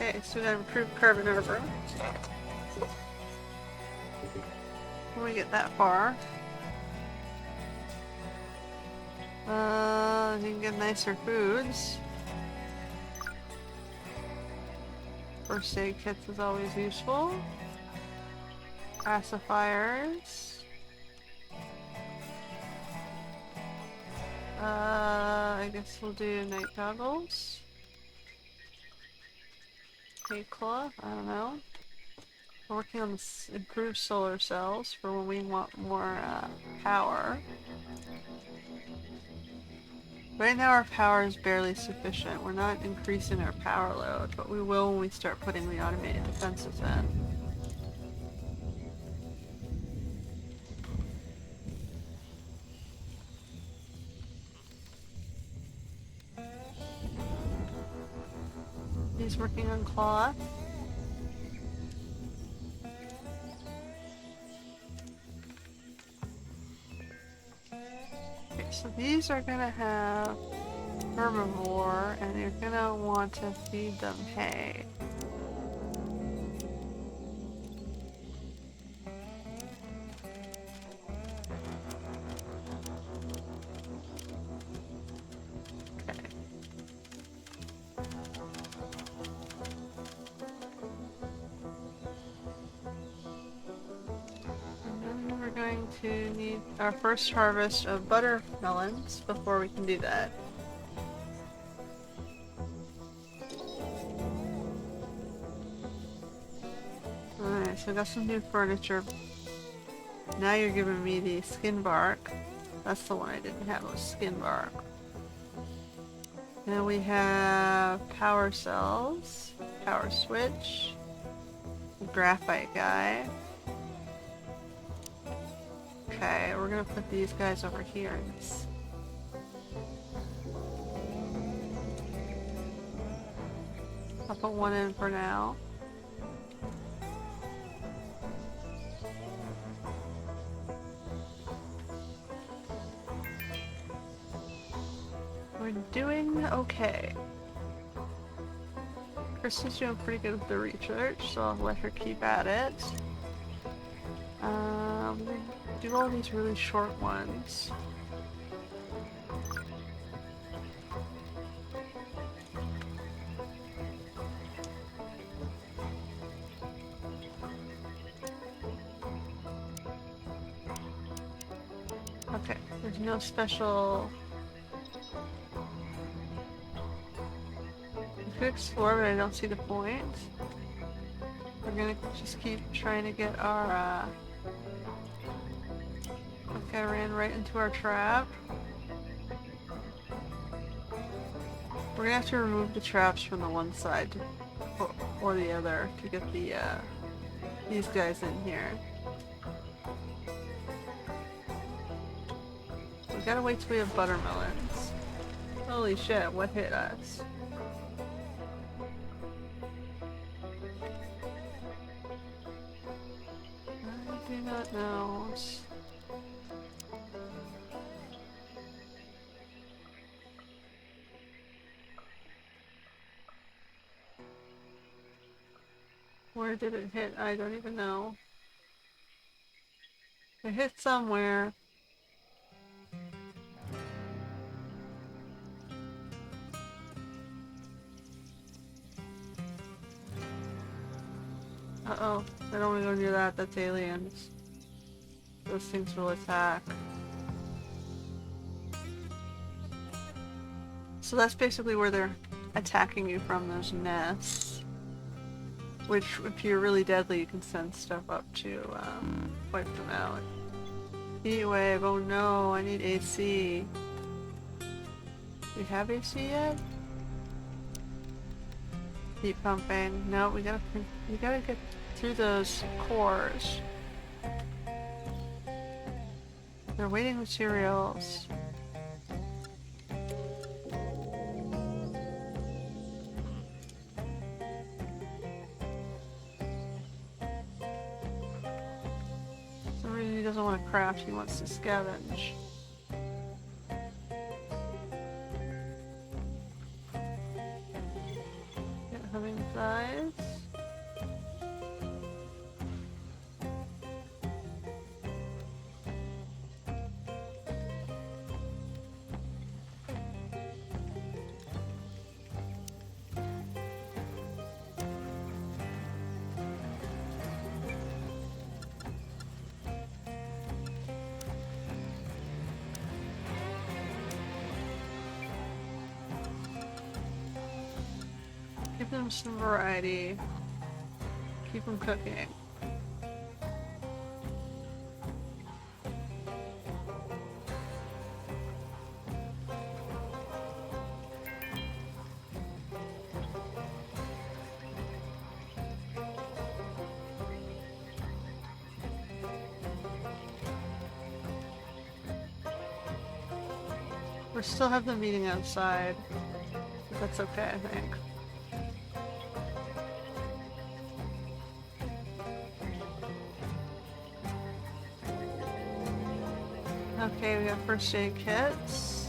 okay, so we got improved carbon armor. When we get that far. You can get nicer foods. First aid kits is always useful. Pacifiers. I guess we'll do night goggles. Hay cloth, I don't know. We're working on this improved solar cells for when we want more power. Right now our power is barely sufficient. We're not increasing our power load, but we will when we start putting the automated defenses in. He's working on cloth. Okay, so these are gonna have herbivore, and you're gonna want to feed them hay. Okay. And then we're going to need our first harvest of buttermelons before we can do that. Alright, so I got some new furniture. Now you're giving me the skin bark. That's the one I didn't have, was skin bark. Then we have power cells, power switch, graphite guy. Okay, we're gonna put these guys over here in this. I'll put one in for now. doing okay. Kristen's doing pretty good with the research, so I'll let her keep at it. We're gonna do all these really short ones. Okay, there's no special... We could explore, but I don't see the point. We're gonna just keep trying to get our, Okay, I ran right into our trap. We're gonna have to remove the traps from the one side or the other to get the, these guys in here. We gotta wait till we have buttermelons. Holy shit, what hit us? I do not know. Where did it hit? I don't even know. It hit somewhere. Uh-oh. I don't want to go near that. That's aliens. Those things will attack. So that's basically where they're attacking you from, those nests. Which, if you're really deadly, you can send stuff up to wipe them out. Heat wave, oh no, I need AC. Do we have AC yet? Heat pumping. No, we gotta get through those cores. They're waiting materials. For some reason he doesn't want to craft, he wants to scavenge. Get humming flies. Give them some variety. Keep them cooking. We still have the meeting outside, but that's okay, I think. Okay, we got first aid kits.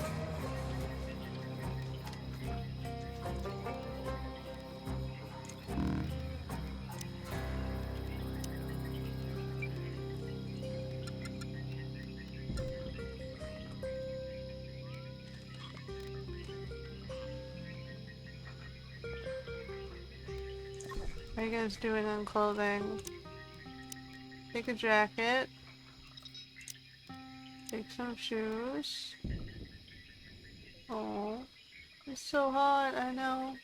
How are you guys doing on clothing? Take a jacket. Take some shoes. Oh, it's so hot, I know.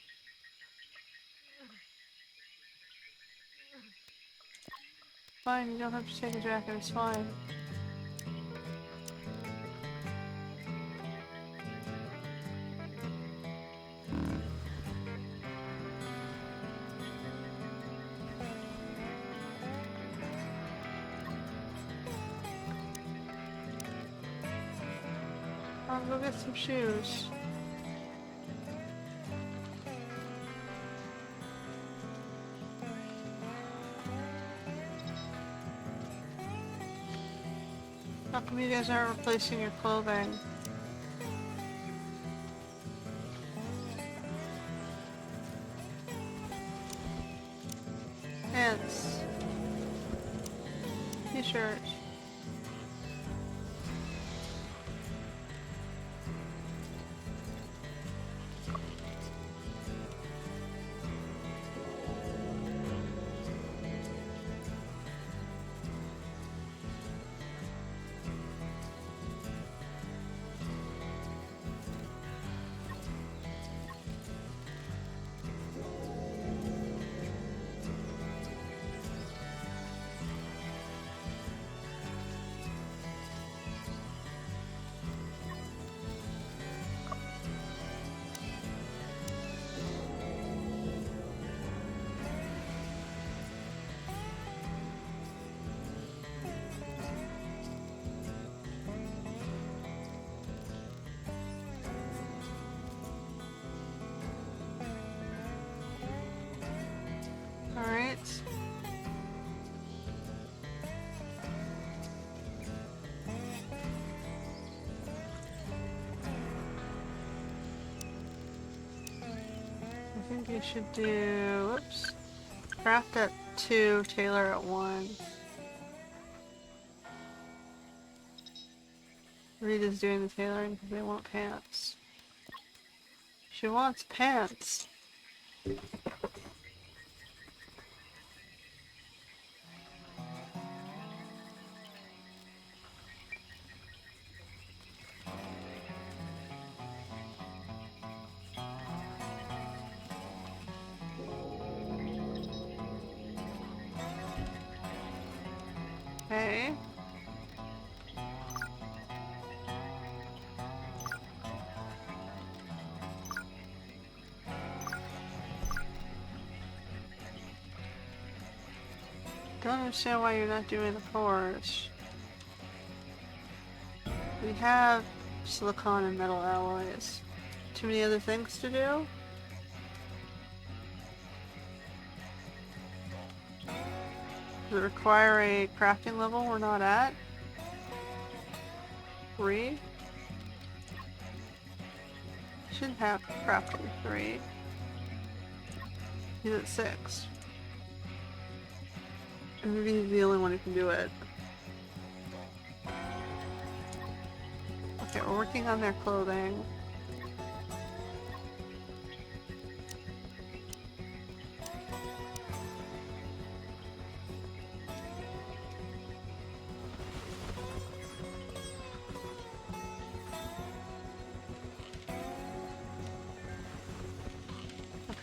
Fine, you don't have to take a jacket, it's fine. I'll go get some shoes. How come you guys aren't replacing your clothing? pants. T-shirt. Alright. I think you should do, whoops, craft at 2, tailor at 1. Rita's doing the tailoring because they want pants. She wants pants. Okay. Don't understand why you're not doing the floors. We have silicon and metal alloys. Too many other things to do? Does it require a crafting level we're not at? 3? Should have crafting 3. He's at 6. And maybe he's the only one who can do it. Okay, we're working on their clothing.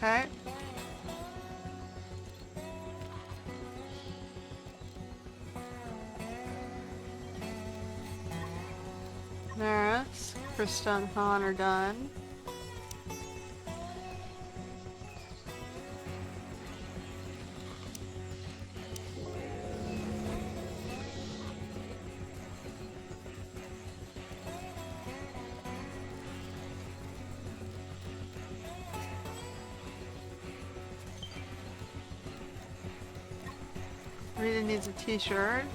Okay. Maris, Krista, and Han are done. Rita needs a t-shirt.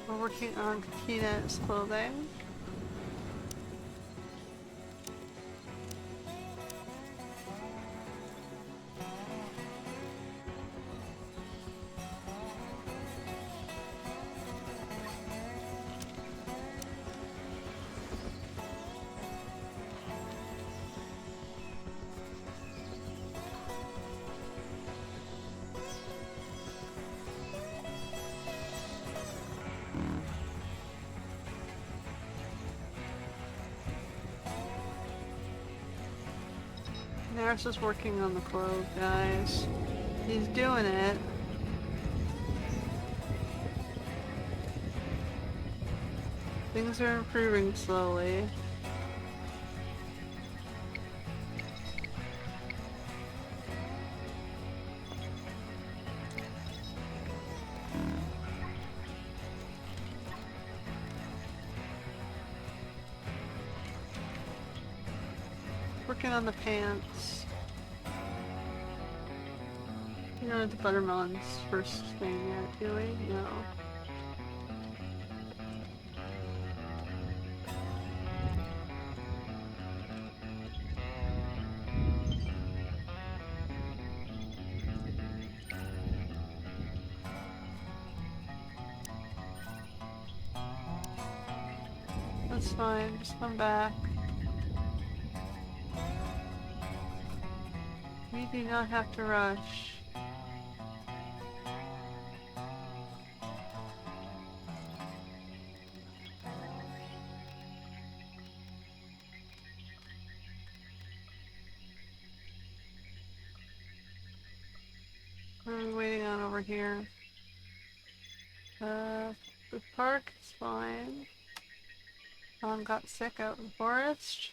We're working on Katina's clothing. Maris is working on the clothes, guys. He's doing it. Things are improving slowly. working on the pants. You know the buttermelon's first thing yet, do we? No. That's fine, just come back. We do not have to rush. What are we waiting on over here? The park is fine. Tom got sick out in the forest.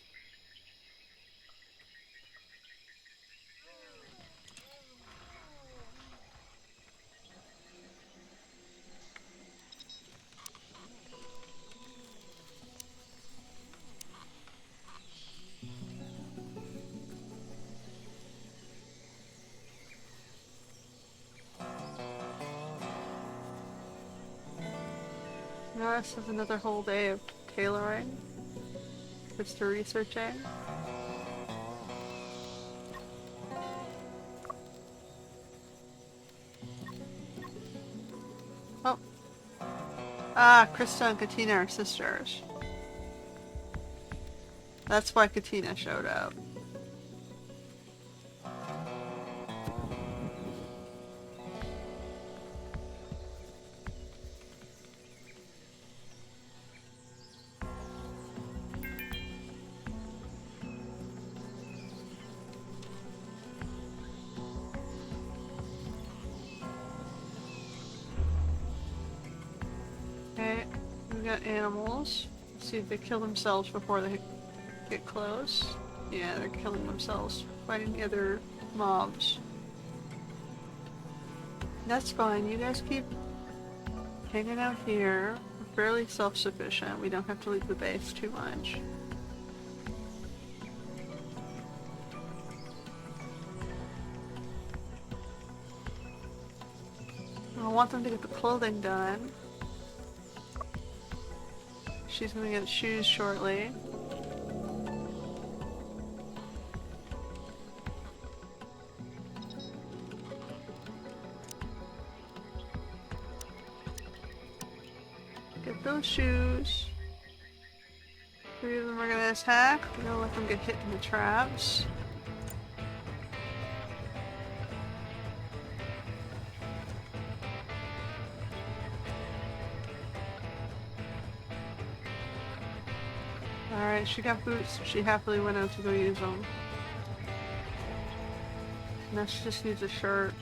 Now this is another whole day of tailoring. Switch to researching. Oh. Ah, Krista and Katina are sisters. That's why Katina showed up. Okay, we got animals. Let's see if they kill themselves before they get close. Yeah, they're killing themselves, fighting the other mobs. That's fine, you guys keep hanging out here. We're fairly self-sufficient. We don't have to leave the base too much. I want them to get the clothing done. She's gonna get shoes shortly. Get those shoes. 3 of them are gonna attack. We're gonna let them get hit in the traps. Alright, she got boots. She happily went out to go use them. Now she just needs a shirt.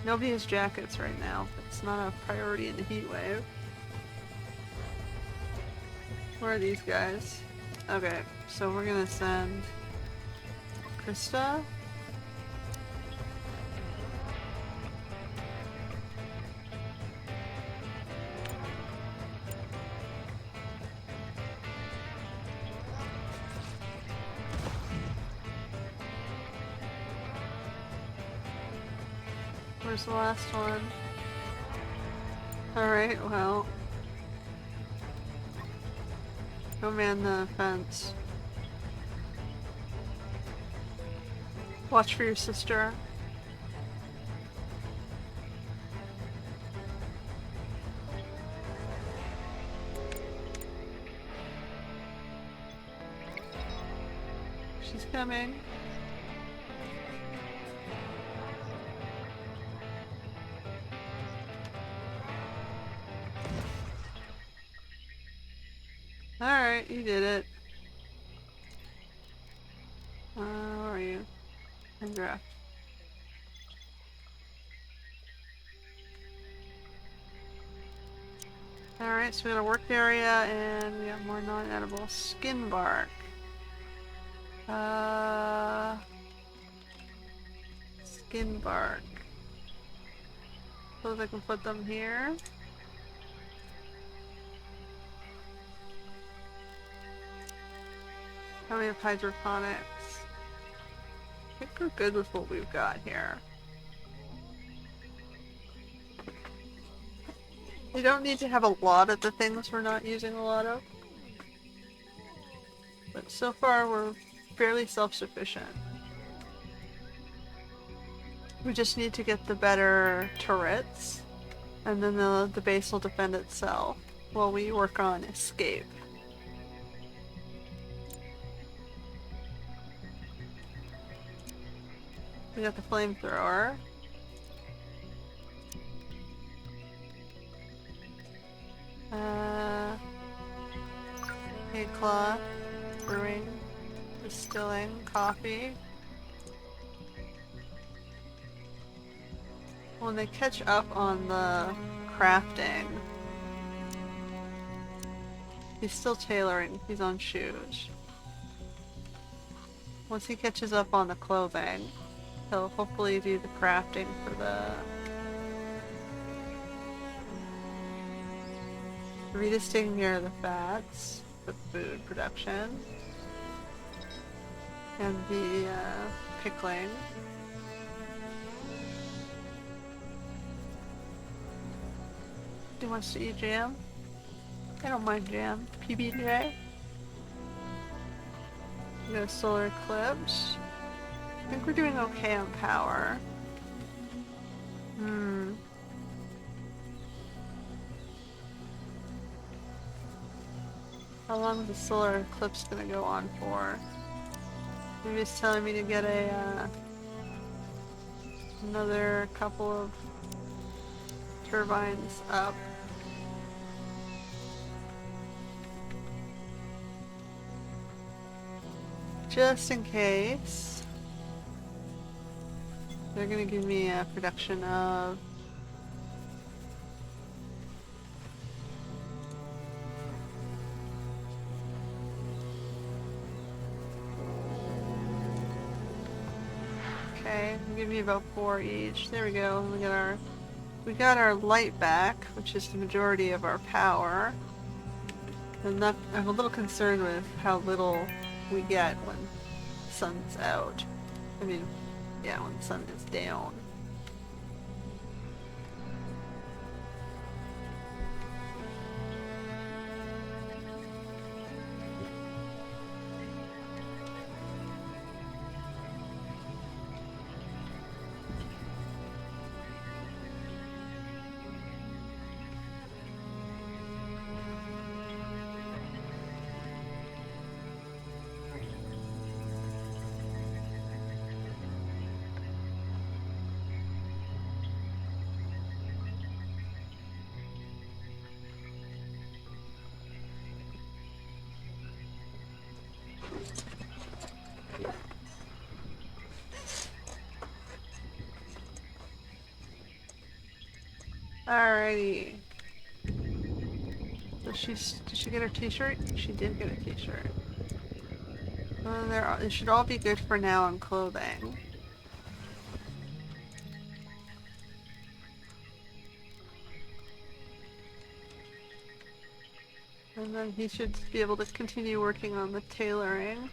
Nobody has jackets right now. It's not a priority in the heat wave. Where are these guys? Okay, so we're gonna send Krista. Where's the last one? Alright, well. Go man the fence. Watch for your sister. She's coming. Alright, you did it. Where are you? Congrats. Alright, so we got a work area and we have more non-edible skin bark. Skin bark. Suppose I can put them here. How we have hydroponics. think we're good with what we've got here. We don't need to have a lot of the things we're not using a lot of. But so far we're fairly self-sufficient. We just need to get the better turrets, and then the base will defend itself while we work on escape. We got the flamethrower. Hay cloth, brewing, distilling, coffee. When they catch up on the crafting, he's still tailoring, he's on shoes. Once he catches up on the clothing, he'll hopefully do the crafting for the Rita's taking care of the fats, the food production, and the pickling. He wants to eat jam? I don't mind jam. PBJ? We got a solar eclipse. I think we're doing okay on power. How long is the solar eclipse gonna go on for? Maybe it's telling me to get a another couple of turbines up. Just in case. They're gonna give me a production of okay, give me about 4 each. There we go. We got our light back, which is the majority of our power. I'm a little concerned with how little we get when the sun's out. I mean, yeah, when the sun is down. Alrighty. Did she get her t-shirt? She did get a t-shirt. Well, they should all be good for now on clothing. And then he should be able to continue working on the tailoring.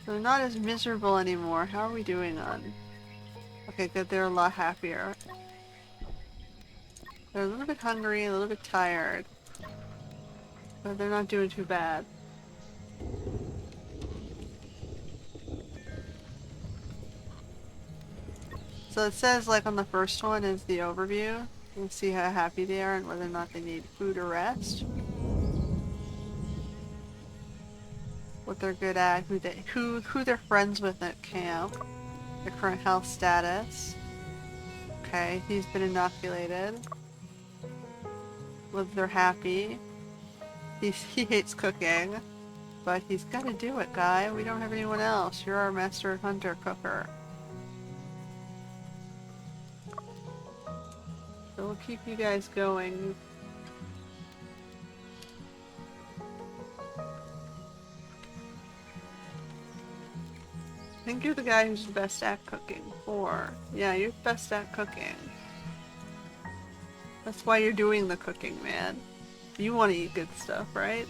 They're not as miserable anymore. How are we doing on? Okay, good. They're a lot happier. They're a little bit hungry, a little bit tired. But they're not doing too bad. So it says, like on the first one is the overview. You can see how happy they are and whether or not they need food or rest. What they're good at, who they're friends with at camp, their current health status. Okay, he's been inoculated. Whether they're happy. He hates cooking, but he's gotta do it, guy. We don't have anyone else. You're our master hunter cooker. So we'll keep you guys going. I think you're the guy who's the best at cooking. 4. Yeah, you're best at cooking. That's why you're doing the cooking, man. You want to eat good stuff, right?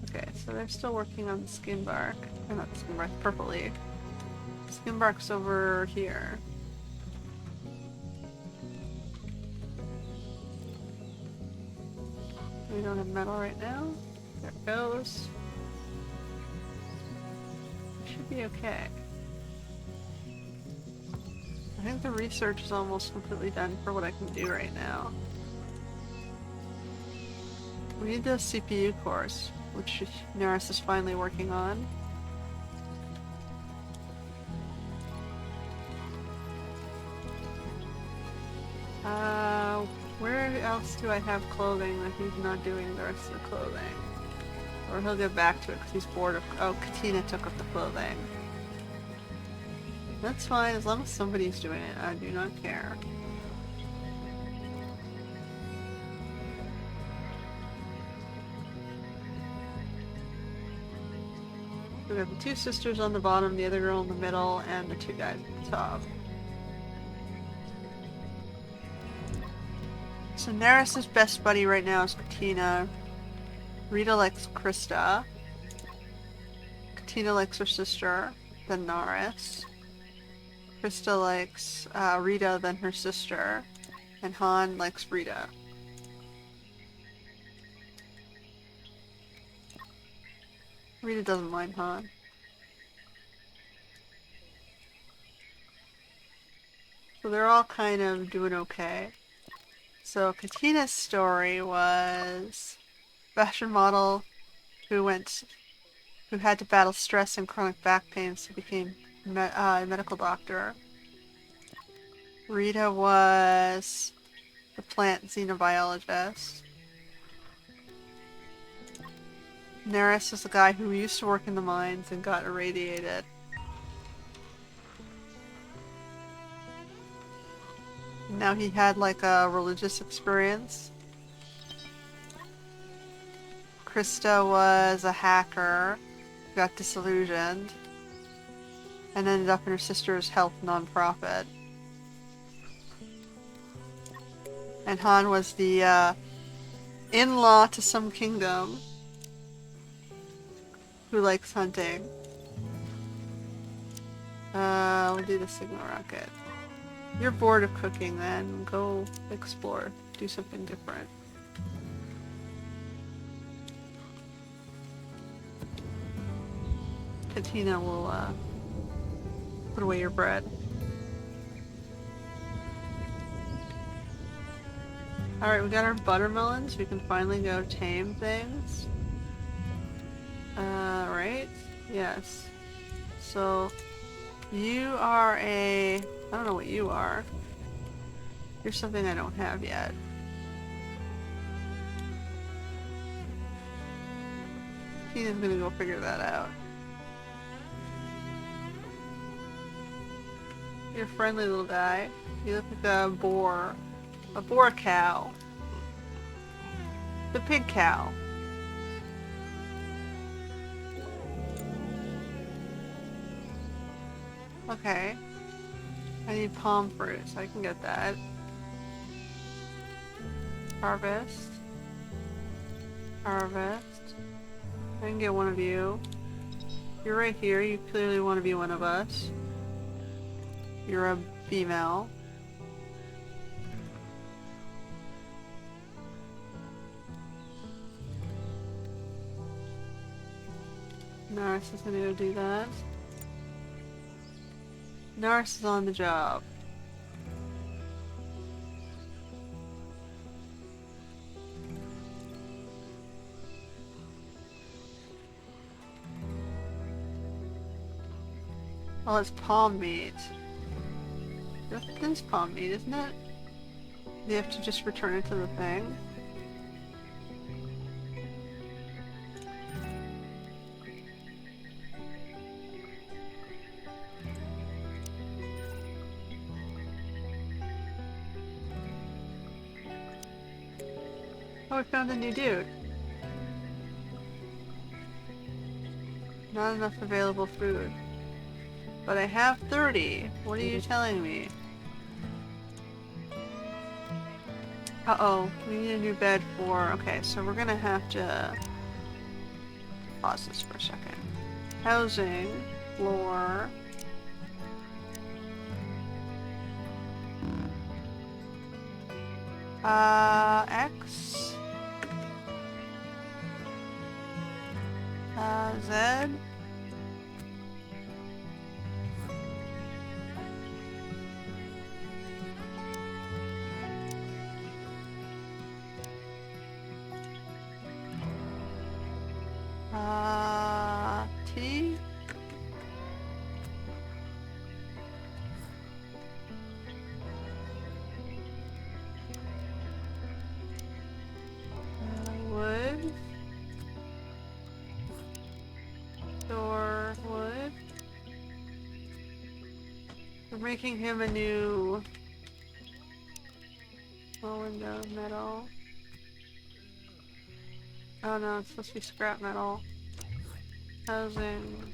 Okay, so they're still working on the skin bark. Or not the skin bark, purple leaf. Skin bark's over here. We don't have metal right now. There it goes. Should be okay. I think the research is almost completely done for what I can do right now. We need the CPU course, which Naris is finally working on. Where else do I have clothing that he's not doing the rest of the clothing? Or he'll get back to it because he's bored of— oh, Katina took up the clothing. That's fine, as long as somebody's doing it, I do not care. We got the two sisters on the bottom, the other girl in the middle, and the two guys at the top. So Naris' best buddy right now is Katina. Rita likes Krista. Katina likes her sister, then Naris. Krista likes Rita, then her sister. And Han likes Rita. Rita doesn't mind Han. So they're all kind of doing okay. So Katina's story was fashion model who had to battle stress and chronic back pain, so became a medical doctor. Rita was the plant xenobiologist. Naris is the guy who used to work in the mines and got irradiated. Now he had like a religious experience. Krista was a hacker who got disillusioned and ended up in her sister's health nonprofit. And Han was the in-law to some kingdom who likes hunting. We'll do the Sigma rocket. You're bored of cooking then. Go explore. Do something different. Katina will put away your bread. Alright, we got our buttermelons. We can finally go tame things. Right? Yes. So, you are a— I don't know what you are. You're something I don't have yet. Tina's gonna go figure that out. You're a friendly little guy. You look like a boar. A boar cow. The pig cow. Okay. I need palm fruit, so I can get that. Harvest. Harvest. I can get one of you. You're right here. You clearly want to be one of us. You're a female. Naris is gonna go do that. Naris is on the job. Oh, it's palm meat. This is palm meat, isn't it? You have to just return it to the thing. Oh, we found a new dude. Not enough available food. But I have 30. What are you telling me? Uh-oh. We need a new bed for... Okay, so we're gonna have to... Pause this for a second. Housing. Floor. X. Z. T. Wood. Door. Wood. We're making him a new... window. Metal. Oh no, it's supposed to be scrap metal. Housing.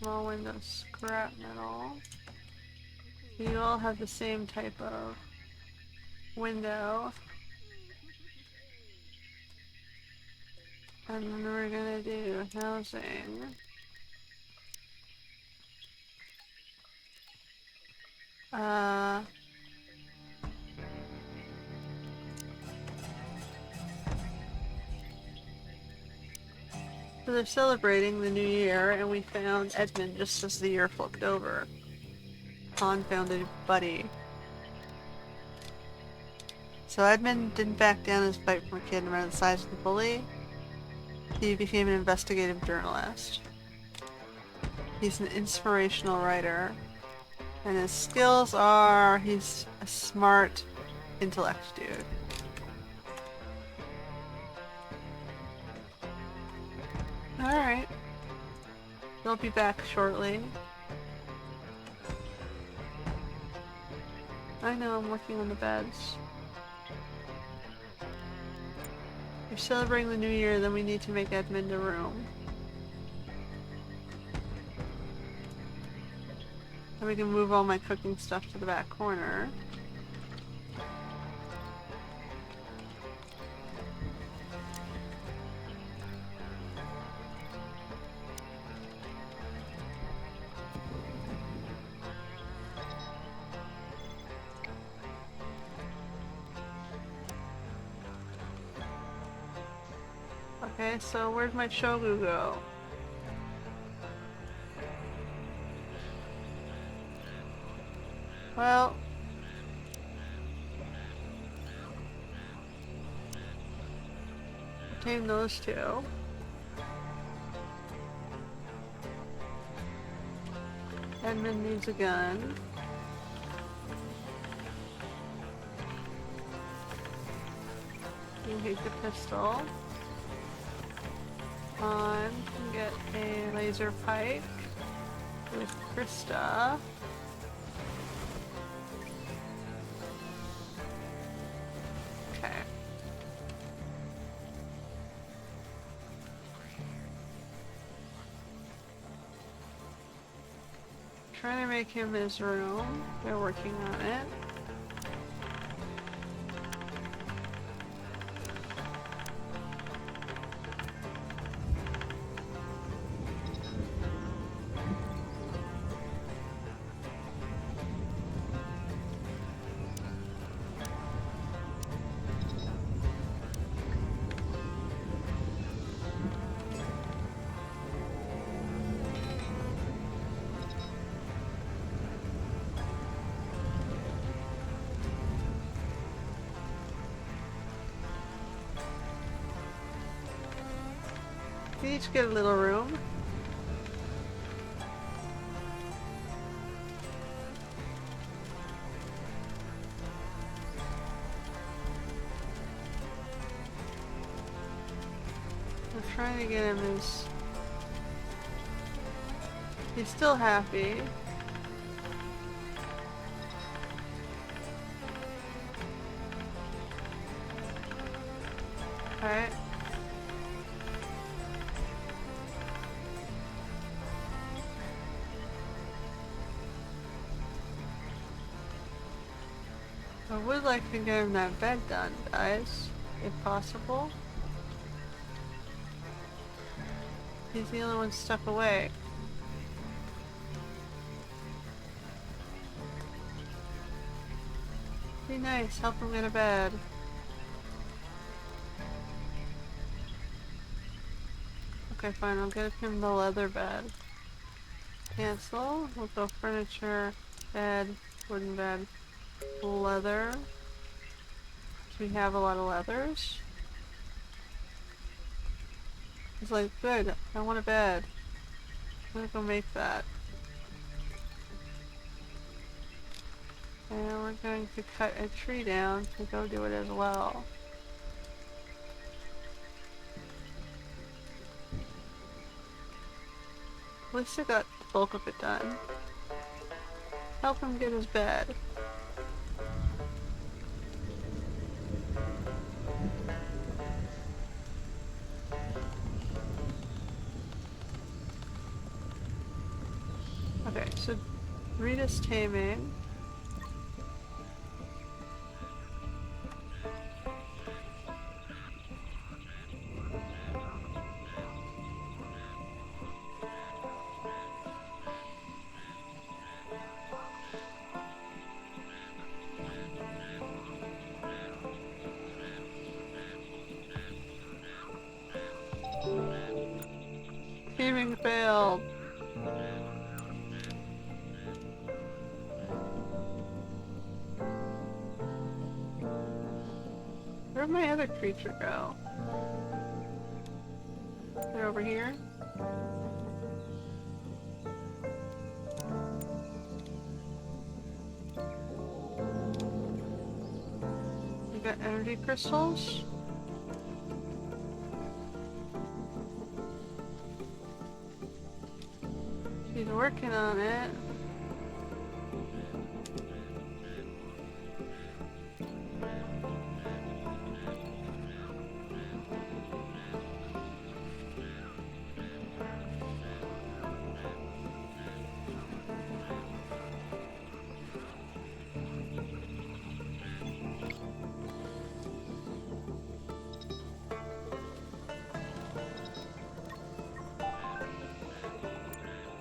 Small window. Scrap metal. You all have the same type of window. And then we're gonna do housing. So they're celebrating the new year, and we found Edmund just as the year flipped over. Han found a buddy. So Edmund didn't back down his fight from a kid no matter the size of the bully. He became an investigative journalist. He's an inspirational writer. And his skills are... he's a smart intellect dude. Alright. They'll be back shortly. I know, I'm working on the beds. We're celebrating the new year, then we need to make Edmund a room. Then we can move all my cooking stuff to the back corner. Okay, so where'd my shogu go? Well... tame those two. Edmund needs a gun. You hate the pistol. On, get a laser pike with Krista. Okay. Trying to make him his room. They're working on it. We each get a little room. I'm trying to get him his... He's still happy. Alright. I would like to get him that bed done, guys, if possible. He's the only one stuck away. Be nice, help him get a bed. Okay, fine, I'll get him the leather bed. Cancel. We'll go furniture, bed, wooden bed, leather. Do we have a lot of leathers? He's like, good, I want a bed. I'm gonna go make that. And we're going to cut a tree down to go do it as well. At least I got the bulk of it done. Help him get his bed. Okay, so Rita's taming. Taming failed. Where'd my other creature go? They're over here? You got energy crystals? She's working on it.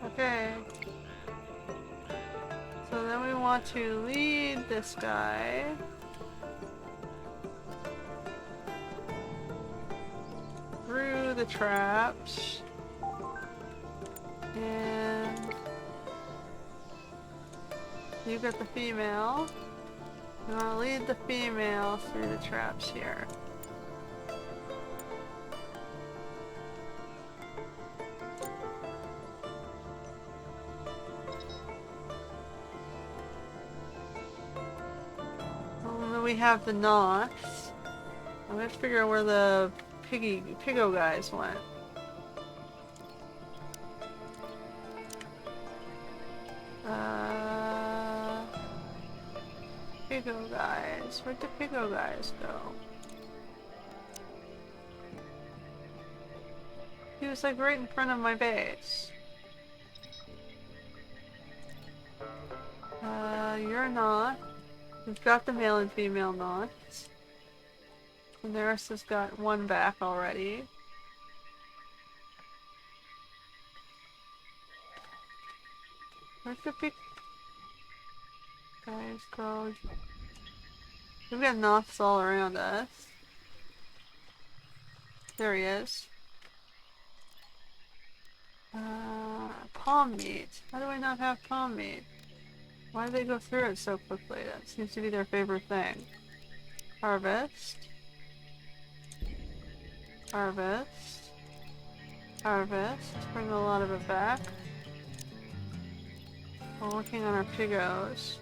Okay. So then we want to lead this guy. Through the traps. And you got the female. You want to lead the female through the traps here. And then we have the knots. I'm gonna figure out where the piggo guys went. Piggo guys. Where'd the piggo guys go? He was like right in front of my base. You're not. We've got the male and female knots. And the rest has got one back already. Where'd the big guys go? We've got knots all around us. There he is. Palm meat. Why do I not have palm meat? Why do they go through it so quickly? That seems to be their favorite thing. Harvest. Harvest. Harvest. Bring a lot of it back. We're working on our piggos.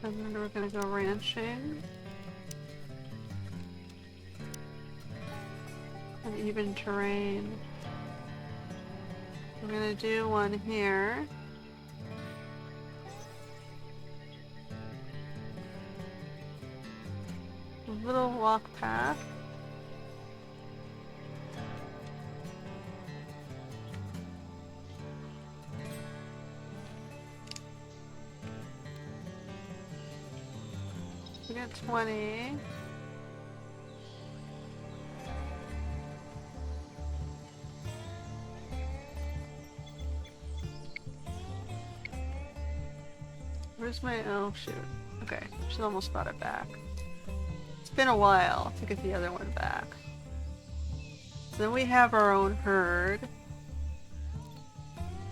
And then we're gonna go ranching. And even terrain. We're gonna do one here. little walk path. We got 20. Where's my, oh shoot. Okay, she's almost got it back. It's been a while to get the other one back. So then we have our own herd.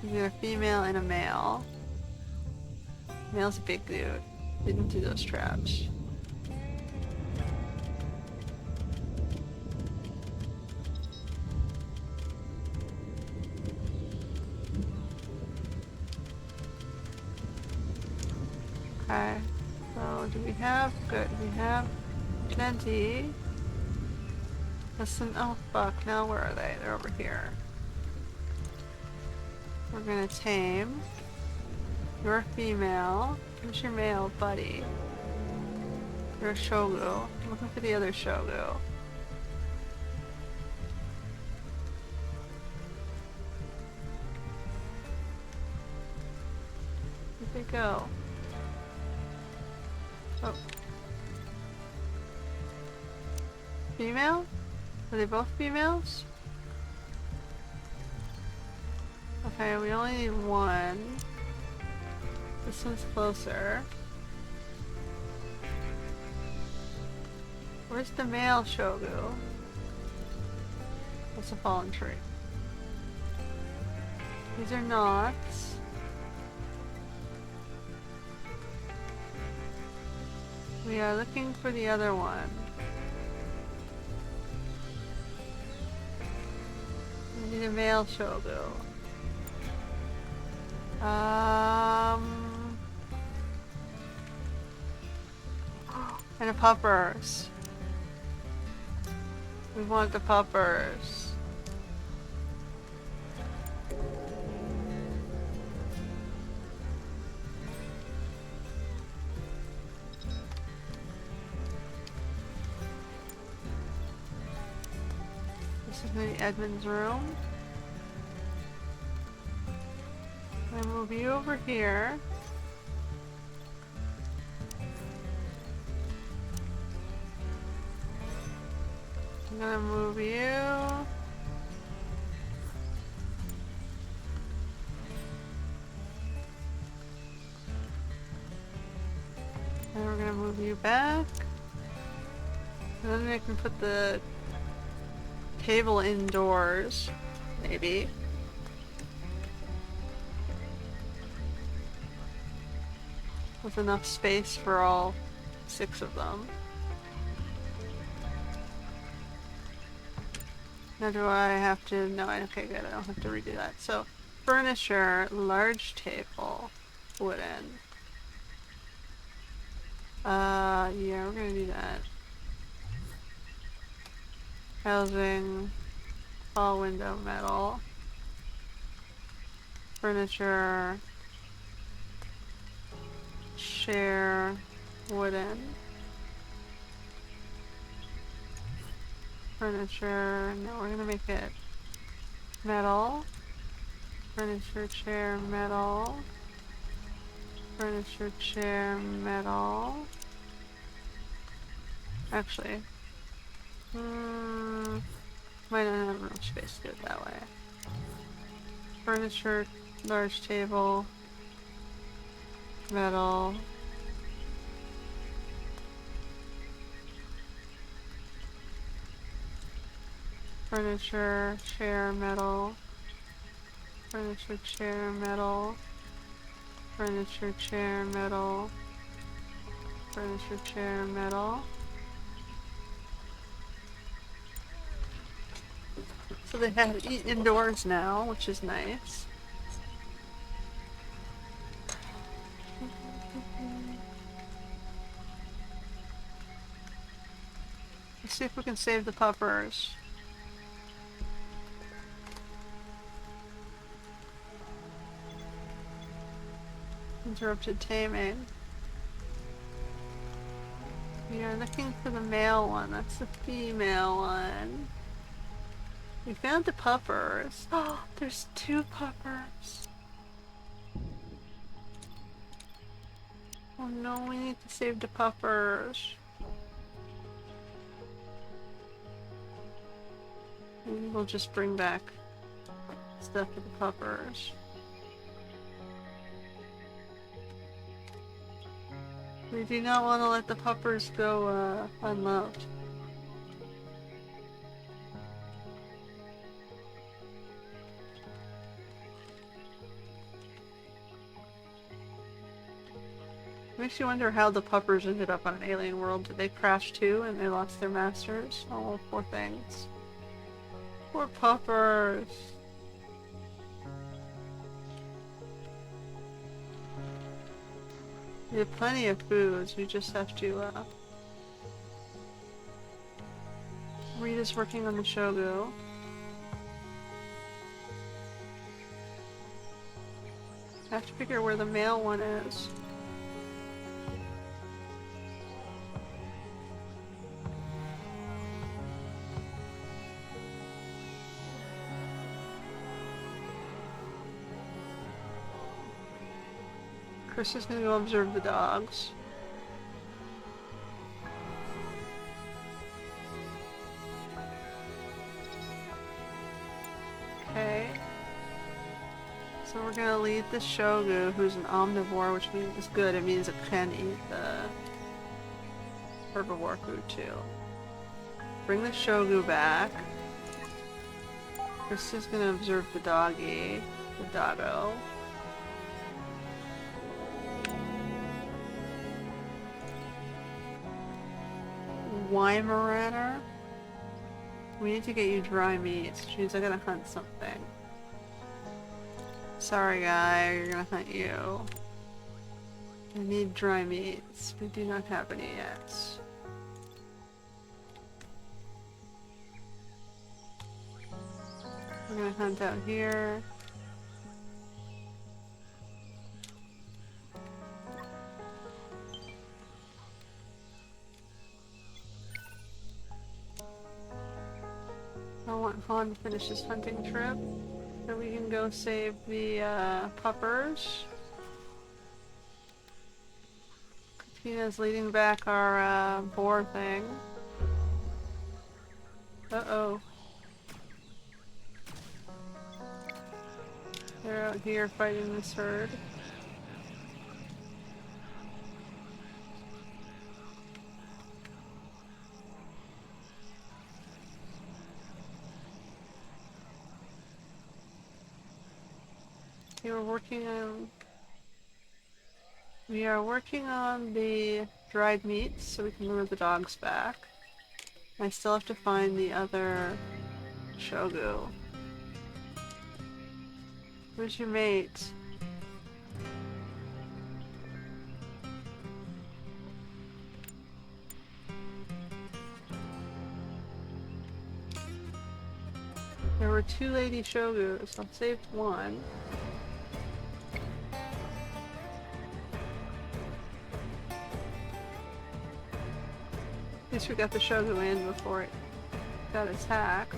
We got a female and a male. Male's a big dude. Didn't do those traps. Okay, so do we have, good, we have plenty. Listen, oh fuck, now where are they? They're over here. We're gonna tame. You're a female. Who's your male buddy? You're a shogu. I'm looking for the other shogu. Where'd they go? Oh. Female? Are they both females? Okay, we only need one. This one's closer. Where's the male shogu? That's a fallen tree. These are knots. We are looking for the other one. We need a male shogu. And a puppers. We want the puppers. This is the Edmund's room. I'm gonna move you over here. I'm gonna move you. And we're gonna move you back. And then I can put the table indoors, maybe. With enough space for all 6 of them. Now do I have to, no, okay good, I don't have to redo that. So, furniture, large table, wooden. Yeah, we're gonna do that. Housing, all window metal. Furniture, chair, wooden. Furniture, no, we're gonna make it metal. Furniture, chair, metal. Furniture, chair, metal. Actually, might not have enough space to do it that way. Furniture, large table, metal. Furniture, chair, metal. Furniture, chair, metal. Furniture, chair, metal. Furniture, chair, metal. So they have to eat indoors now, which is nice. Let's see if we can save the puppers. Interrupted taming. We are looking for the male one. That's the female one. We found the puppers. Oh, there's 2 puppers. Oh no, we need to save the puppers. Maybe we'll just bring back stuff for the puppers. We do not want to let the puppers go unloved. Makes you wonder how the puppers ended up on an alien world. Did they crash too and they lost their masters? Oh, poor things. Poor puppers. We have plenty of foods, we just have to, Rita's working on the shogu. I have to figure where the male one is. Chris is gonna go observe the dogs. Okay. So we're gonna lead the shogu, who's an omnivore, which means is good. It means it can eat the herbivore food too. Bring the shogu back. Chris is gonna observe the doggy, the doggo. Weimaraner. We need to get you dry meats, which means I gotta hunt something. Sorry guy, you're gonna hunt you. I need dry meats. We do not have any yet. We're gonna hunt out here. I want Han to finish his hunting trip, so we can go save the puppers. Katina's leading back our boar thing. Uh-oh. They're out here fighting this herd. We are working on the dried meats so we can lure the dogs back. I still have to find the other shogu. Where's your mate? There were 2 lady shogus. I'll save one. At least we got the shogu in before it got attacked.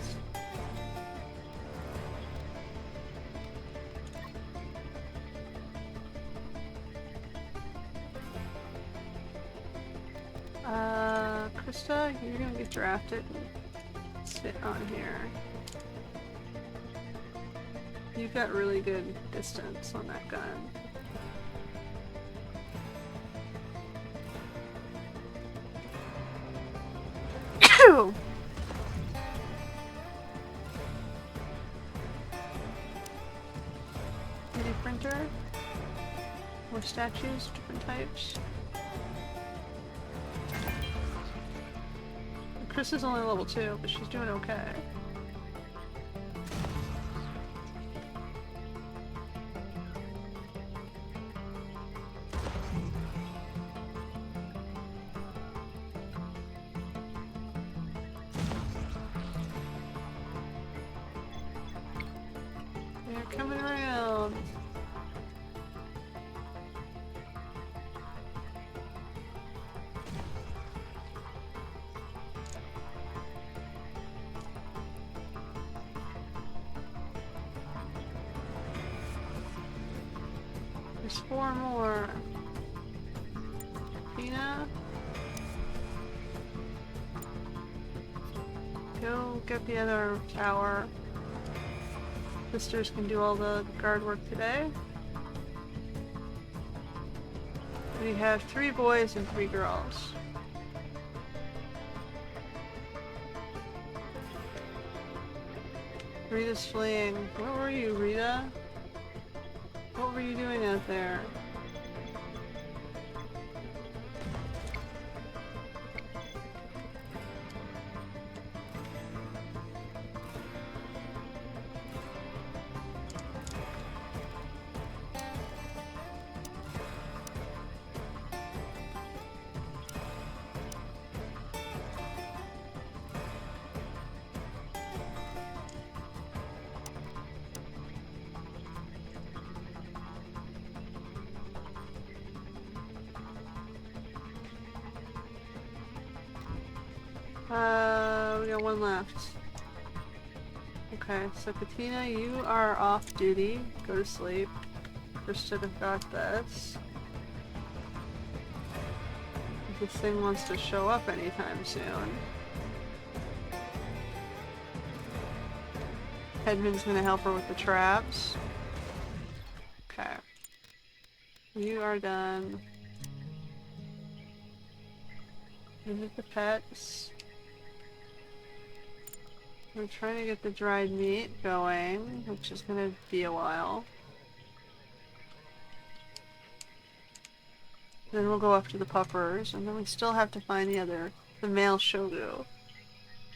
Krista, you're gonna get drafted and sit on here. You've got really good distance on that gun. Ew! 3D printer. More statues, different types. Chris is only level 2, but she's doing okay. They're coming around. There's 4 more. Tina? Go get the other tower. Sisters can do all the guard work today. We have 3 boys and 3 girls. Rita's fleeing. Where were you, Rita? What were you doing out there? We got 1 left. Okay, so Katina, you are off duty. Go to sleep. First should have got this. If this thing wants to show up anytime soon. Hedman's gonna help her with the traps. Okay. You are done. Visit the pets. We're trying to get the dried meat going, which is gonna be a while. Then we'll go up to the puppers, and then we still have to find the male shogu.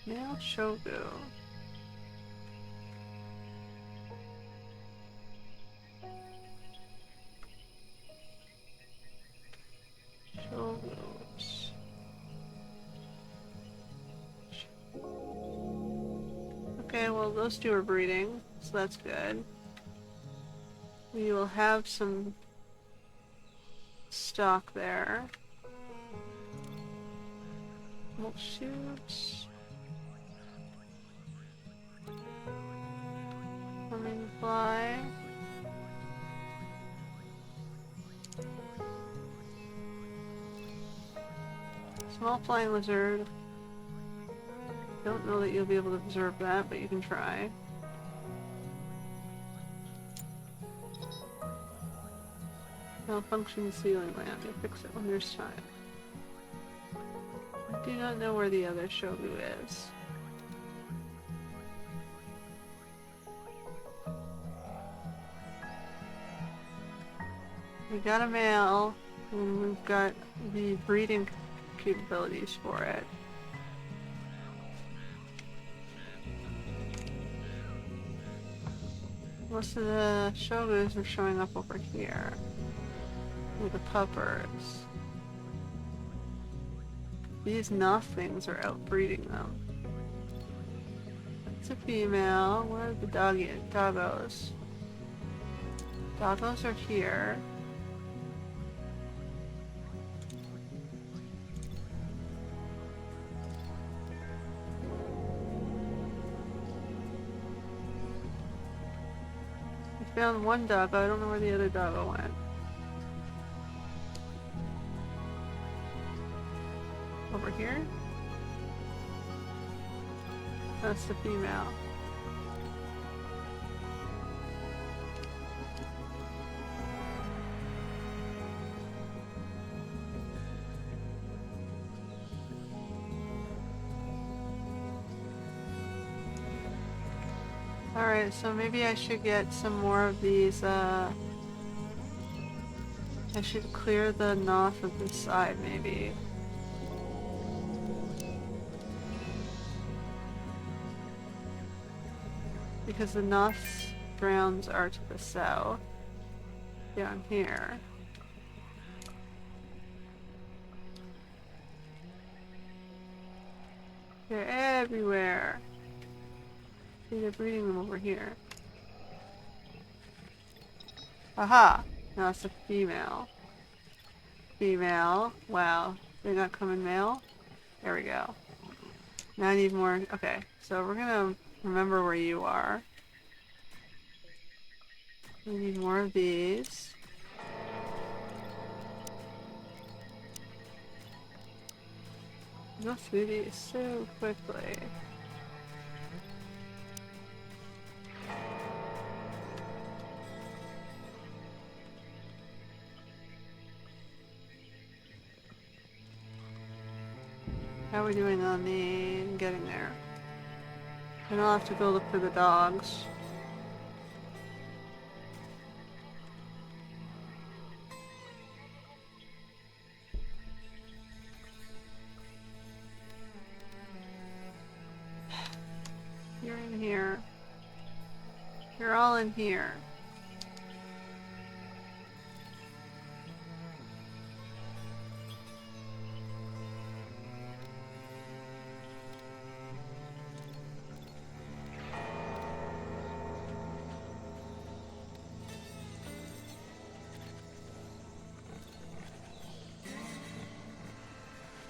Male shogu. Shogus. Okay, well those 2 are breeding, so that's good. We will have some stock there. Molt shoots. Humming fly. Small flying lizard. Don't know that you'll be able to observe that, but you can try. Malfunction ceiling lamp. You'll fix it when there's time. I do not know where the other shogu is. We got a male, and we've got the breeding capabilities for it. Most of the shogus are showing up over here. With the puppers. These Noth things are outbreeding them. It's a female. Where are the doggos? Doggos are here. We found 1 doggo. I don't know where the other doggo went. Over here? That's the female. Alright, so maybe I should get some more of these, I should clear the Noth of this side, maybe. Because the Noth's grounds are to the south. Down here. They're everywhere. See, they're breeding them over here. Aha! Now it's a female. Female. Wow. They're not coming male? There we go. Now I need more. Okay, so we're gonna remember where you are. We need more of these. Go through these so quickly. How are we doing on the getting there? And I'll have to go look for the dogs. You're in here. You're all in here.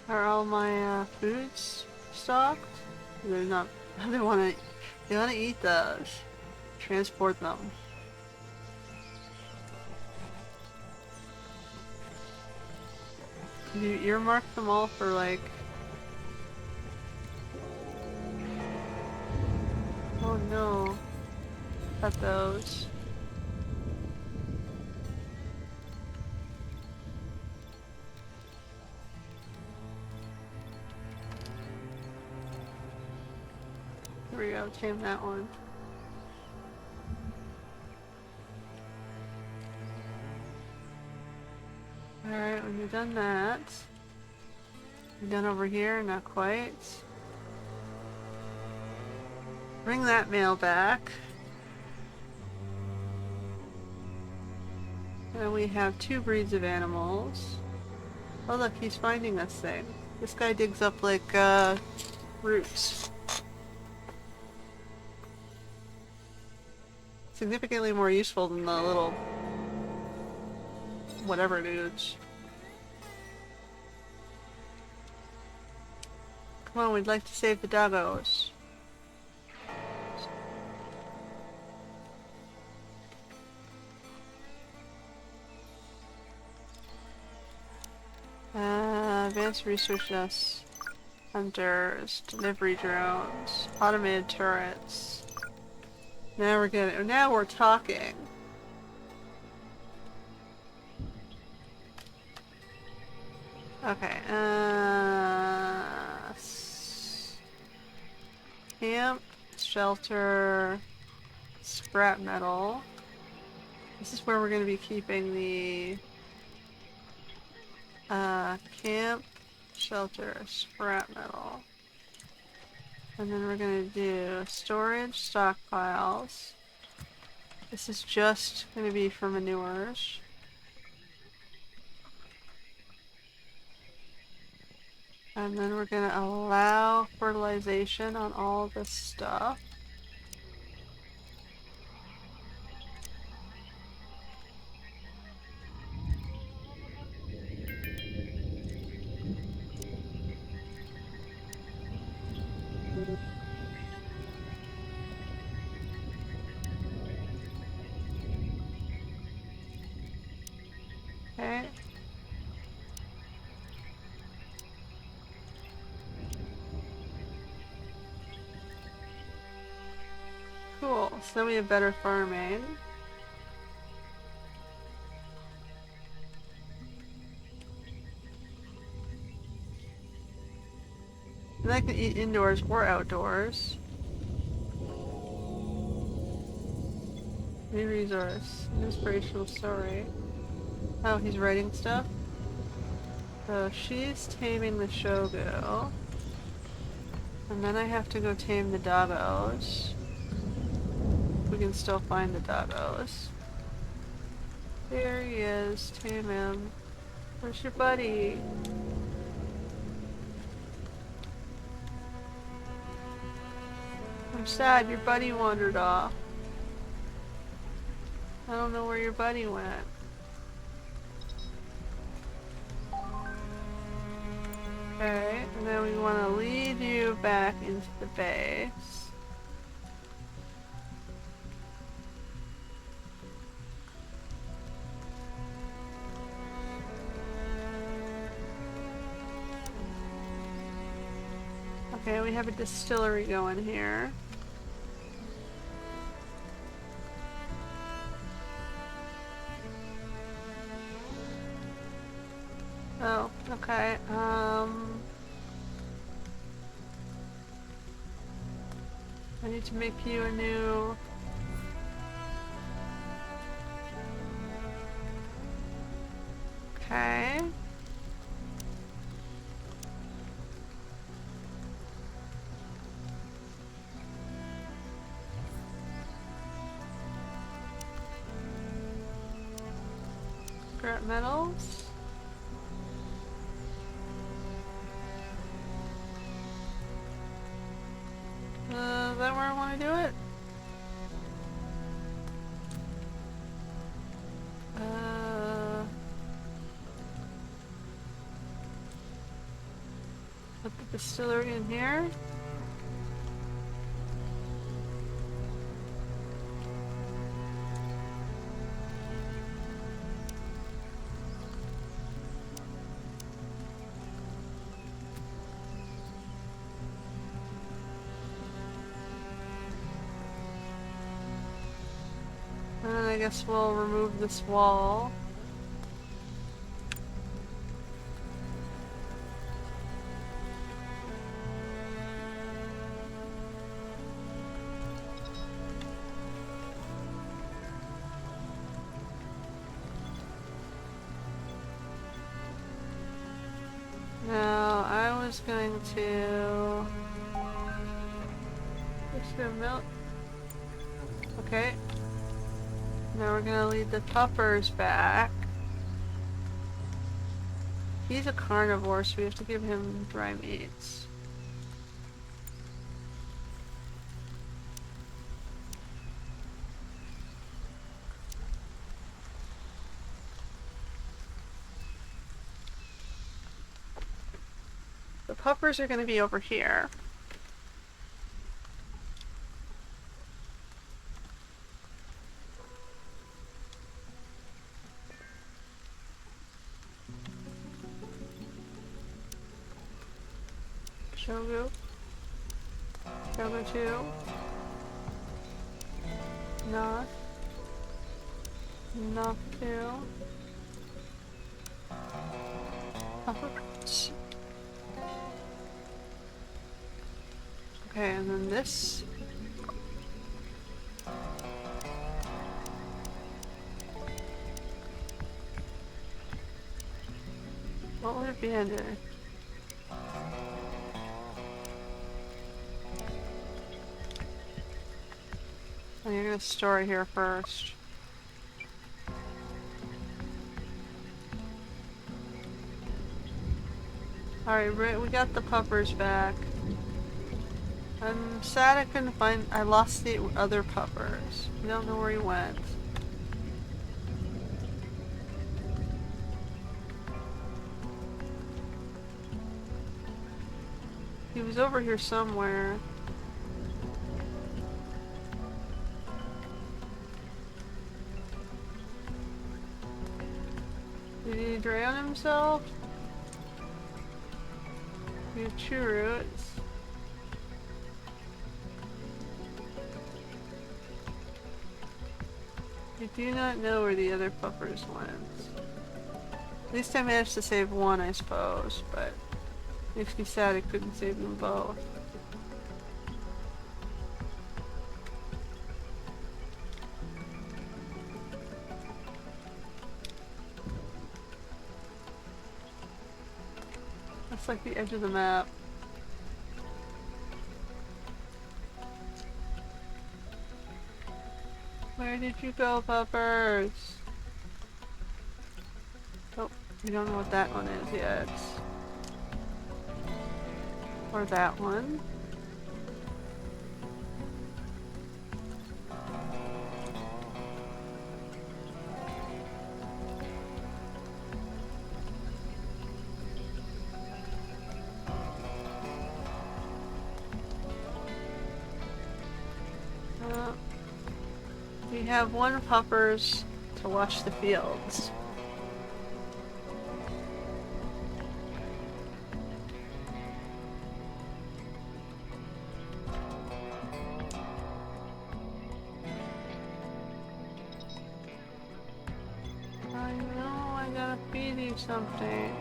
Are all my foods stocked? They're not. They want to. They want to eat those. Transport them. You earmark them all for like. Oh no. Cut those. Here we go, tame that one. Alright, when you've done that, you're done over here, not quite. Bring that mail back. And we have 2 breeds of animals. Oh look, he's finding this thing. This guy digs up like roots. Significantly more useful than the little whatever dudes. Come on, we'd like to save the doggos. Advanced research desk, hunters, delivery drones, automated turrets. Now we're getting. Now we're talking. Okay. Camp, shelter, scrap metal. This is where we're going to be keeping the camp, shelter, scrap metal. And then we're going to do storage, stockpiles. This is just going to be for manures. And then we're going to allow fertilization on all this stuff. Okay. Cool. So then we have better farming. And I can eat indoors or outdoors. New resource. Inspirational story. Oh, he's writing stuff? So she's taming the shogu. And then I have to go tame the doggos. We can still find the doggos. There he is. Tame him. Where's your buddy? I'm sad your buddy wandered off. I don't know where your buddy went. Okay, and then we want to lead you back into the base. Okay, we have a distillery going here. Oh, okay. I need to make you a new... Okay. Scrap metals. Is that where I want to do it? Put the distillery in here. And then I guess we'll remove this wall. Now, I was going to... Just gonna melt. Okay. Now we're gonna lead the puppers back. He's a carnivore, so we have to give him dry meats. The puppers are gonna be over here. Shogu. Shogu 2. Knock. Knock 2. Puppers. Okay, and then this. What would it be under? I'm gonna store it here first. Alright, we got the puppers back. I'm sad I couldn't find... I lost the other puppers. I don't know where he went. He was over here somewhere. Did he drown himself? We have 2 roots. I do not know where the other puppers went. At least I managed to save one, I suppose, but makes me sad I couldn't save them both. That's like the edge of the map. Where did you go, puppers? Oh, we don't know what that one is yet. Or that one. We have 1 puppers to watch the fields. do something.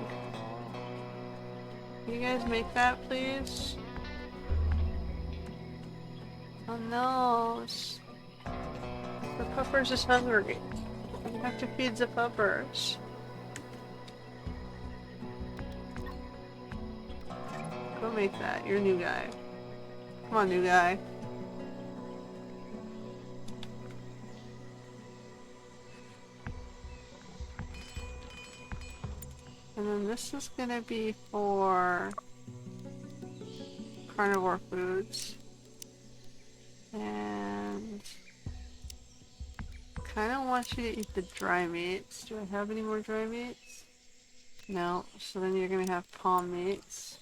Can you guys make that, please? Oh no. The puppers is hungry. We have to feed the puppers. Go make that. You're a new guy. Come on, new guy. And then this is gonna be for carnivore foods. And kind of want you to eat the dry meats. Do I have any more dry meats? No. So then you're gonna have palm meats,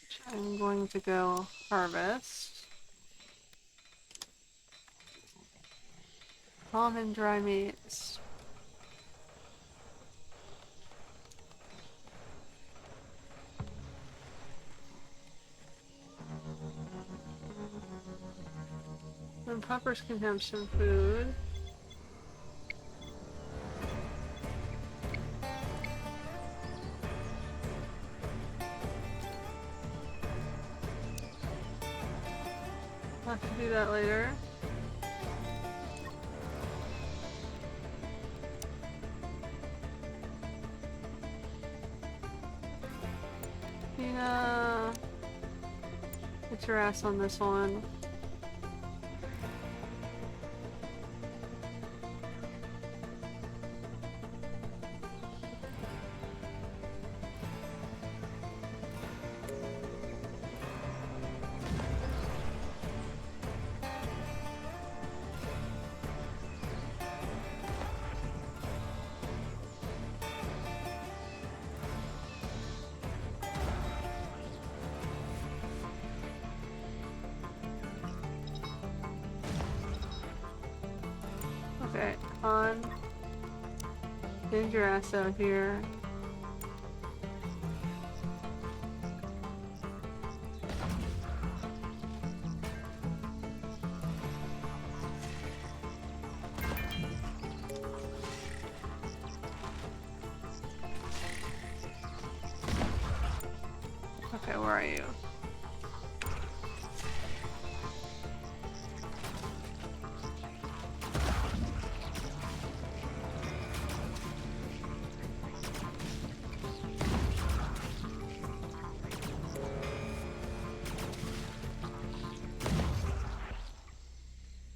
which I'm going to go harvest. Palm and dry meats. And puppers can have some food. I'll have to do that later. Tina, get your ass on this one. Okay, on. Get your ass out here. Okay, where are you?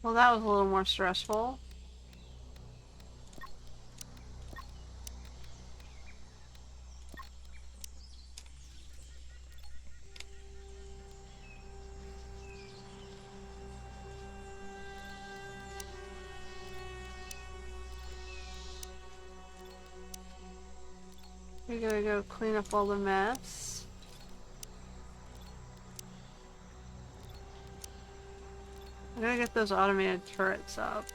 Well, that was a little more stressful. We gotta go clean up all the mess. I gotta get those automated turrets up.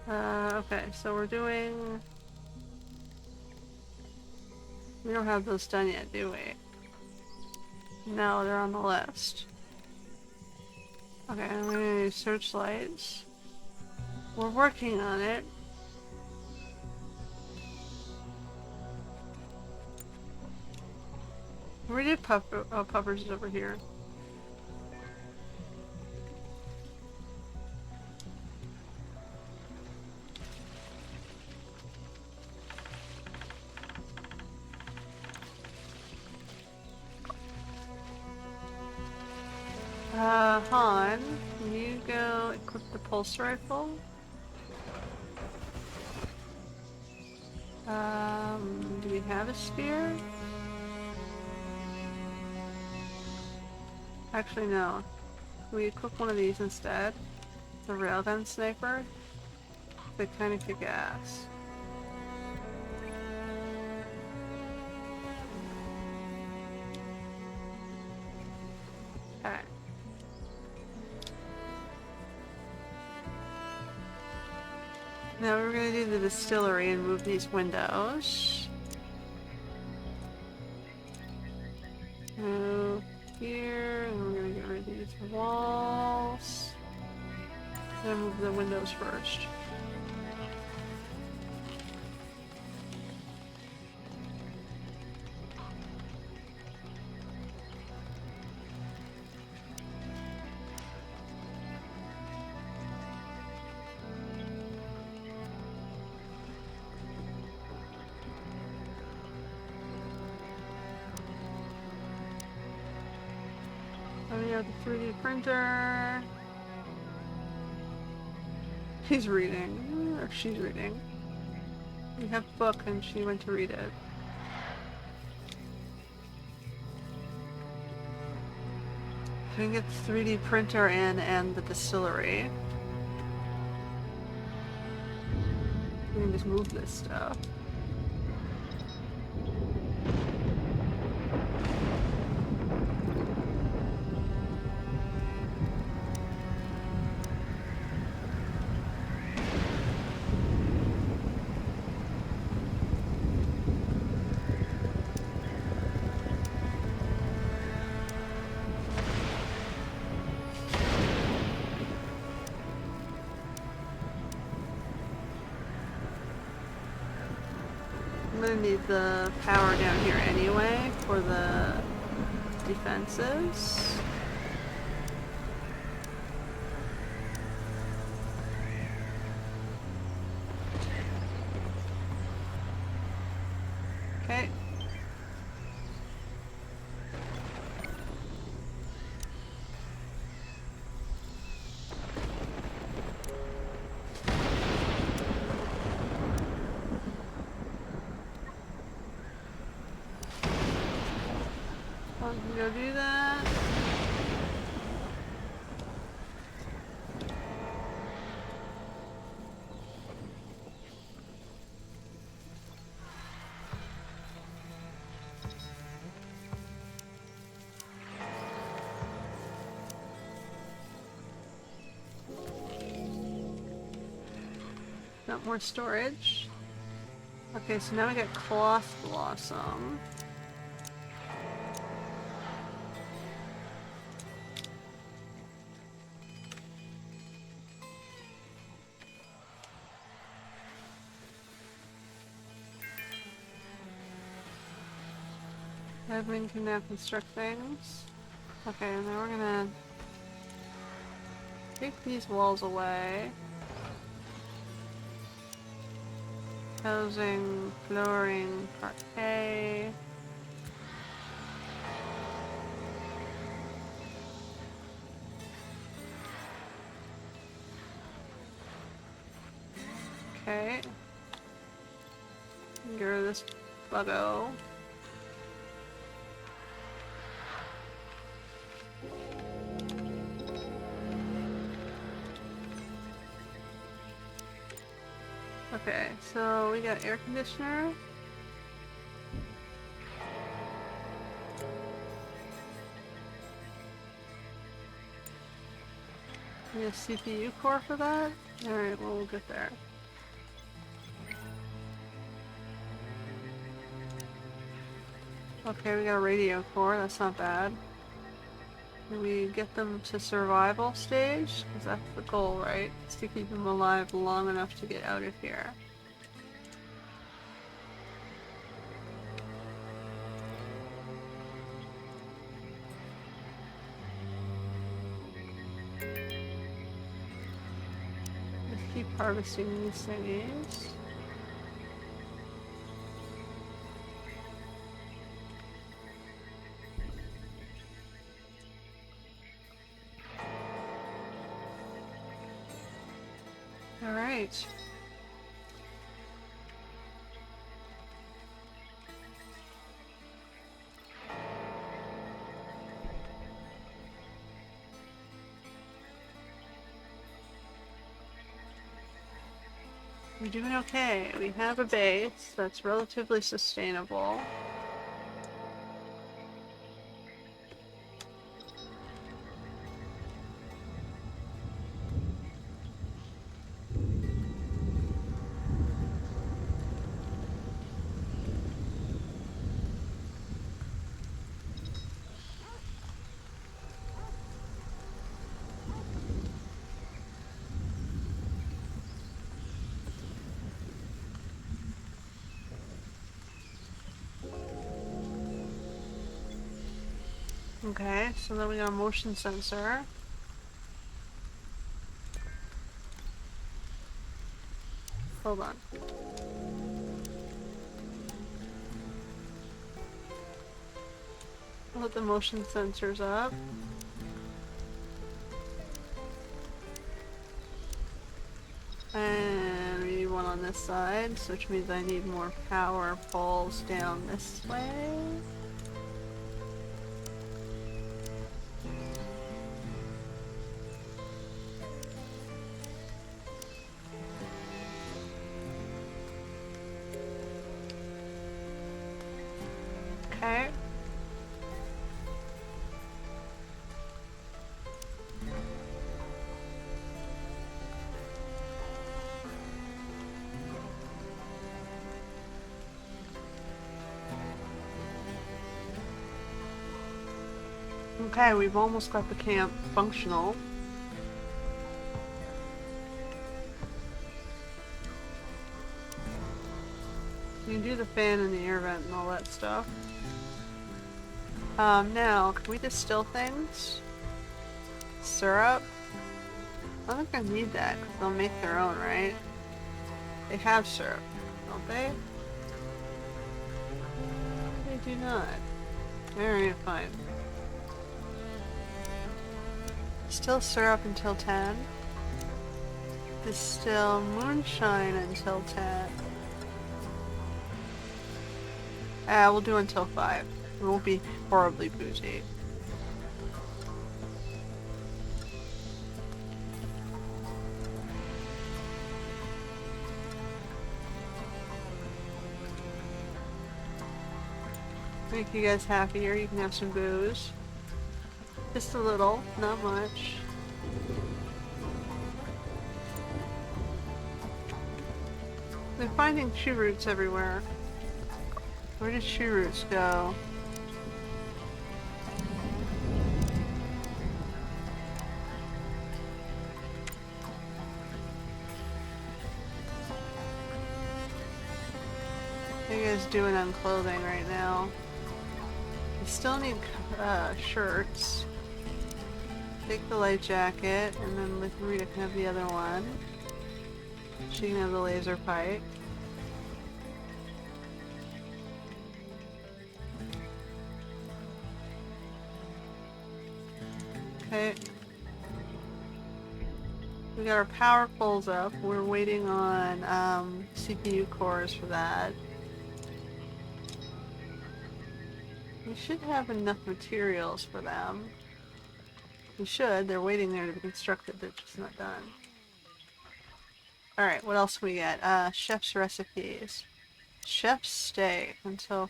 Okay, so we're doing... We don't have those done yet, do we? No, they're on the list. Okay, I'm gonna do searchlights. We're working on it. Where did Puppers is over here? Han, can you go equip the pulse rifle? Do we have a spear? Actually, no. Can we equip one of these instead? The railgun sniper? They kind of kick ass. Okay. Now we're gonna do the distillery and move these windows. Move here, and we're gonna get rid of these walls. Then move the windows first. Then we have the 3D printer. He's reading, or she's reading. We have a book and she went to read it. We can get the 3D printer in and the distillery. We can just move this stuff. I'm gonna need the power down here anyway for the defenses. Okay. I can go do that. Got more storage. Okay, so now we got cloth blossom. Admin can now construct things. Okay, and then we're gonna take these walls away. Housing, flooring, parquet. Okay. Get rid of this buggo. Okay, so we got air conditioner. We have CPU core for that? Alright, well, we'll get there. Okay, we got a radio core, that's not bad. Can we get them to survival stage? Because that's the goal, right? Is to keep them alive long enough to get out of here. Let's keep harvesting these thingies. Alright. We're doing okay. We have a base that's relatively sustainable. Okay, so then we got a motion sensor. Hold on. Put the motion sensors up. And we need one on this side, which means I need more power poles down this way. Okay. Okay, we've almost got the camp functional. You can do the fan and the air vent and all that stuff. Now, can we distill things? Syrup? I don't think I need that, because they'll make their own, right? They have syrup, don't they? They do not. Alright, fine. Distill syrup until 10. Distill moonshine until 10. We'll do until 5. It won't be horribly boozy. Make you guys happier, you can have some booze. Just a little, not much. They're finding tree roots everywhere. Where did tree roots go? What are you guys doing on clothing right now? You still need shirts. Take the light jacket, and then Rita can have the other one. She can have the laser pipe. Okay. We got our power poles up. We're waiting on CPU cores for that. We should have enough materials for them. We should. They're waiting there to be constructed. They're just not done. Alright, what else we get? Chef's recipes. Chef's steak until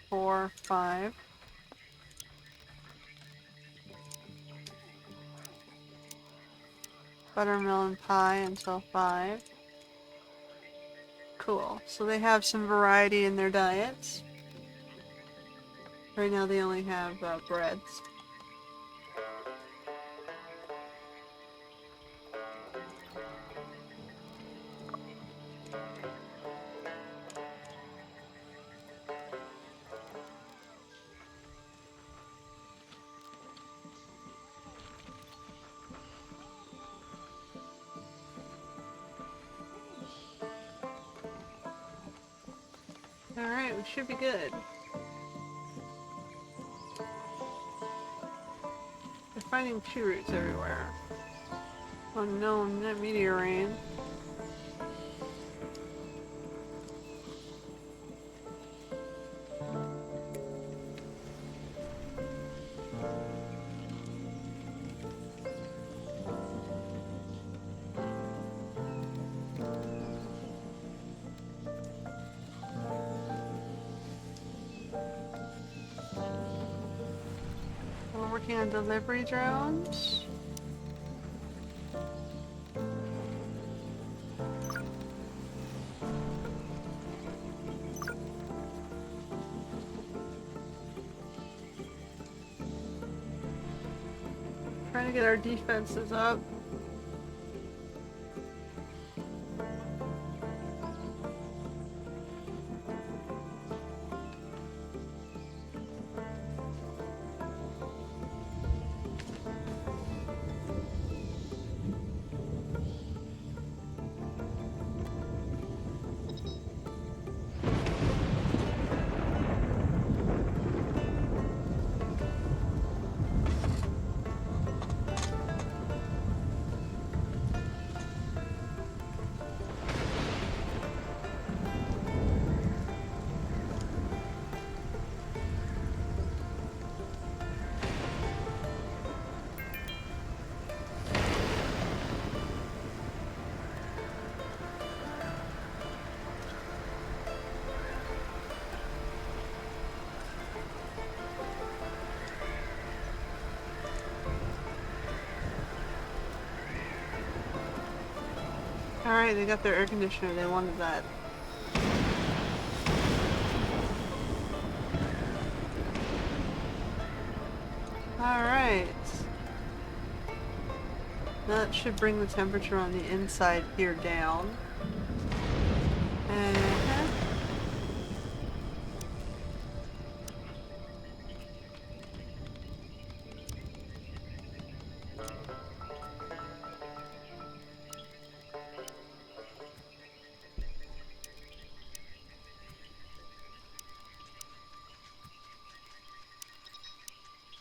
4, 5. Buttermelon pie until 5. Cool. So they have some variety in their diets. Right now they only have breads. Alright, we should be good. They're finding tree roots everywhere. Oh no, not meteor rain. We're working on delivery drones. Trying to get our defenses up. Alright, they got their air conditioner. They wanted that. Alright. That should bring the temperature on the inside here down.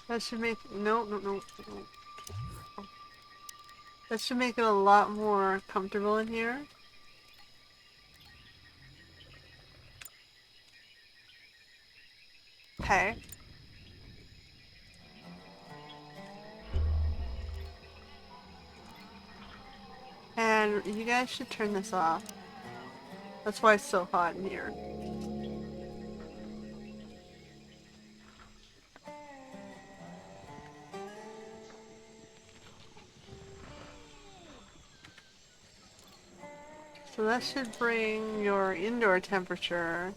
That should make no. That should make it a lot more comfortable in here. Okay. And you guys should turn this off. That's why it's so hot in here. So that should bring your indoor temperature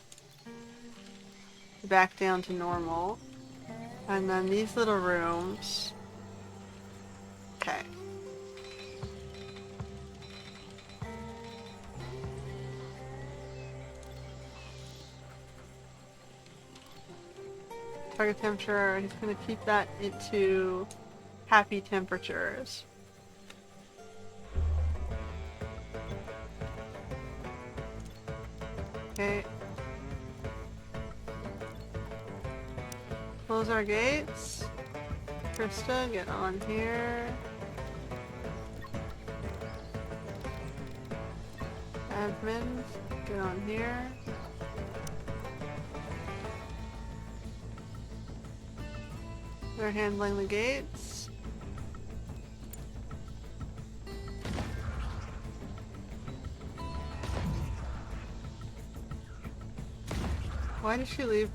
back down to normal. And then these little rooms. Okay. Target temperature, he's going to keep that into happy temperatures. Okay. Close our gates. Krista, get on here. Admin, get on here. They're handling the gates. Why did she leave?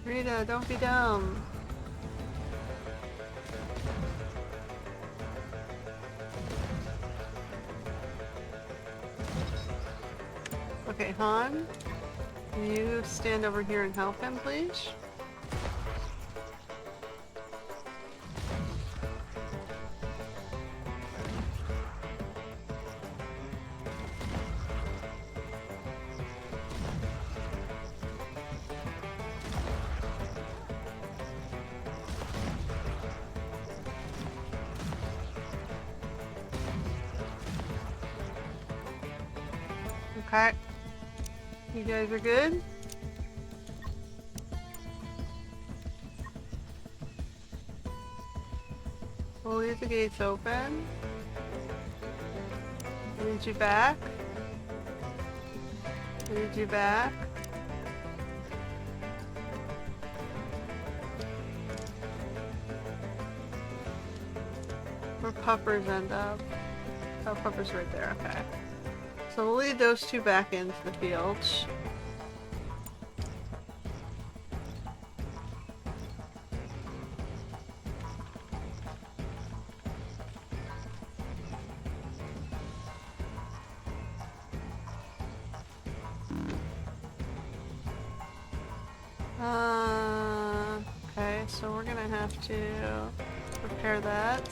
Rita, don't be dumb. Okay, Han, can you stand over here and help him, please? Okay. You guys are good? We'll leave the gates open. Lead you back. Lead you back. Where puppers end up. Oh, puppers right there, okay. So we'll lead those two back into the fields. Okay, so we're gonna have to repair that.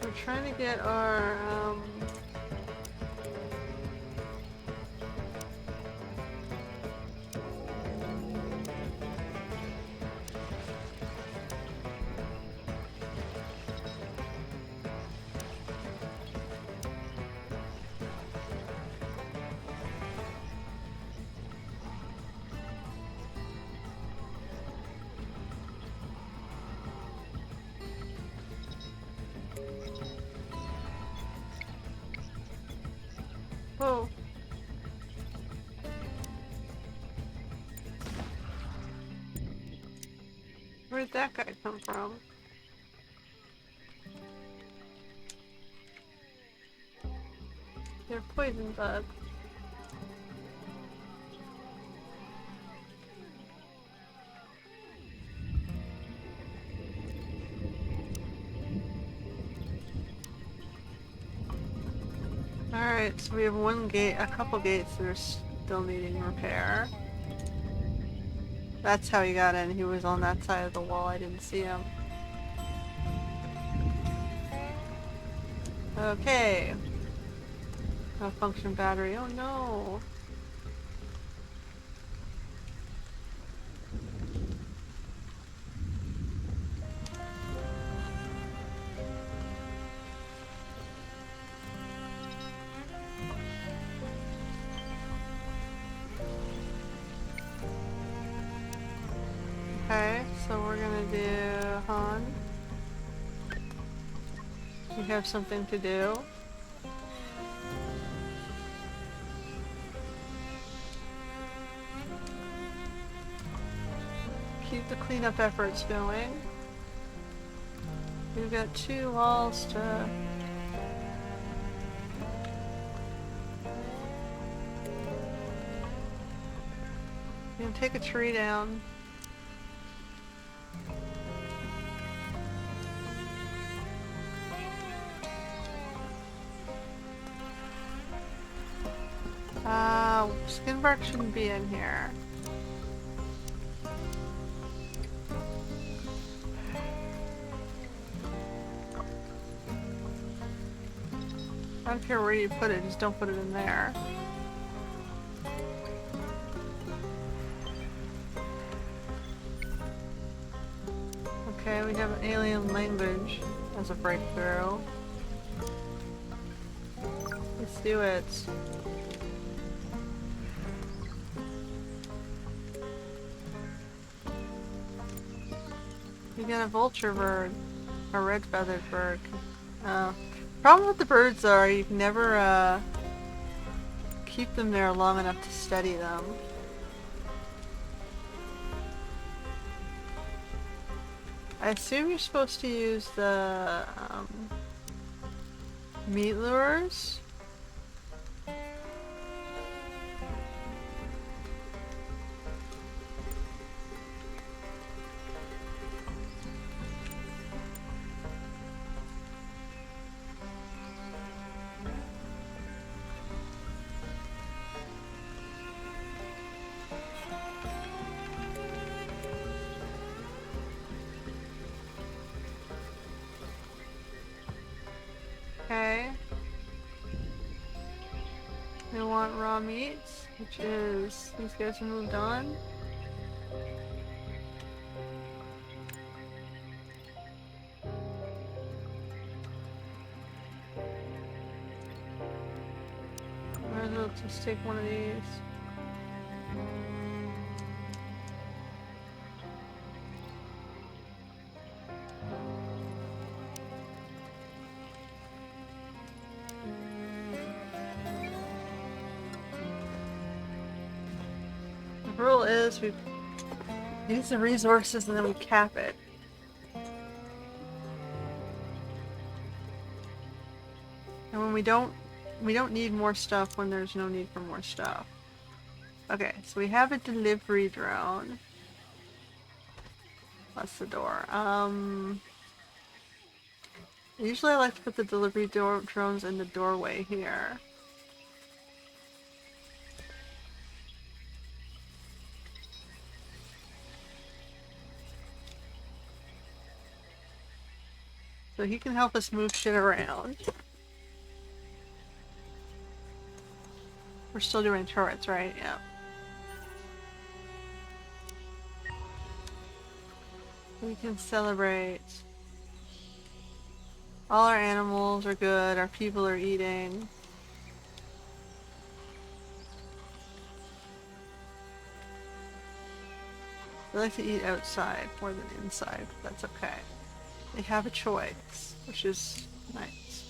We're trying to get our, Where'd that guy come from? They're poison bugs. Alright, so we have one gate, a couple gates that are still needing repair. That's how he got in. He was on that side of the wall. I didn't see him. Okay. Malfunction battery. Oh no. Okay, so we're gonna do Han. We have something to do. Keep the cleanup efforts going. We've got 2 walls to... You can take a tree down. Skin bark shouldn't be in here. I don't care where you put it, just don't put it in there. Okay, we have an alien language as a breakthrough. Let's do it. You got a vulture bird. A red-feathered bird. Problem with the birds are you can never keep them there long enough to study them. I assume you're supposed to use the meat lures. Okay. We want raw meats, which is these guys have moved on. Might as well just take one of these. The rule is we use the resources and then we cap it. And when we don't need more stuff when there's no need for more stuff. Okay, so we have a delivery drone. That's the door. Usually I like to put the delivery drones in the doorway here. So he can help us move shit around. We're still doing turrets, right? Yeah. We can celebrate. All our animals are good, our people are eating. They like to eat outside more than inside, but that's okay. They have a choice, which is nice.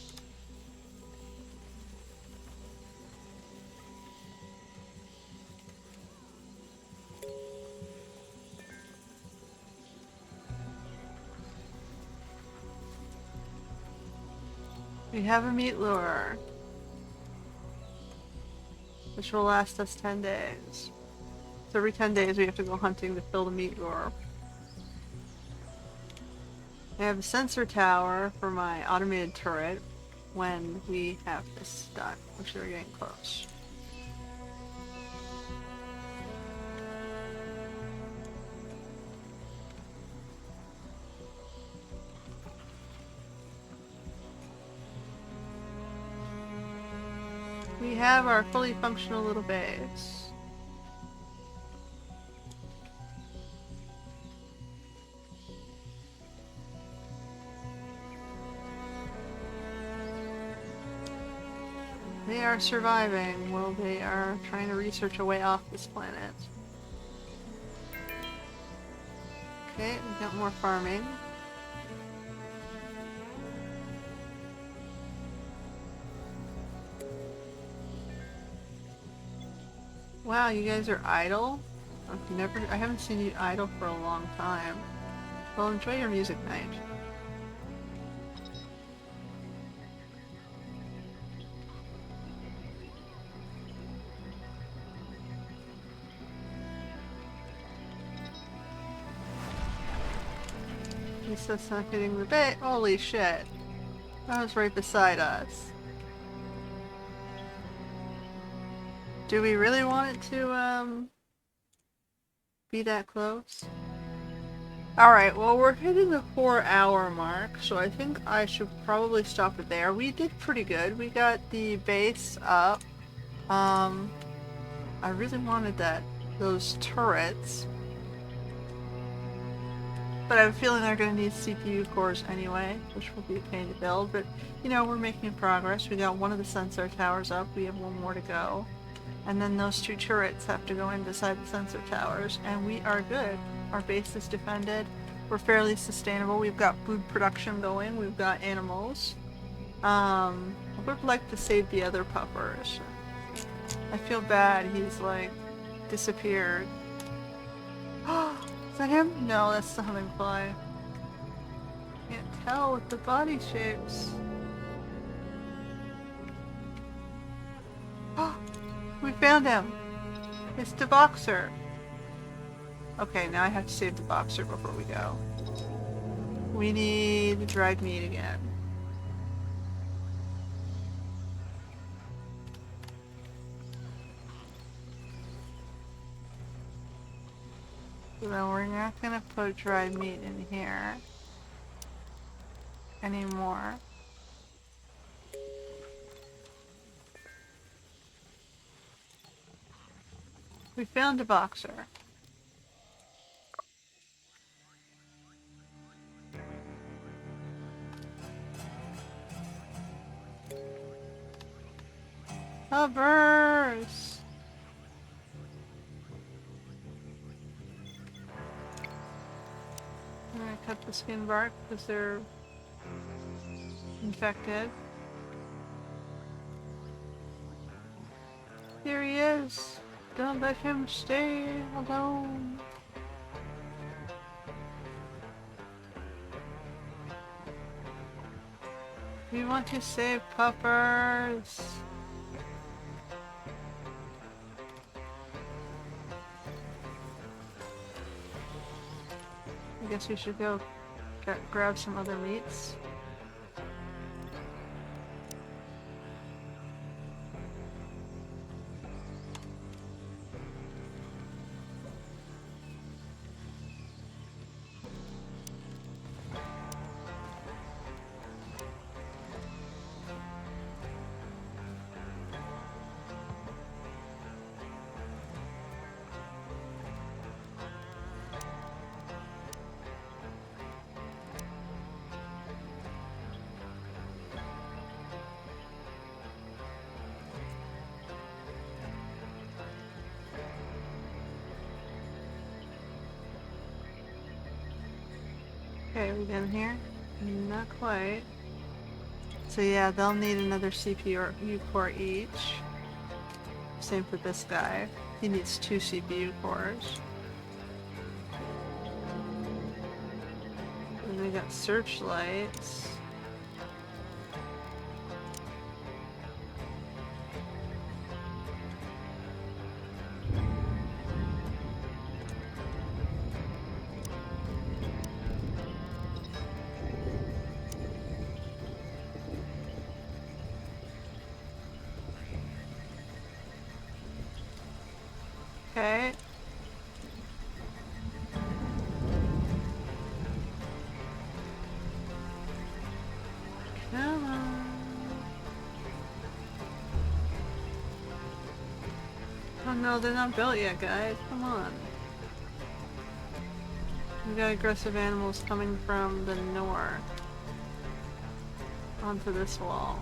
We have a meat lure, which will last us 10 days. So every 10 days we have to go hunting to fill the meat lure. I have a sensor tower for my automated turret when we have this done, which we're getting close. We have our fully functional little base. They are surviving while they are trying to research a way off this planet. Okay, we got more farming. Wow, you guys are idle? I haven't seen you idle for a long time. Well, enjoy your music night. At least that's not hitting the bait. Holy shit. That was right beside us. Do we really want it to, be that close? Alright, well we're hitting the 4-hour mark, so I think I should probably stop it there. We did pretty good. We got the base up. I really wanted those turrets. But I have a feeling they're going to need CPU cores anyway, which will be a pain to build. But, you know, we're making progress. We got one of the sensor towers up. We have one more to go. And then those 2 turrets have to go in beside the sensor towers. And we are good. Our base is defended. We're fairly sustainable. We've got food production going. We've got animals. I would like to save the other puppers. I feel bad. He's, like, disappeared. Is that him? No, that's the humming fly. Can't tell with the body shapes. Oh, we found him! It's the boxer. Okay, now I have to save the boxer before we go. We need dried meat again. So then we're not gonna put dried meat in here anymore. We found a boxer. Puppers! I'm gonna cut the skin bark because they're infected. Here he is! Don't let him stay alone. We want to save puppers. I guess we should go grab some other meats. Okay, we done here? Not quite. So yeah, they'll need another CPU core each. Same for this guy. He needs 2 CPU cores. And we got searchlights. Okay. Come on. Oh no, they're not built yet, guys. Come on. We got aggressive animals coming from the north onto this wall.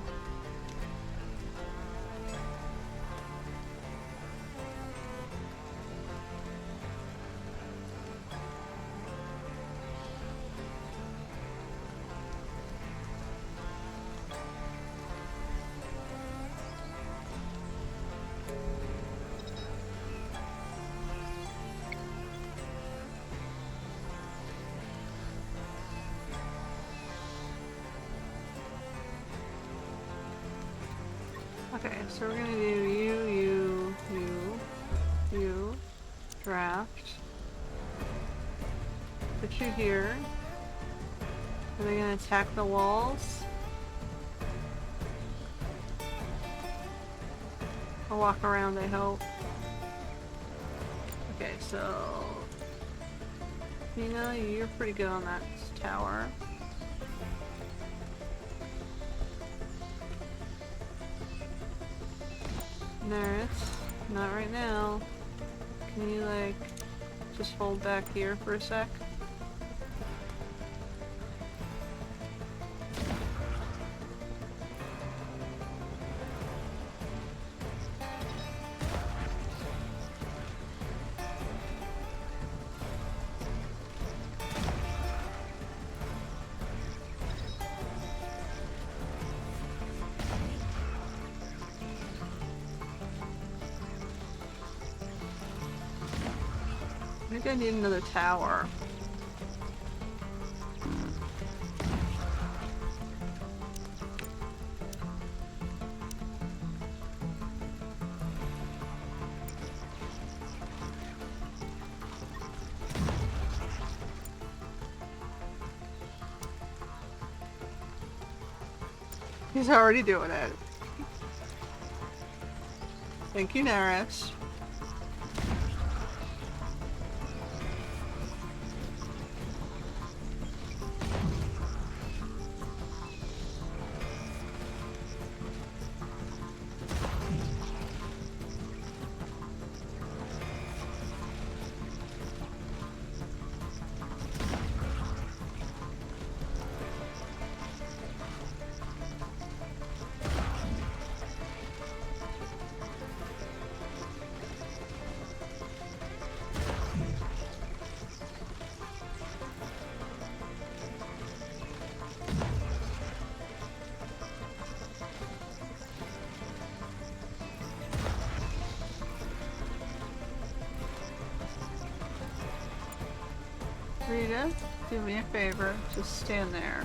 Okay, so we're gonna do you, draft. Put you here. Are they gonna attack the walls? I'll walk around, I hope. Okay, so Nina, you're pretty good on that tower. Nerith, not right now. Can you like just hold back here for a sec? I think I need another tower. He's already doing it. Thank you, Naris. Rita, do me a favor, just stand there.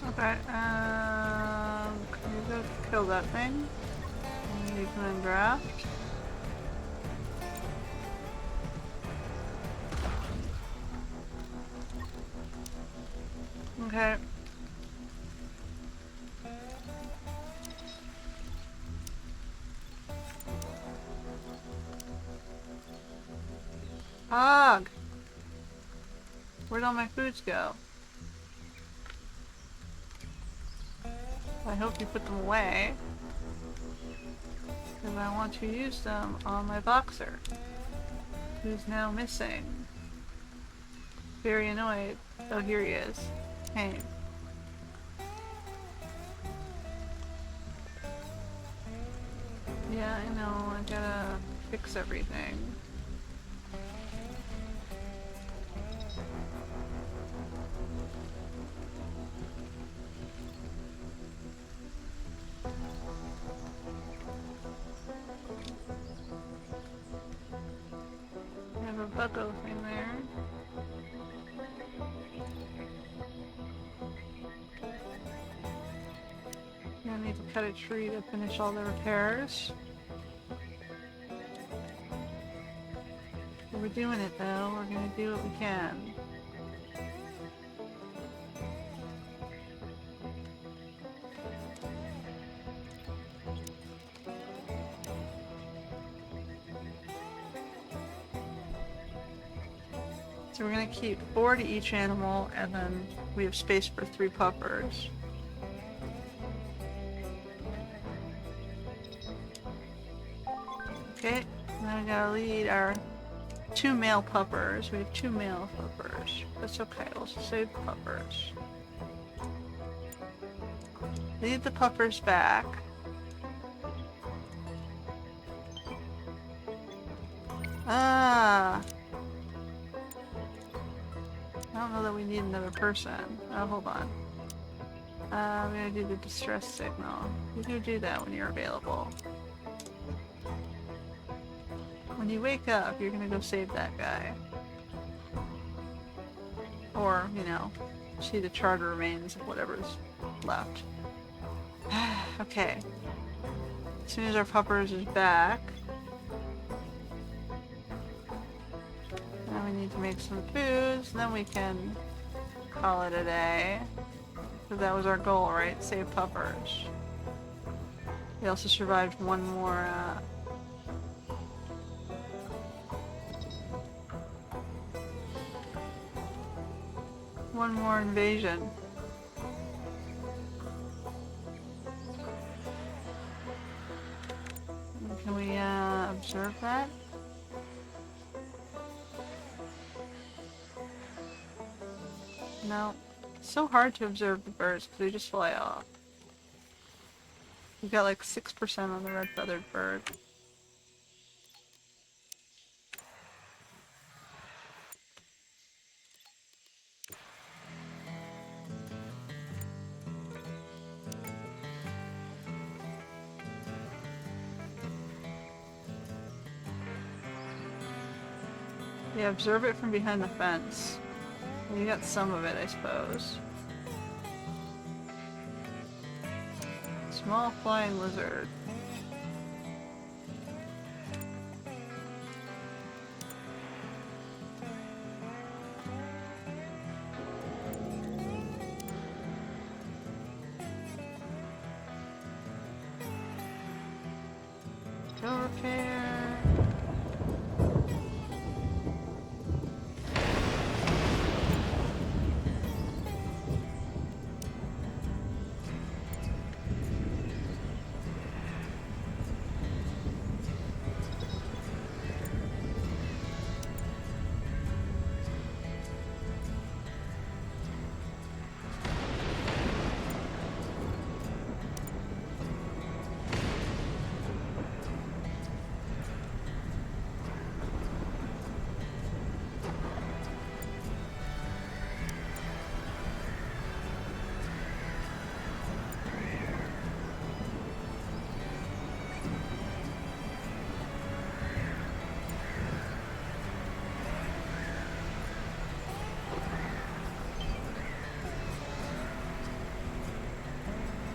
Okay, can you go kill that thing? And you can draft. Okay. Hog! Where'd all my foods go? I hope you put them away. Because I want to use them on my boxer, who's now missing. Very annoyed. Oh, here he is. Hey. Yeah, I know. I gotta fix everything. I have a bucko thing there. I need to cut a tree to finish all the repairs. We're doing it though. We're gonna do what we can. So we're gonna keep 4 to each animal, and then we have space for 3 puppers. Okay, now we gotta lead our 2 male puppers. We have 2 male puppers. That's okay, we'll save puppers. Lead the puppers back. Ah! I don't know that we need another person. Oh, hold on. I'm gonna do the distress signal. You can do that when you're available. When you wake up, you're gonna go save that guy. Or, you know, see the charred remains of whatever's left. Okay. As soon as our puppers is back, now we need to make some foods, then we can call it a day. Because that was our goal, right? Save puppers. We also survived one more, invasion. Can we, observe that? No. It's so hard to observe the birds because they just fly off. We've got like 6% on the red-feathered bird. Yeah, observe it from behind the fence. You got some of it, I suppose. Small flying lizard. Go repair.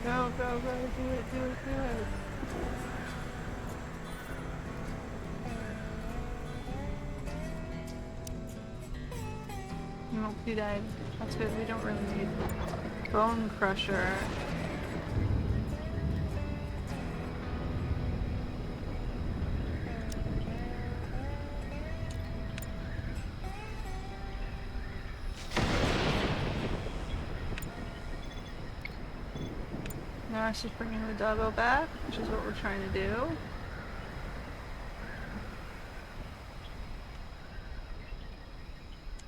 Go, go, go, do it, do it, do it. Oh, he died. That's good. We don't really need Bone Crusher. Now it's just bringing the doggo back, which is what we're trying to do.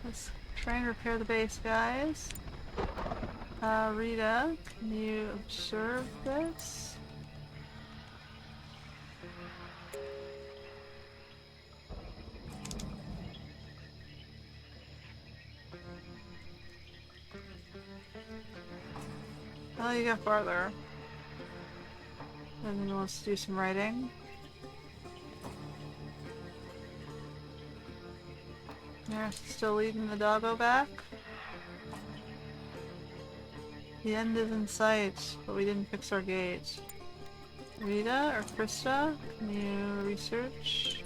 Let's try and repair the base, guys. Rita, can you observe this? Oh, you got farther. And then he wants to do some writing. They're still leading the doggo back. The end is in sight, but we didn't fix our gate. Rita or Krista, can you research?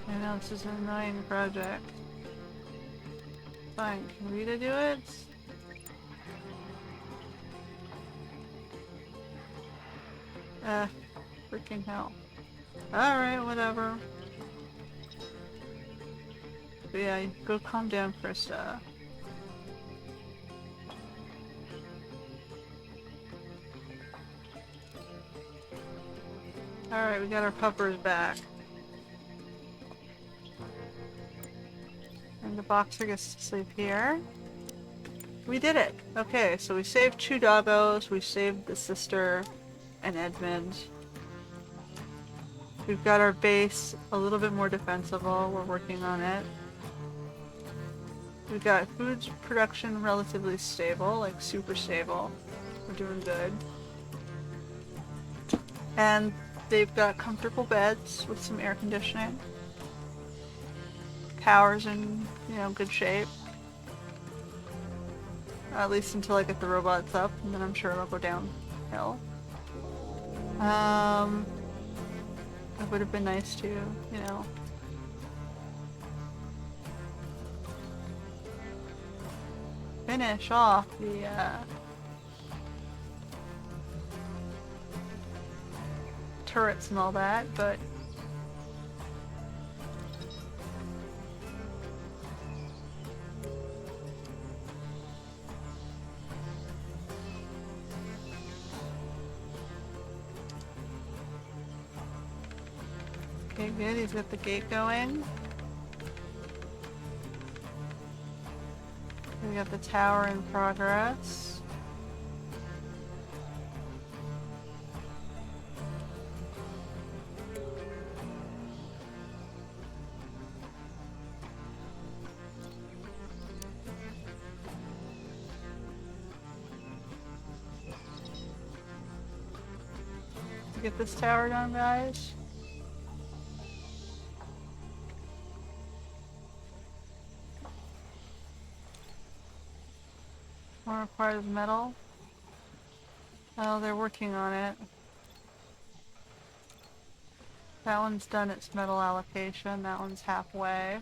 I know this is an annoying project. Fine, can Rita do it? Freaking hell. Alright, whatever. But yeah, go calm down, Krista. Alright, we got our puppers back. And the boxer gets to sleep here. We did it! Okay, so we saved 2 doggos, we saved the sister and Edmund. We've got our base a little bit more defensible, we're working on it. We've got food production relatively stable, like super stable. We're doing good. And they've got comfortable beds with some air conditioning. Tower's in, you know, good shape. At least until I get the robots up, and then I'm sure it'll go downhill. It would have been nice to, you know, finish off the, turrets and all that, but okay, good, he's got the gate going. We got the tower in progress. Get this tower done, guys. More requires metal. Oh, they're working on it. That one's done its metal allocation. That one's halfway.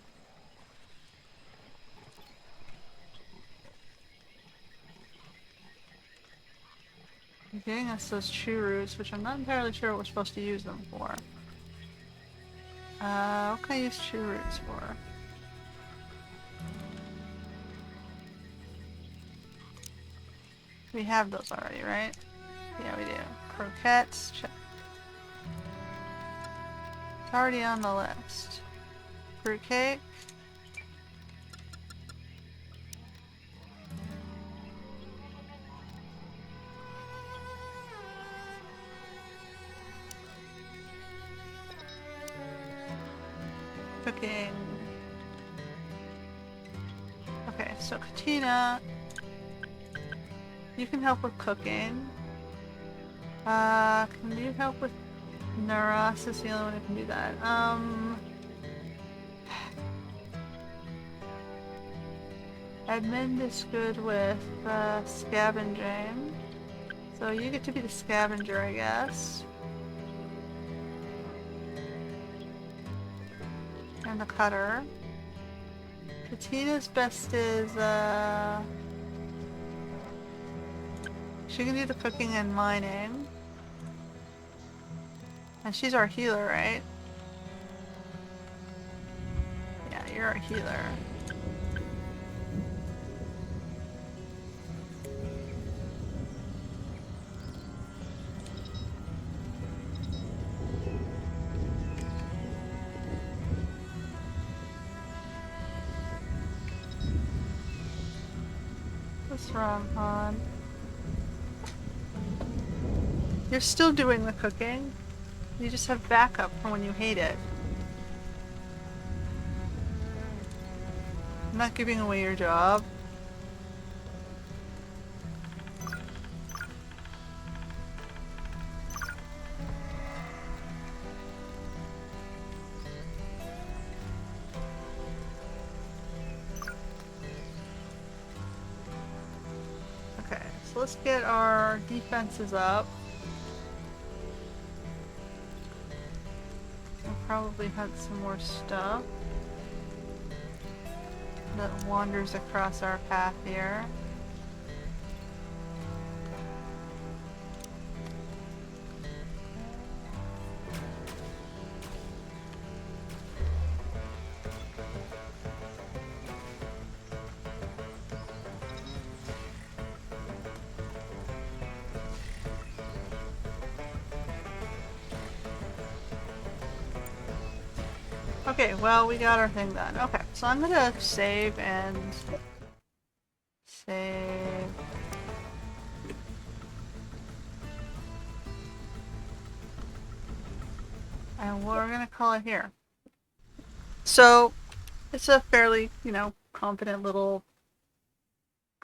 You're getting us those true roots, which I'm not entirely sure what we're supposed to use them for. What can I use true roots for? We have those already, right? Yeah, we do. Croquettes, check. It's already on the list. Fruitcake. Cooking. Okay, so Katina, you can help with cooking. Can you help with Naras is the only one who can do that. Edmund is good with scavenging. So you get to be the scavenger, I guess. And the cutter. Katina's best is, she can do the cooking and mining. And she's our healer, right? Yeah, you're our healer. What's wrong, hon? You're still doing the cooking. You just have backup for when you hate it. I'm not giving away your job. Okay, so let's get our defenses up. We'll probably hunt some more stuff that wanders across our path here. Okay, well, we got our thing done. Okay, so I'm gonna save and save. And we're gonna call it here. So, it's a fairly, competent little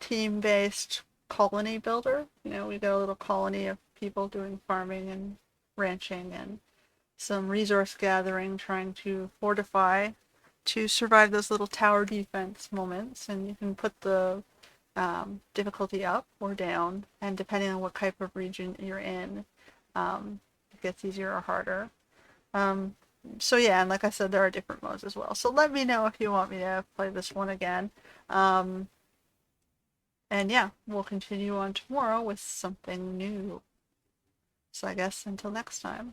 team-based colony builder. We got a little colony of people doing farming and ranching and some resource gathering, trying to fortify to survive those little tower defense moments. And you can put the difficulty up or down, and depending on what type of region you're in, it gets easier or harder. So yeah, and like I said, there are different modes as well. So let me know if you want me to play this one again. And yeah, we'll continue on tomorrow with something new. So I guess until next time.